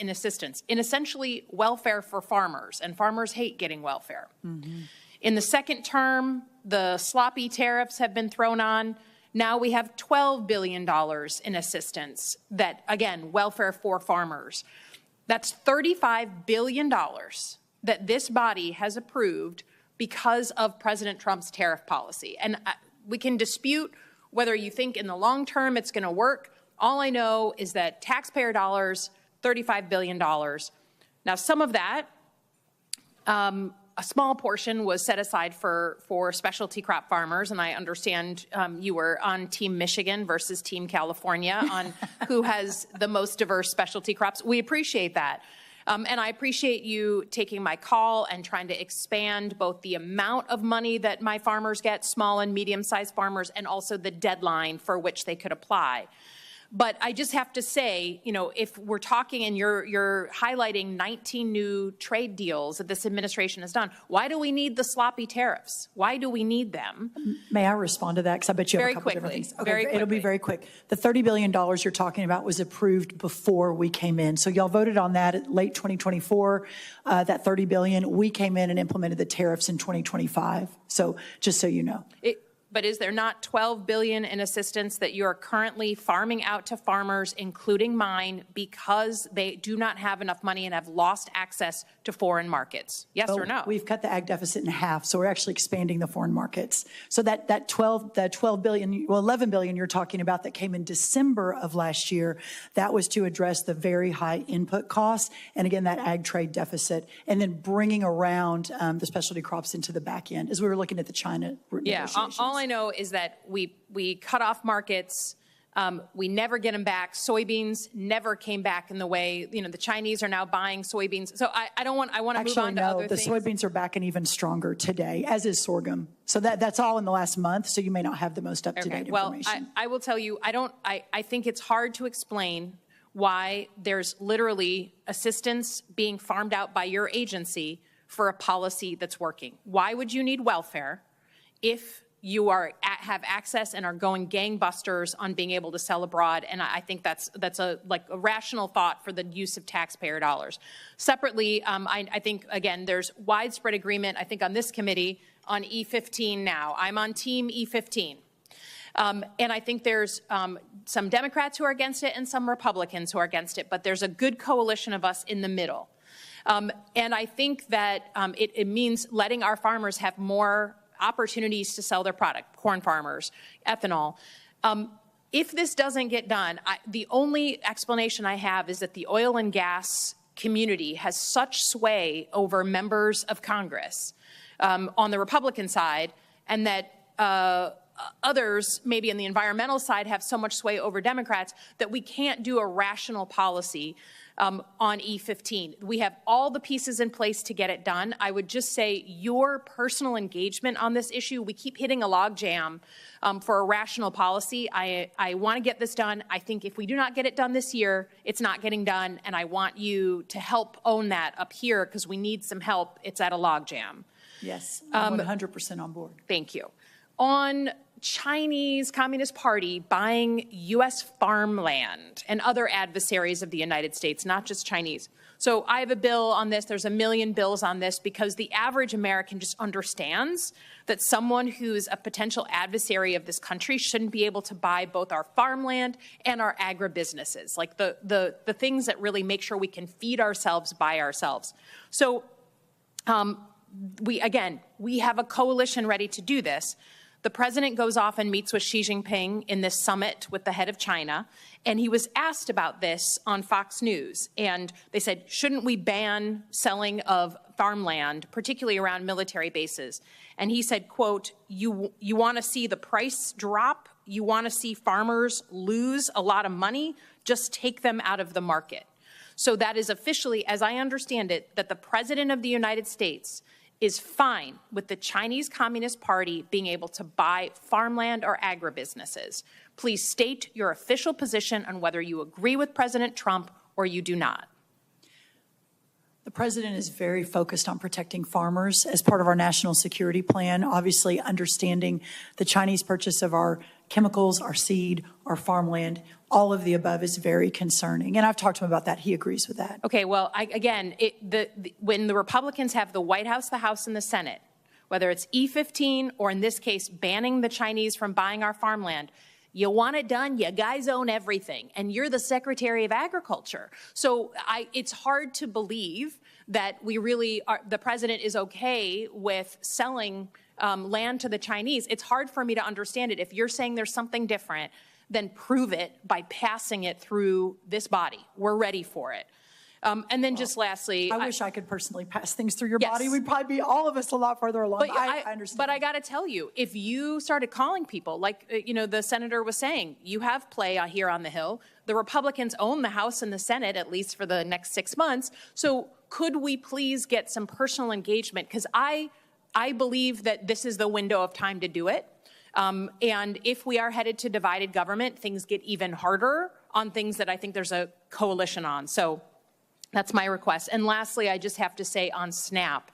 [SPEAKER 13] in assistance, in essentially welfare for farmers, and farmers hate getting welfare. Mm-hmm. In the second term, the sloppy tariffs have been thrown on. Now we have $12 billion in assistance that, again, welfare for farmers. That's $35 billion that this body has approved because of President Trump's tariff policy. And we can dispute whether you think in the long term it's going to work. All I know is that taxpayer dollars, $35 billion. Now, some of that, a small portion was set aside for specialty crop farmers, and I understand you were on Team Michigan versus Team California on who has the most diverse specialty crops. We appreciate that. And I appreciate you taking my call and trying to expand both the amount of money that my farmers get, small and medium-sized farmers, and also the deadline for which they could apply. But I just have to say, you know, if we're talking and you're highlighting 19 new trade deals that this administration has done, why do we need the sloppy tariffs? Why do we need them?
[SPEAKER 3] May I respond to that? Because I bet you have a couple different things. Okay, it'll be very quick. The $30 billion you're talking about was approved before we came in. So y'all voted on that at late 2024, that $30 billion. We came in and implemented the tariffs in 2025. So just so you know.
[SPEAKER 13] But is there not $12 billion in assistance that you are currently farming out to farmers, including mine, because they do not have enough money and have lost access to foreign markets? Yes or no?
[SPEAKER 3] We've cut the ag deficit in half, so we're actually expanding the foreign markets. So that 12 billion, well, 11 billion you're talking about that came in December of last year, that was to address the very high input costs, and again, that ag trade deficit, and then bringing around the specialty crops into the back end as we were looking at the China negotiations.
[SPEAKER 13] All I know is that we cut off markets. We never get them back. Soybeans never came back in the way, you know, the Chinese are now buying soybeans. So I want to move on to other things.
[SPEAKER 3] The soybeans are back and even stronger today, as is sorghum. So that's all in the last month. So you may not have the most up-to-date information.
[SPEAKER 13] I will tell you, I think it's hard to explain why there's literally assistance being farmed out by your agency for a policy that's working. Why would you need welfare if you have access and are going gangbusters on being able to sell abroad? And I think that's a rational thought for the use of taxpayer dollars. Separately, I think, again, there's widespread agreement, I think, on this committee on E15 now. I'm on Team E15. And I think there's some Democrats who are against it and some Republicans who are against it, but there's a good coalition of us in the middle. And I think that it means letting our farmers have more opportunities to sell their product, corn farmers, ethanol. If this doesn't get done, the only explanation I have is that the oil and gas community has such sway over members of Congress on the Republican side, and that others, maybe on the environmental side, have so much sway over Democrats that we can't do a rational policy on E15. We have all the pieces in place to get it done. I would just say your personal engagement on this issue, we keep hitting a log jam for a rational policy. I want to get this done. I think if we do not get it done this year, it's not getting done, and I want you to help own that up here because we need some help. It's at a log jam.
[SPEAKER 3] Yes, I'm 100% on board.
[SPEAKER 13] Thank you. On Chinese Communist Party buying U.S. farmland and other adversaries of the United States, not just Chinese. So I have a bill on this. There's a million bills on this because the average American just understands that someone who's a potential adversary of this country shouldn't be able to buy both our farmland and our agribusinesses, like the things that really make sure we can feed ourselves by ourselves. So we have a coalition ready to do this. The president goes off and meets with Xi Jinping in this summit with the head of China, and he was asked about this on Fox News. And they said, shouldn't we ban selling of farmland, particularly around military bases? And he said, quote, you want to see the price drop? You want to see farmers lose a lot of money? Just take them out of the market. So that is officially, as I understand it, that the president of the United States is fine with the Chinese Communist Party being able to buy farmland or agribusinesses. Please state your official position on whether you agree with President Trump or you do not.
[SPEAKER 3] The president is very focused on protecting farmers as part of our national security plan, obviously understanding the Chinese purchase of our chemicals, our seed, our farmland. All of the above is very concerning. And I've talked to him about that. He agrees with that.
[SPEAKER 13] Okay, well, when the Republicans have the White House, the House, and the Senate, whether it's E15 or in this case banning the Chinese from buying our farmland, You want it done, you guys own everything, and you're the Secretary of Agriculture. So it's hard to believe that we really are, the president is okay with selling land to the Chinese. It's hard for me to understand it. If you're saying there's something different, then prove it by passing it through this body. We're ready for it. And then just lastly,
[SPEAKER 3] I wish I could personally pass things through your
[SPEAKER 13] Yes.
[SPEAKER 3] body. We'd probably be all of us a lot farther along.
[SPEAKER 13] But
[SPEAKER 3] I understand.
[SPEAKER 13] But I got to tell you, if you started calling people, like, the senator was saying, you have play here on the Hill. The Republicans own the House and the Senate, at least for the next 6 months. So could we please get some personal engagement? Because I believe that this is the window of time to do it. And if we are headed to divided government, things get even harder on things that I think there's a coalition on. So that's my request. And lastly, I just have to say on SNAP,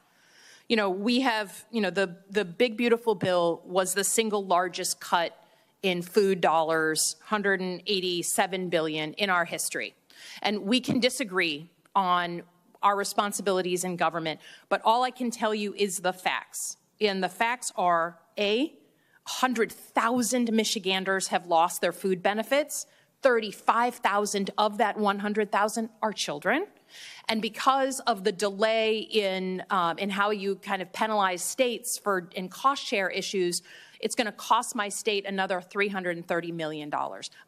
[SPEAKER 13] we have, the big, beautiful bill was the single largest cut in food dollars, $187 billion in our history. And we can disagree on our responsibilities in government, but all I can tell you is the facts. And the facts are, 100,000 Michiganders have lost their food benefits. 35,000 of that 100,000 are children. And because of the delay in how you kind of penalize states in cost share issues, it's going to cost my state another $330 million.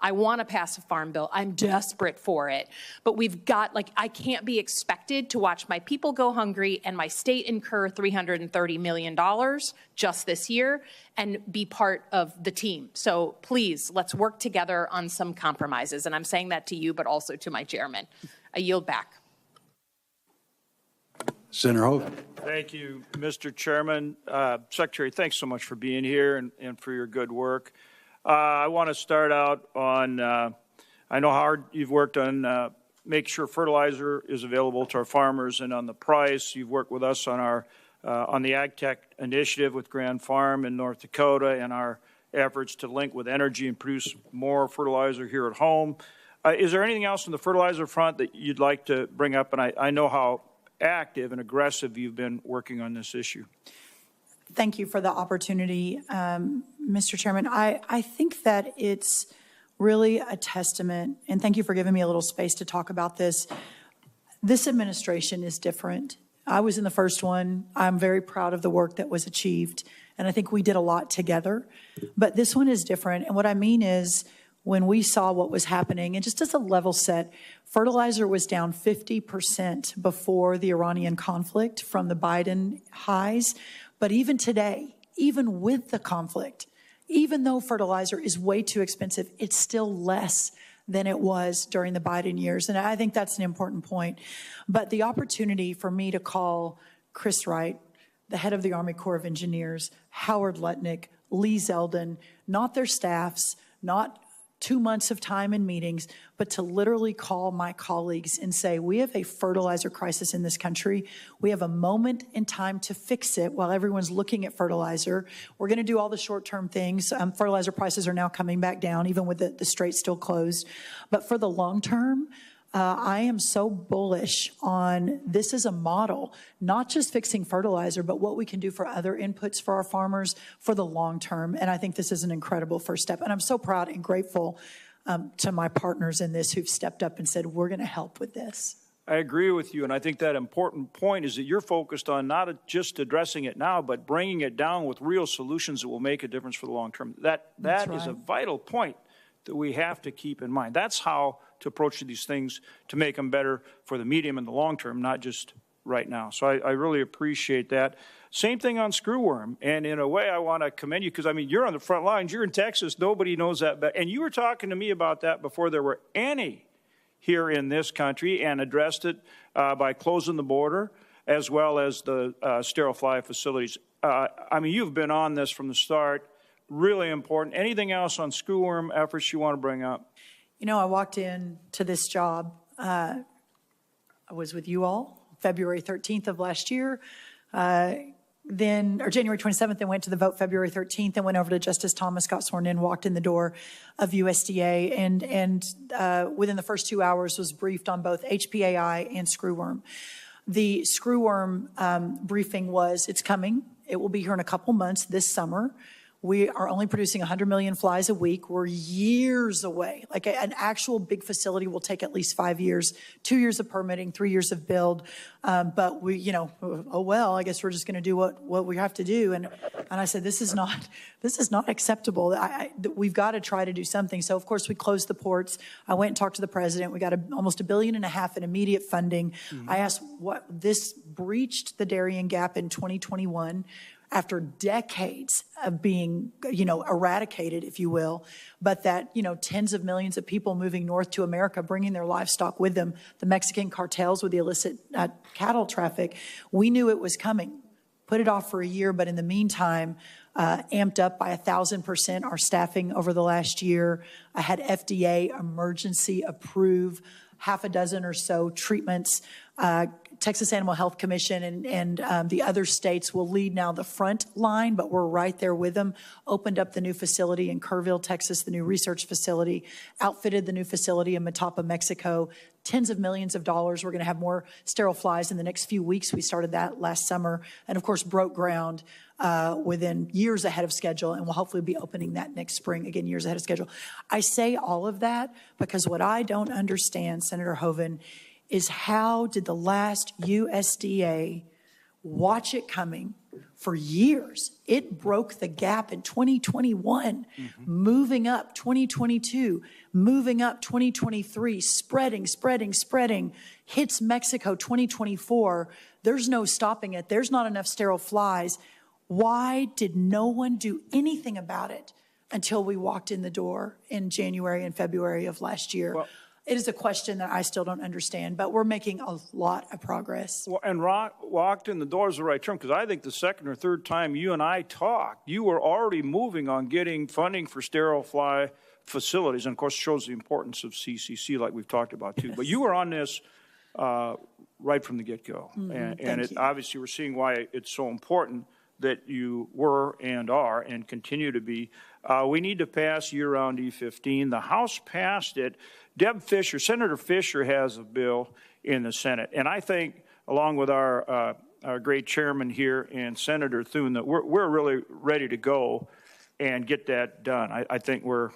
[SPEAKER 13] I want to pass a farm bill. I'm desperate for it. But we've got, I can't be expected to watch my people go hungry and my state incur $330 million just this year and be part of the team. So please, let's work together on some compromises. And I'm saying that to you, but also to my chairman. I yield back.
[SPEAKER 1] Senator Hogan.
[SPEAKER 14] Thank you, Mr. Chairman. Secretary, thanks so much for being here and for your good work. I want to start out on, I know how hard you've worked on make sure fertilizer is available to our farmers and on the price. You've worked with us on our on the Ag Tech initiative with Grand Farm in North Dakota and our efforts to link with energy and produce more fertilizer here at home. Is there anything else on the fertilizer front that you'd like to bring up? And I know how active and aggressive you've been working on this issue.
[SPEAKER 3] Thank you for the opportunity, Mr. Chairman. I think that it's really a testament, and thank you for giving me a little space to talk about this. This administration is different. I was in the first one. I'm very proud of the work that was achieved, and I think we did a lot together. But this one is different, and what I mean is when we saw what was happening, and just as a level set, fertilizer was down 50% before the Iranian conflict from the Biden highs. But even today, even with the conflict, even though fertilizer is way too expensive, it's still less than it was during the Biden years. And I think that's an important point. But the opportunity for me to call Chris Wright, the head of the Army Corps of Engineers, Howard Lutnick, Lee Zeldin, not their staffs, not 2 months of time in meetings, but to literally call my colleagues and say, we have a fertilizer crisis in this country. We have a moment in time to fix it while everyone's looking at fertilizer. We're going to do all the short-term things. Fertilizer prices are now coming back down, even with the strait still closed. But for the long term, I am so bullish on this as a model, not just fixing fertilizer, but what we can do for other inputs for our farmers for the long term. And I think this is an incredible first step. And I'm so proud and grateful to my partners in this who've stepped up and said, we're going to help with this.
[SPEAKER 14] I agree with you, and I think that important point is that you're focused on not just addressing it now, but bringing it down with real solutions that will make a difference for the long term. That is a vital point that we have to keep in mind. That's how to approach these things to make them better for the medium and the long term, not just right now. So I really appreciate that. Same thing on screwworm. And in a way, I want to commend you because, I mean, you're on the front lines. You're in Texas. Nobody knows that better. And you were talking to me about that before there were any here in this country and addressed it by closing the border as well as the sterile fly facilities. I mean, you've been on this from the start. Really important. Anything else on screwworm efforts you want to bring up?
[SPEAKER 3] You know, I walked into this job. I was with you all February 13th of last year. January 27th, and went to the vote February 13th and went over to Justice Thomas, got sworn in, walked in the door of USDA, and within the first 2 hours was briefed on both HPAI and screwworm. The screwworm briefing was, it's coming. It will be here in a couple months this summer. We are only producing 100 million flies a week. We're years away. Like an actual big facility will take at least 5 years, 2 years of permitting, 3 years of build. But we, oh well, I guess we're just going to do what we have to do. And I said, this is not acceptable. We've got to try to do something. So of course we closed the ports. I went and talked to the president. We got almost $1.5 billion in immediate funding. I asked what this breached the Darien Gap in 2021. After decades of being, eradicated, if you will, but that, tens of millions of people moving north to America, bringing their livestock with them, the Mexican cartels with the illicit cattle traffic, we knew it was coming. Put it off for a year, but in the meantime, amped up by 1,000% our staffing over the last year. I had FDA emergency approve half a dozen or so treatments. Texas Animal Health Commission and the other states will lead now the front line, but we're right there with them. Opened up the new facility in Kerrville, Texas, the new research facility, outfitted the new facility in Matapa, Mexico. Tens of millions of dollars. We're going to have more sterile flies in the next few weeks. We started that last summer and, of course, broke ground within years ahead of schedule, and we'll hopefully be opening that next spring, again, years ahead of schedule. I say all of that because what I don't understand, Senator Hoeven, is how did the last USDA watch it coming for years? It broke the gap in 2021, moving up 2022, moving up 2023, spreading, hits Mexico 2024. There's no stopping it. There's not enough sterile flies. Why did no one do anything about it until we walked in the door in January and February of last year? Well, it is a question that I still don't understand, but we're making a lot of progress.
[SPEAKER 14] Well, and walked in the door is the right term, because I think the second or third time you and I talked, you were already moving on getting funding for sterile fly facilities, and of course shows the importance of CCC like we've talked about too. But you were on this right from the get-go, and obviously we're seeing why it's so important that you were and are and continue to be. We need to pass year-round E15. The House passed it. Senator Fisher has a bill in the Senate. And I think, along with our great chairman here and Senator Thune, that we're really ready to go and get that done. I think we're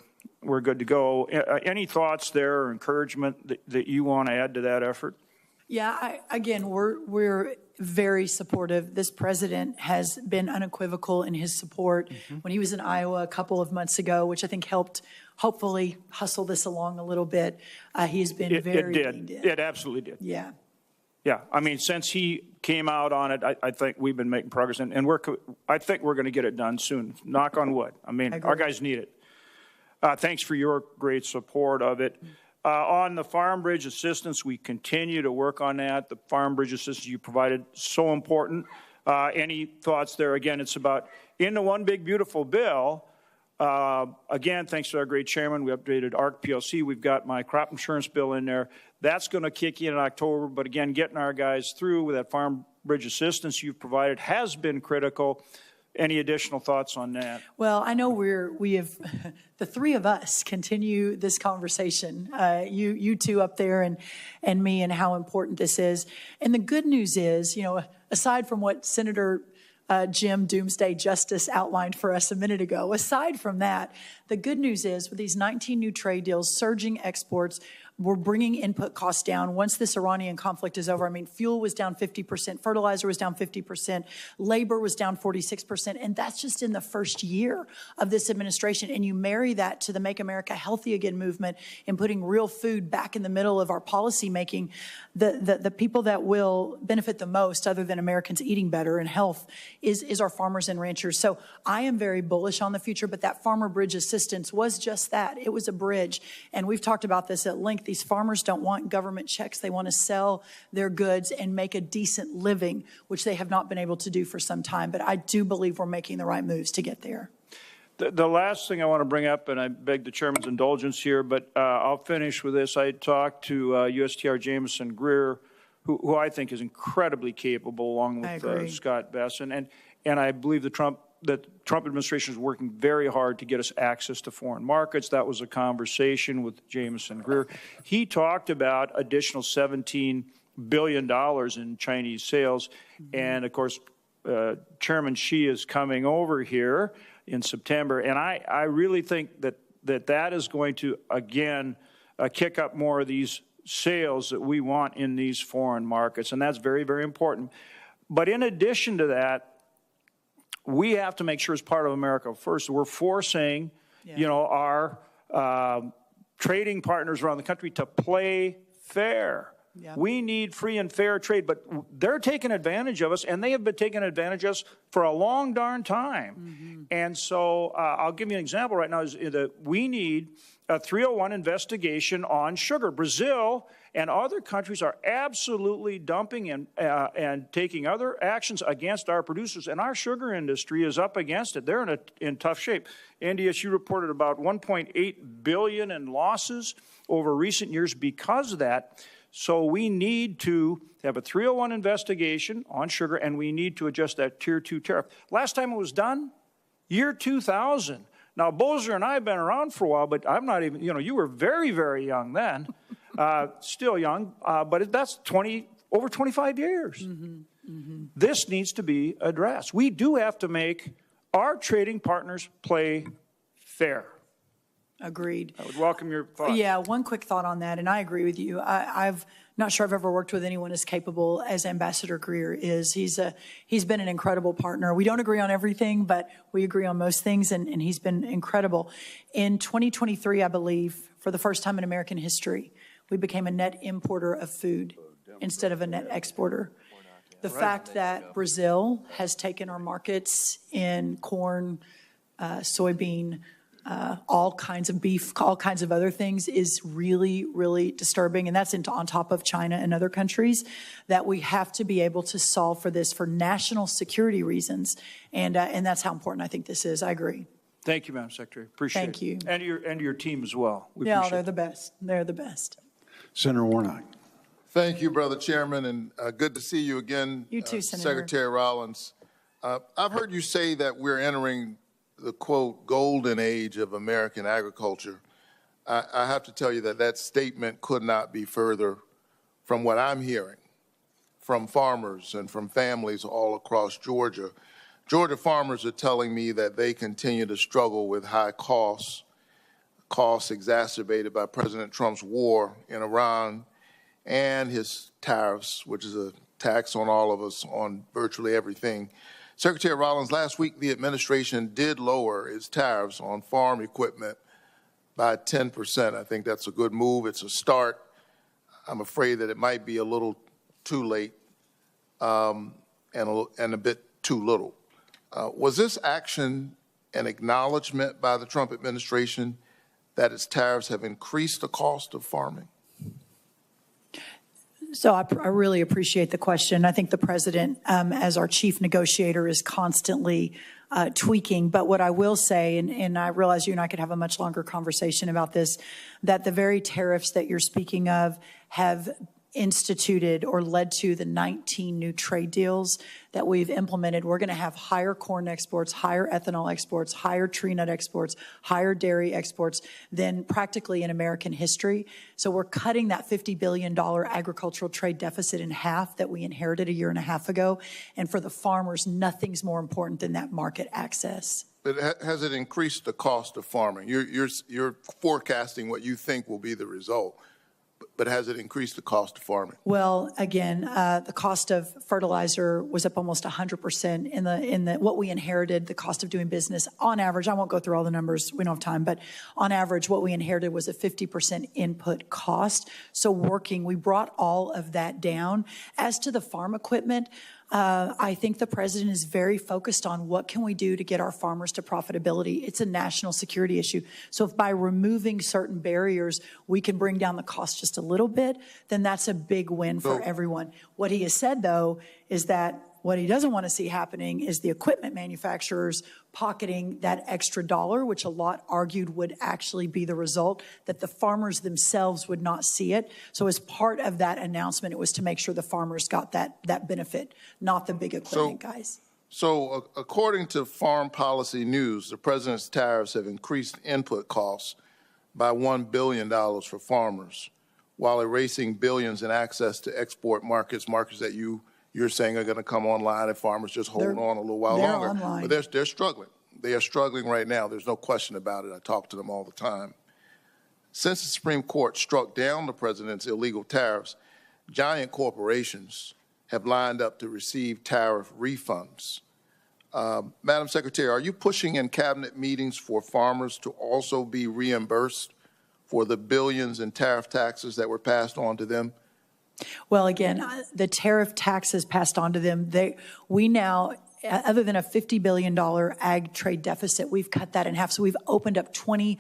[SPEAKER 14] good to go. Any thoughts there or encouragement that you want to add to that effort?
[SPEAKER 3] Yeah, again, we're very supportive. This president has been unequivocal in his support. When he was in Iowa a couple of months ago, which I think helped hopefully hustle this along a little bit, he's been very leaned in.
[SPEAKER 14] It absolutely did.
[SPEAKER 3] Yeah.
[SPEAKER 14] Yeah, I mean, since he came out on it, I think we've been making progress, and I think we're going to get it done soon. Knock on wood. I mean, our guys need it. Thanks for your great support of it. On the Farm Bridge assistance, we continue to work on that. The Farm Bridge assistance you provided, so important. Any thoughts there? Again, it's about in the one big beautiful bill. Again, thanks to our great chairman, we updated ARC PLC. We've got my crop insurance bill in there. That's going to kick in October. But again, getting our guys through with that Farm Bridge assistance you've provided has been critical. Any additional thoughts on that?
[SPEAKER 3] Well, I know we have, the three of us continue this conversation, you two up there and me, and how important this is. And the good news is, aside from what Senator Jim Doomsday Justice outlined for us a minute ago, aside from that, the good news is with these 19 new trade deals, surging exports, we're bringing input costs down. Once this Iranian conflict is over, I mean, fuel was down 50%, fertilizer was down 50%, labor was down 46%, and that's just in the first year of this administration. And you marry that to the Make America Healthy Again movement and putting real food back in the middle of our policy making, the people that will benefit the most, other than Americans eating better and health, is our farmers and ranchers. So I am very bullish on the future, but that Farmer Bridge assistance was just that. It was a bridge, and we've talked about this at length. These farmers don't want government checks. They want to sell their goods and make a decent living, which they have not been able to do for some time. But I do believe we're making the right moves to get there.
[SPEAKER 14] The last thing I want to bring up, and I beg the chairman's indulgence here, but I'll finish with this. I talked to USTR Jameson Greer, who I think is incredibly capable, along with Scott Besson. And I believe the Trump administration is working very hard to get us access to foreign markets. That was a conversation with Jameson Greer. He talked about additional $17 billion in Chinese sales. And, of course, Chairman Xi is coming over here in September. And I really think that is going to, again, kick up more of these sales that we want in these foreign markets. And that's very, very important. But in addition to that, we have to make sure as part of America First, we're forcing, our trading partners around the country to play fair. Yeah. We need free and fair trade, but they're taking advantage of us, and they have been taking advantage of us for a long darn time. Mm-hmm. And so I'll give you an example right now is that we need a 301 investigation on sugar. Brazil and other countries are absolutely dumping and taking other actions against our producers, and our sugar industry is up against it. They're in tough shape. NDSU reported about $1.8 billion in losses over recent years because of that. So we need to have a 301 investigation on sugar, and we need to adjust that Tier 2 tariff. Last time it was done, year 2000. Now, Bozer and I have been around for a while, but I'm not even, you were very, very young then, still young, but that's over 25 years. Mm-hmm. Mm-hmm. This needs to be addressed. We do have to make our trading partners play fair.
[SPEAKER 3] Agreed.
[SPEAKER 14] I would welcome your thoughts.
[SPEAKER 3] Yeah, one quick thought on that, and I agree with you. I've not sure I've ever worked with anyone as capable as Ambassador Greer is. He's been an incredible partner. We don't agree on everything, but we agree on most things, and he's been incredible. In 2023, I believe, for the first time in American history, we became a net importer of food instead of a net exporter. The fact that Brazil has taken our markets in corn, soybean, all kinds of beef, all kinds of other things is really, really disturbing. And that's on top of China and other countries that we have to be able to solve for this for national security reasons. And that's how important I think this is. I agree.
[SPEAKER 14] Thank you, Madam Secretary. Appreciate it.
[SPEAKER 3] Thank you.
[SPEAKER 14] And your team as well.
[SPEAKER 3] Yeah, they're the best. They're the best.
[SPEAKER 1] Senator Warnock.
[SPEAKER 15] Thank you, Brother Chairman, and good to see you again.
[SPEAKER 3] You too, Senator.
[SPEAKER 15] Secretary Rollins. I've heard you say that we're entering the, quote, golden age of American agriculture. I have to tell you that statement could not be further from what I'm hearing from farmers and from families all across Georgia. Georgia farmers are telling me that they continue to struggle with high costs exacerbated by President Trump's war in Iran and his tariffs, which is a tax on all of us on virtually everything. Secretary Rollins, last week the administration did lower its tariffs on farm equipment by 10%. I think that's a good move. It's a start. I'm afraid that it might be a little too late and a bit too little. Was this action an acknowledgement by the Trump administration that its tariffs have increased the cost of farming?
[SPEAKER 3] So I really appreciate the question. I think the president, as our chief negotiator, is constantly tweaking. But what I will say, and I realize you and I could have a much longer conversation about this, that the very tariffs that you're speaking of have instituted or led to the 19 new trade deals that we've implemented. We're going to have higher corn exports, higher ethanol exports, higher tree nut exports, higher dairy exports than practically in American history. So we're cutting that $50 billion agricultural trade deficit in half that we inherited a year and a half ago. And for the farmers, nothing's more important than that market access.
[SPEAKER 15] But has it increased the cost of farming? You're forecasting what you think will be the result. But has it increased the cost of farming?
[SPEAKER 3] Well, again, the cost of fertilizer was up almost 100% in the what we inherited. The cost of doing business, on average, I won't go through all the numbers. We don't have time, but on average, what we inherited was a 50% input cost. So we brought all of that down. As to the farm equipment, I think the president is very focused on what can we do to get our farmers to profitability. It's a national security issue. So if by removing certain barriers, we can bring down the cost just a little bit, then that's a big win for everyone. What he has said, though, is that what he doesn't want to see happening is the equipment manufacturers pocketing that extra dollar, which a lot argued would actually be the result, that the farmers themselves would not see it. So as part of that announcement, it was to make sure the farmers got that benefit, not the big equipment guys.
[SPEAKER 15] So according to Farm Policy News, the president's tariffs have increased input costs by $1 billion for farmers, while erasing billions in access to export markets that you're saying are going to come online if farmers just hold on a little while longer.
[SPEAKER 3] Online.
[SPEAKER 15] But they're struggling. They are struggling right now. There's no question about it. I talk to them all the time. Since the Supreme Court struck down the president's illegal tariffs, giant corporations have lined up to receive tariff refunds. Madam Secretary, are you pushing in cabinet meetings for farmers to also be reimbursed for the billions in tariff taxes that were passed on to them?
[SPEAKER 3] Well, again, the tariff taxes passed on to them, we now, other than a $50 billion ag trade deficit, we've cut that in half. So we've opened up $20+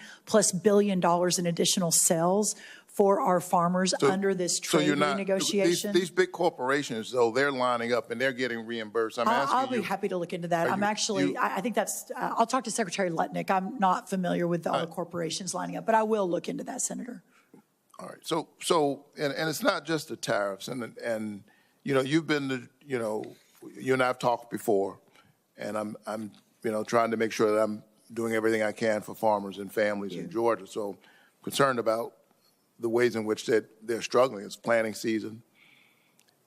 [SPEAKER 3] billion in additional sales for our farmers under this trade renegotiation.
[SPEAKER 15] These big corporations, though, they're lining up and they're getting reimbursed.
[SPEAKER 3] I'll be happy to look into that. I think that's, I'll talk to Secretary Lutnick. I'm not familiar with all the corporations lining up, but I will look into that, Senator.
[SPEAKER 15] All right. So, and it's not just the tariffs, and you know, you've been to, you know, you and I've talked before, and I'm you know, trying to make sure that I'm doing everything I can for farmers and families in Georgia. So, I'm concerned about the ways in which they're struggling. It's planting season,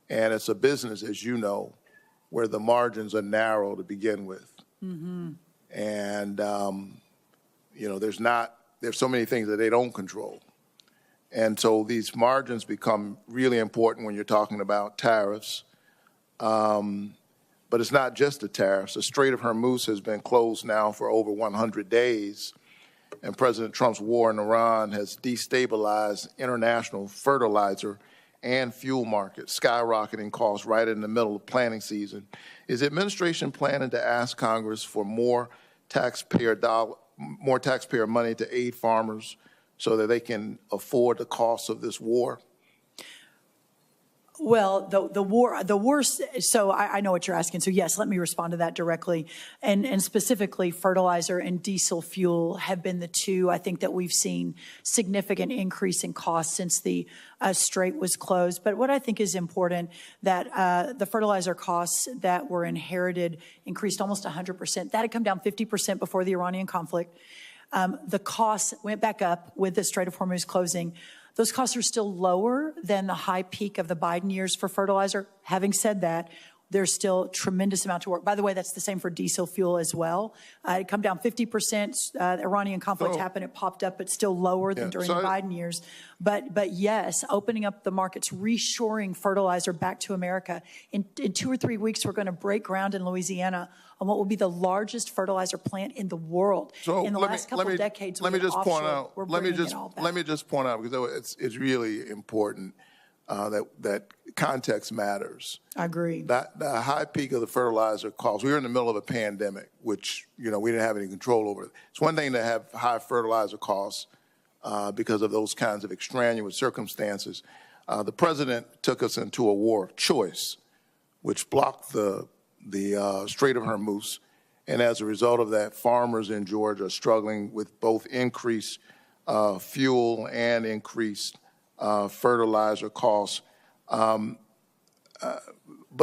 [SPEAKER 15] and it's a business, as you know, where the margins are narrow to begin with, and you know, there's so many things that they don't control. And so these margins become really important when you're talking about tariffs. But it's not just the tariffs. The Strait of Hormuz has been closed now for over 100 days. And President Trump's war in Iran has destabilized international fertilizer and fuel markets, skyrocketing costs right in the middle of planting season. Is the administration planning to ask Congress for more taxpayer money to aid farmers so that they can afford the cost of this war?
[SPEAKER 3] Well, the war, so I know what you're asking. So yes, let me respond to that directly. And specifically, fertilizer and diesel fuel have been the two, I think, that we've seen significant increase in costs since the strait was closed. But what I think is important, that the fertilizer costs that were inherited increased almost 100%. That had come down 50% before the Iranian conflict. The costs went back up with the Strait of Hormuz closing. Those costs are still lower than the high peak of the Biden years for fertilizer. Having said that, there's still a tremendous amount to work. By the way, that's the same for diesel fuel as well. It come down 50%. The Iranian conflict happened, it popped up, but still lower than during the Biden years. But yes, opening up the markets, reshoring fertilizer back to America. In 2 or 3 weeks, we're going to break ground in Louisiana on what will be the largest fertilizer plant in the world.
[SPEAKER 15] So
[SPEAKER 3] in the last couple of decades,
[SPEAKER 15] let me just point out,
[SPEAKER 3] let me just
[SPEAKER 15] point out, because it's really important that context matters.
[SPEAKER 3] I agree.
[SPEAKER 15] The high peak of the fertilizer costs, we were in the middle of a pandemic, which, you know, we didn't have any control over. It's one thing to have high fertilizer costs because of those kinds of extraneous circumstances. The president took us into a war of choice, which blocked the Strait of Hormuz. And as a result of that, farmers in Georgia are struggling with both increased fuel and increased fertilizer costs. But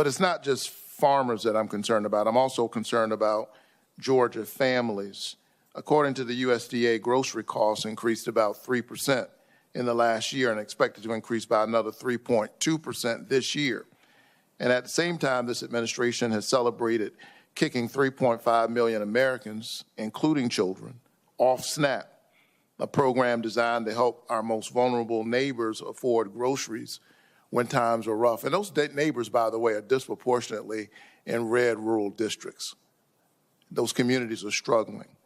[SPEAKER 15] it's not just farmers that I'm concerned about. I'm also concerned about Georgia families. According to the USDA, grocery costs increased about 3% in the last year and expected to increase by another 3.2% this year. And at the same time, this administration has celebrated kicking 3.5 million Americans, including children, off SNAP, a program designed to help our most vulnerable neighbors afford groceries when times are rough. And those neighbors, by the way, are disproportionately in red rural districts. Those communities are struggling.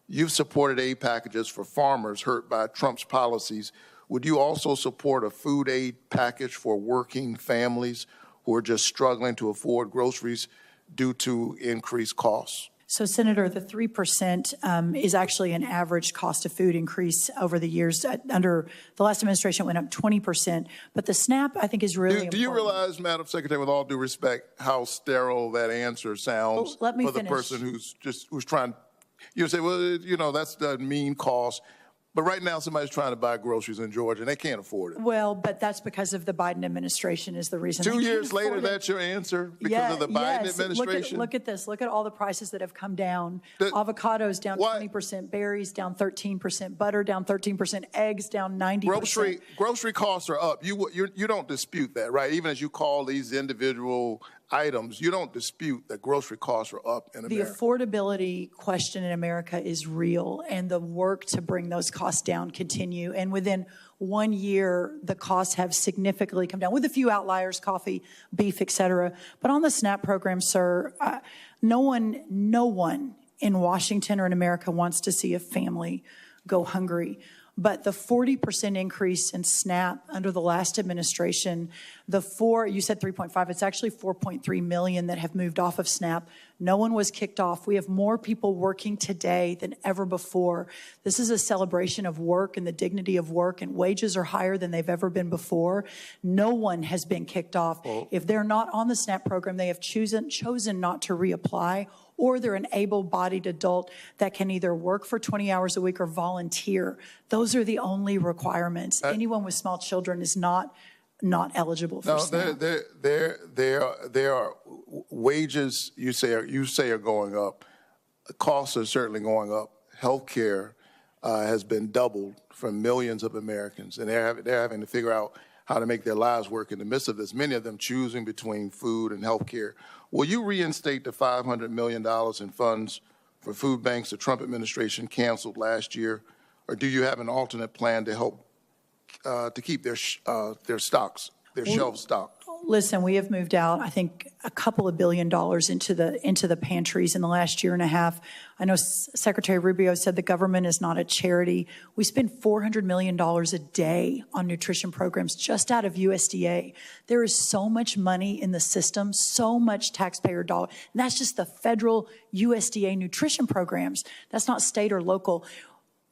[SPEAKER 15] You've supported aid packages for farmers hurt by Trump's policies. Would you also support a food aid package for working families who are just struggling to afford groceries due to increased costs?
[SPEAKER 3] So, Senator, the 3% is actually an average cost of food increase over the years. Under the last administration, it went up 20%. But the SNAP, I think, is really important.
[SPEAKER 15] Do you realize, Madam Secretary, with all due respect, how sterile that answer sounds for the person who's trying? You say, well, you know, that's the mean cost. But right now, somebody's trying to buy groceries in Georgia, and they can't afford it.
[SPEAKER 3] Well, but that's because of the Biden administration is the reason.
[SPEAKER 15] 2 years later, that's your answer? Because of the Biden administration?
[SPEAKER 3] Look at this. Look at all the prices that have come down. Avocados down 20%, berries down 13%, butter down 13%, eggs down 90%.
[SPEAKER 15] Grocery costs are up. You don't dispute that, right? Even as you call these individual items, you don't dispute that grocery costs are up in
[SPEAKER 3] The
[SPEAKER 15] America.
[SPEAKER 3] affordability question in America is real, and the work to bring those costs down continue. And within 1 year, the costs have significantly come down, with a few outliers, coffee, beef, et cetera. But on the SNAP program, sir, no one in Washington or in America wants to see a family go hungry. But the 40% increase in SNAP under the last administration, you said 3.5, it's actually 4.3 million that have moved off of SNAP. No one was kicked off. We have more people working today than ever before. This is a celebration of work and the dignity of work, and wages are higher than they've ever been before. No one has been kicked off. If they're not on the SNAP program, they have chosen not to reapply, or they're an able-bodied adult that can either work for 20 hours a week or volunteer. Those are the only requirements. Anyone with small children is not eligible for SNAP.
[SPEAKER 15] There are wages you say are going up. Costs are certainly going up. Healthcare has been doubled for millions of Americans, and they're having to figure out how to make their lives work in the midst of this. Many of them choosing between food and healthcare. Will you reinstate the $500 million in funds for food banks the Trump administration canceled last year, or do you have an alternate plan to help to keep their stocks, their shelf stocked?
[SPEAKER 3] Listen, we have moved out, I think, a couple of $1 billion into the pantries in the last year and a half. I know Secretary Rubio said the government is not a charity. We spend $400 million a day on nutrition programs just out of USDA. There is so much money in the system, so much taxpayer dollar. And that's just the federal USDA nutrition programs. That's not state or local.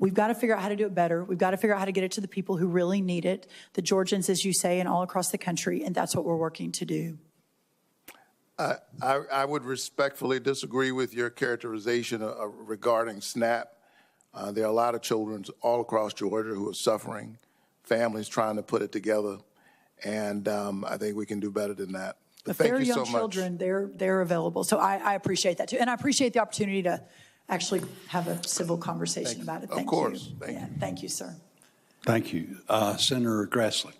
[SPEAKER 3] We've got to figure out how to do it better. We've got to figure out how to get it to the people who really need it, the Georgians, as you say, and all across the country, and that's what we're working to do.
[SPEAKER 15] I would respectfully disagree with your characterization regarding SNAP. There are a lot of children all across Georgia who are suffering, families trying to put it together, and I think we can do better than that. But thank you so much.
[SPEAKER 3] Very young children, they're available. So I appreciate that, too. And I appreciate the opportunity to actually have a civil conversation about it. Thank you.
[SPEAKER 15] Of course.
[SPEAKER 3] Thank you, sir.
[SPEAKER 1] Thank you. Senator Grassley.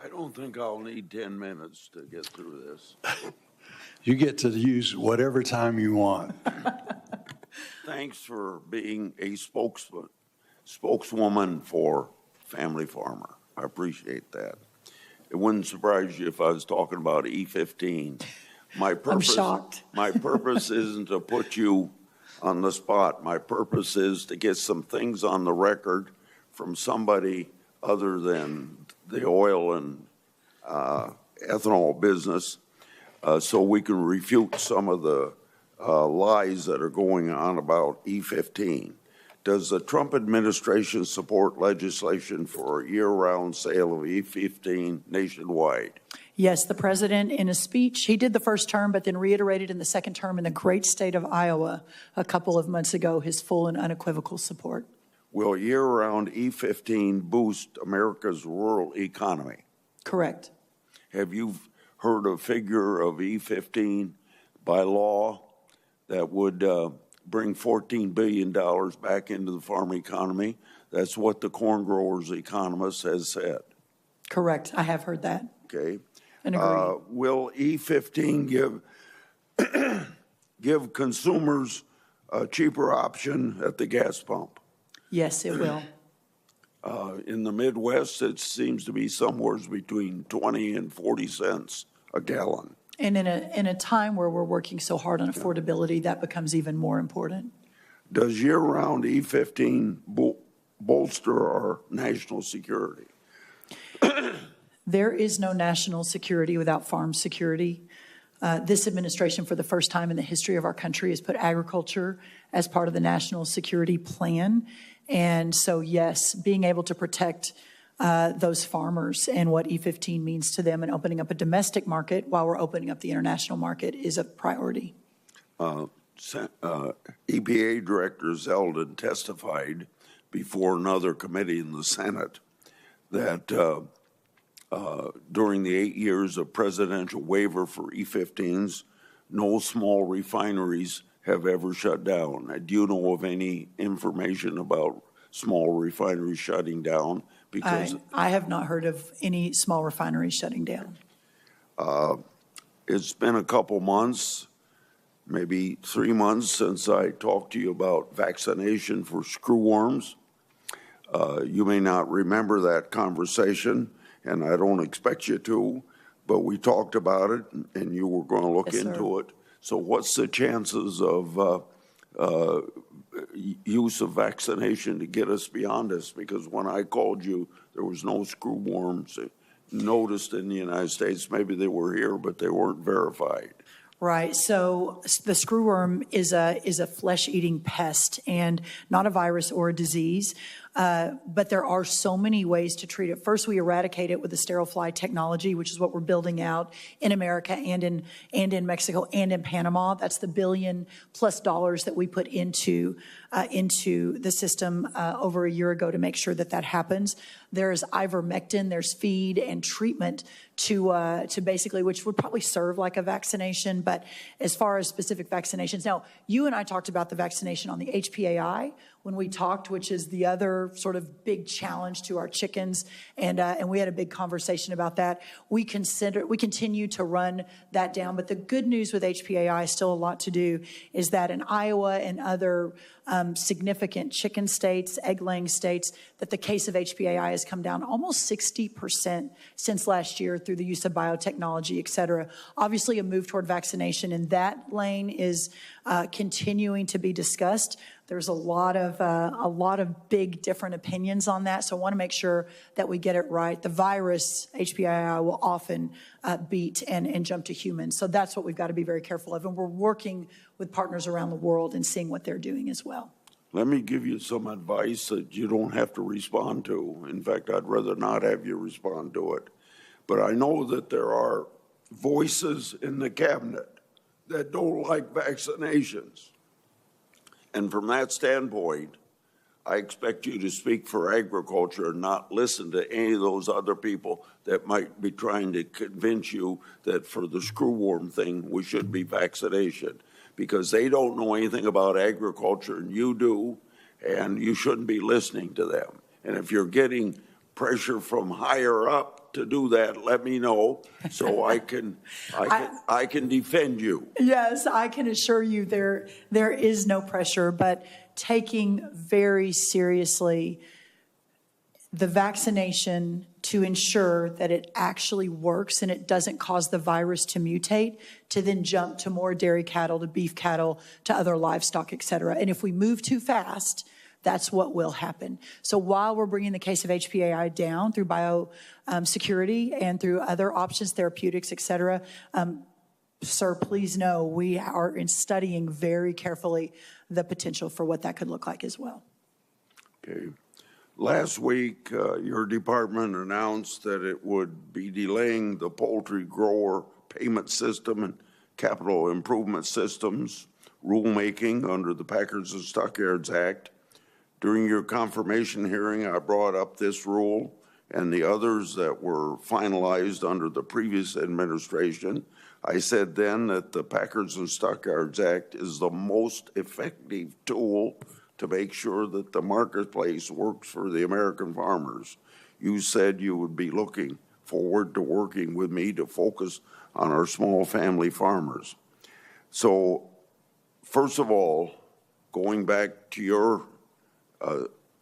[SPEAKER 16] I don't think I'll need 10 minutes to get through this.
[SPEAKER 1] You get to use whatever time you want.
[SPEAKER 16] Thanks for being a spokeswoman for Family Farmer. I appreciate that. It wouldn't surprise you if I was talking about E15.
[SPEAKER 3] I'm shocked.
[SPEAKER 16] My purpose isn't to put you on the spot. My purpose is to get some things on the record from somebody other than the oil and ethanol business, so we can refute some of the lies that are going on about E15. Does the Trump administration support legislation for a year-round sale of E15 nationwide?
[SPEAKER 3] Yes, the president, in a speech, he did the first term, but then reiterated in the second term in the great state of Iowa a couple of months ago his full and unequivocal support.
[SPEAKER 16] Will year-round E15 boost America's rural economy?
[SPEAKER 3] Correct.
[SPEAKER 16] Have you heard a figure of E15 by law that would bring $14 billion back into the farm economy? That's what the corn growers economist has said.
[SPEAKER 3] Correct. I have heard that.
[SPEAKER 16] Okay.
[SPEAKER 3] And agree.
[SPEAKER 16] Will E15 give consumers a cheaper option at the gas pump?
[SPEAKER 3] Yes, it will.
[SPEAKER 16] In the Midwest, it seems to be somewhere between 20 and 40 cents a gallon.
[SPEAKER 3] And in a time where we're working so hard on affordability, that becomes even more important.
[SPEAKER 16] Does year-round E15 bolster our national security?
[SPEAKER 3] There is no national security without farm security. This administration, for the first time in the history of our country, has put agriculture as part of the national security plan. And so, yes, being able to protect those farmers and what E15 means to them and opening up a domestic market while we're opening up the international market is a priority.
[SPEAKER 16] EPA Director Zeldin testified before another committee in the Senate that during the 8 years of presidential waiver for E15s, no small refineries have ever shut down. Do you know of any information about small refineries shutting down? Because
[SPEAKER 3] I have not heard of any small refineries shutting down.
[SPEAKER 16] It's been a couple months, maybe 3 months since I talked to you about vaccination for screwworms. You may not remember that conversation, and I don't expect you to, but we talked about it, and you were going to look into it. So what's the chances of use of vaccination to get us beyond this? Because when I called you, there was no screwworms noticed in the United States. Maybe they were here, but they weren't verified.
[SPEAKER 3] Right. So the screwworm is a flesh-eating pest and not a virus or a disease. But there are so many ways to treat it. First, we eradicate it with the sterile fly technology, which is what we're building out in America and in Mexico and in Panama. That's the $1 billion+ that we put into the system over a year ago to make sure that that happens. There's ivermectin, there's feed and treatment to basically, which would probably serve like a vaccination. But as far as specific vaccinations, now you and I talked about the vaccination on the HPAI when we talked, which is the other sort of big challenge to our chickens, and we had a big conversation about that. We continue to run that down, but the good news with HPAI, still a lot to do, is that in Iowa and other significant chicken states, egg-laying states, that the case of HPAI has come down almost 60% since last year through the use of biotechnology, et cetera. Obviously, a move toward vaccination in that lane is continuing to be discussed. There's a lot of big different opinions on that, so I want to make sure that we get it right. The virus, HPAI, will often beat and jump to humans, so that's what we've got to be very careful of, and we're working with partners around the world and seeing what they're doing as well.
[SPEAKER 16] Let me give you some advice that you don't have to respond to. In fact, I'd rather not have you respond to it. But I know that there are voices in the cabinet that don't like vaccinations. And from that standpoint, I expect you to speak for agriculture and not listen to any of those other people that might be trying to convince you that for the screwworm thing, we should be vaccination. Because they don't know anything about agriculture, and you do, and you shouldn't be listening to them. And if you're getting pressure from higher up to do that, let me know so I can defend you.
[SPEAKER 3] Yes, I can assure you there is no pressure, but taking very seriously the vaccination to ensure that it actually works and it doesn't cause the virus to mutate, to then jump to more dairy cattle, to beef cattle, to other livestock, et cetera. And if we move too fast, that's what will happen. So while we're bringing the case of HPAI down through biosecurity and through other options, therapeutics, et cetera, sir, please know we are studying very carefully the potential for what that could look like as well.
[SPEAKER 16] Okay. Last week, your department announced that it would be delaying the poultry grower payment system and capital improvement systems rulemaking under the Packers and Stockyards Act. During your confirmation hearing, I brought up this rule and the others that were finalized under the previous administration. I said then that the Packers and Stockyards Act is the most effective tool to make sure that the marketplace works for the American farmers. You said you would be looking forward to working with me to focus on our small family farmers. So, first of all, going back to your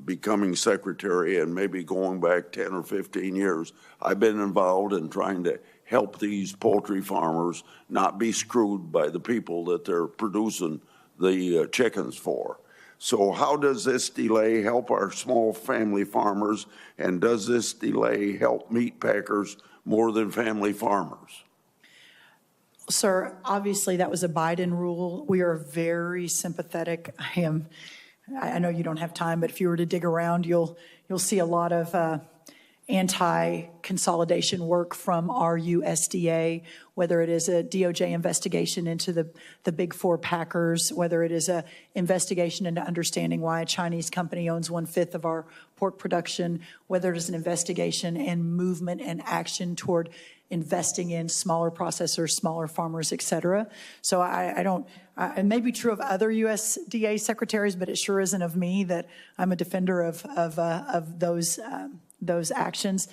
[SPEAKER 16] becoming secretary and maybe going back 10 or 15 years, I've been involved in trying to help these poultry farmers not be screwed by the people that they're producing the chickens for. So how does this delay help our small family farmers, and does this delay help meat packers more than family farmers?
[SPEAKER 3] Sir, obviously that was a Biden rule. We are very sympathetic. I know you don't have time, but if you were to dig around, you'll see a lot of anti-consolidation work from our USDA, whether it is a DOJ investigation into the big four packers, whether it is a investigation into understanding why a Chinese company owns 1/5 of our pork production, whether it is an investigation and movement and action toward investing in smaller processors, smaller farmers, et cetera. So it may be true of other USDA secretaries, but it sure isn't of me, that I'm a defender of those actions.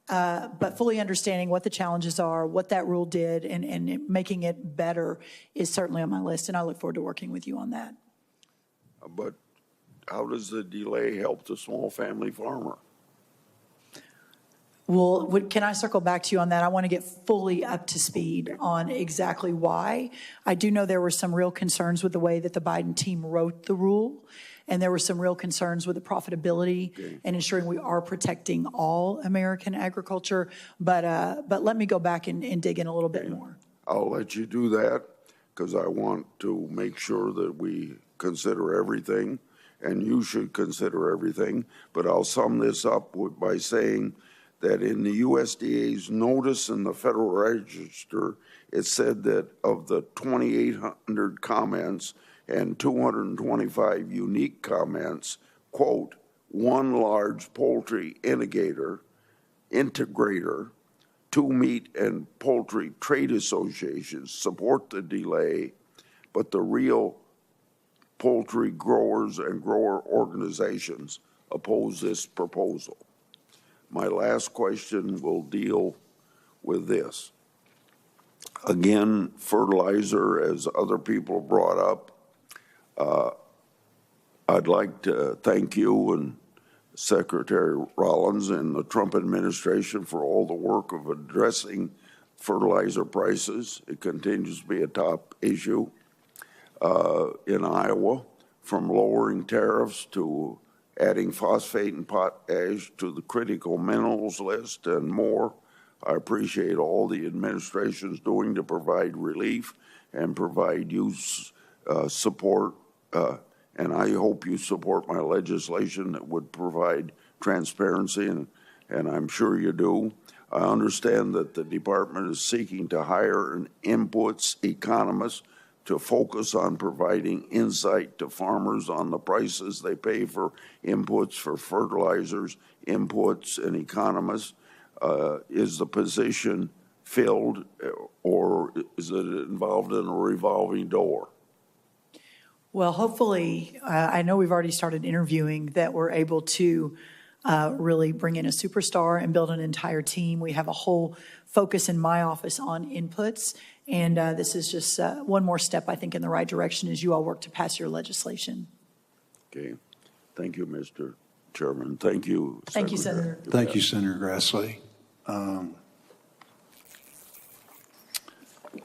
[SPEAKER 3] But fully understanding what the challenges are, what that rule did, and making it better is certainly on my list, and I look forward to working with you on that.
[SPEAKER 16] But how does the delay help the small family farmer?
[SPEAKER 3] Well, can I circle back to you on that? I want to get fully up to speed on exactly why. I do know there were some real concerns with the way that the Biden team wrote the rule, and there were some real concerns with the profitability and ensuring we are protecting all American agriculture. But let me go back and dig in a little bit more.
[SPEAKER 16] I'll let you do that because I want to make sure that we consider everything, and you should consider everything. But I'll sum this up by saying that in the USDA's notice in the Federal Register, it said that of the 2,800 comments and 225 unique comments, quote, one large poultry integrator, 2 meat and poultry trade associations support the delay, but the real poultry growers and grower organizations oppose this proposal. My last question will deal with this. Again, fertilizer, as other people brought up, I'd like to thank you and Secretary Rollins and the Trump administration for all the work of addressing fertilizer prices. It continues to be a top issue in Iowa, from lowering tariffs to adding phosphate and potash to the critical minerals list and more. I appreciate all the administration's doing to provide relief and provide you support, and I hope you support my legislation that would provide transparency, and I'm sure you do. I understand that the department is seeking to hire an inputs economist to focus on providing insight to farmers on the prices they pay for inputs for fertilizers, inputs, and economists. Is the position filled, or is it involved in a revolving door?
[SPEAKER 3] Well, hopefully, I know we've already started interviewing, that we're able to really bring in a superstar and build an entire team. We have a whole focus in my office on inputs, and this is just one more step, I think, in the right direction as you all work to pass your legislation.
[SPEAKER 16] Okay. Thank you, Mr. Chairman. Thank you, Senator.
[SPEAKER 3] Thank you, Senator.
[SPEAKER 1] Thank you, Senator Grassley.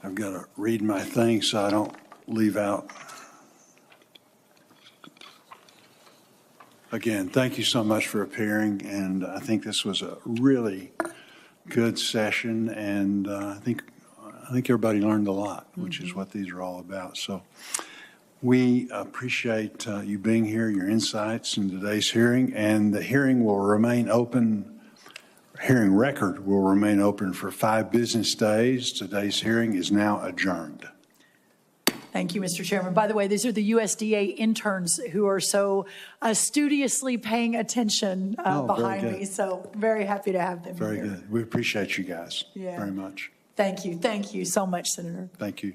[SPEAKER 1] I've got to read my thing so I don't leave out. Again, thank you so much for appearing, and I think this was a really good session, and I think everybody learned a lot, which is what these are all about. So we appreciate you being here, your insights in today's hearing, and the hearing will remain open. Hearing record will remain open for 5 business days. Today's hearing is now adjourned.
[SPEAKER 3] Thank you, Mr. Chairman. By the way, these are the USDA interns who are so studiously paying attention behind me. So very happy to have them
[SPEAKER 1] Very
[SPEAKER 3] here.
[SPEAKER 1] good. We appreciate you guys very much.
[SPEAKER 3] Thank you. Thank you so much, Senator.
[SPEAKER 1] Thank you.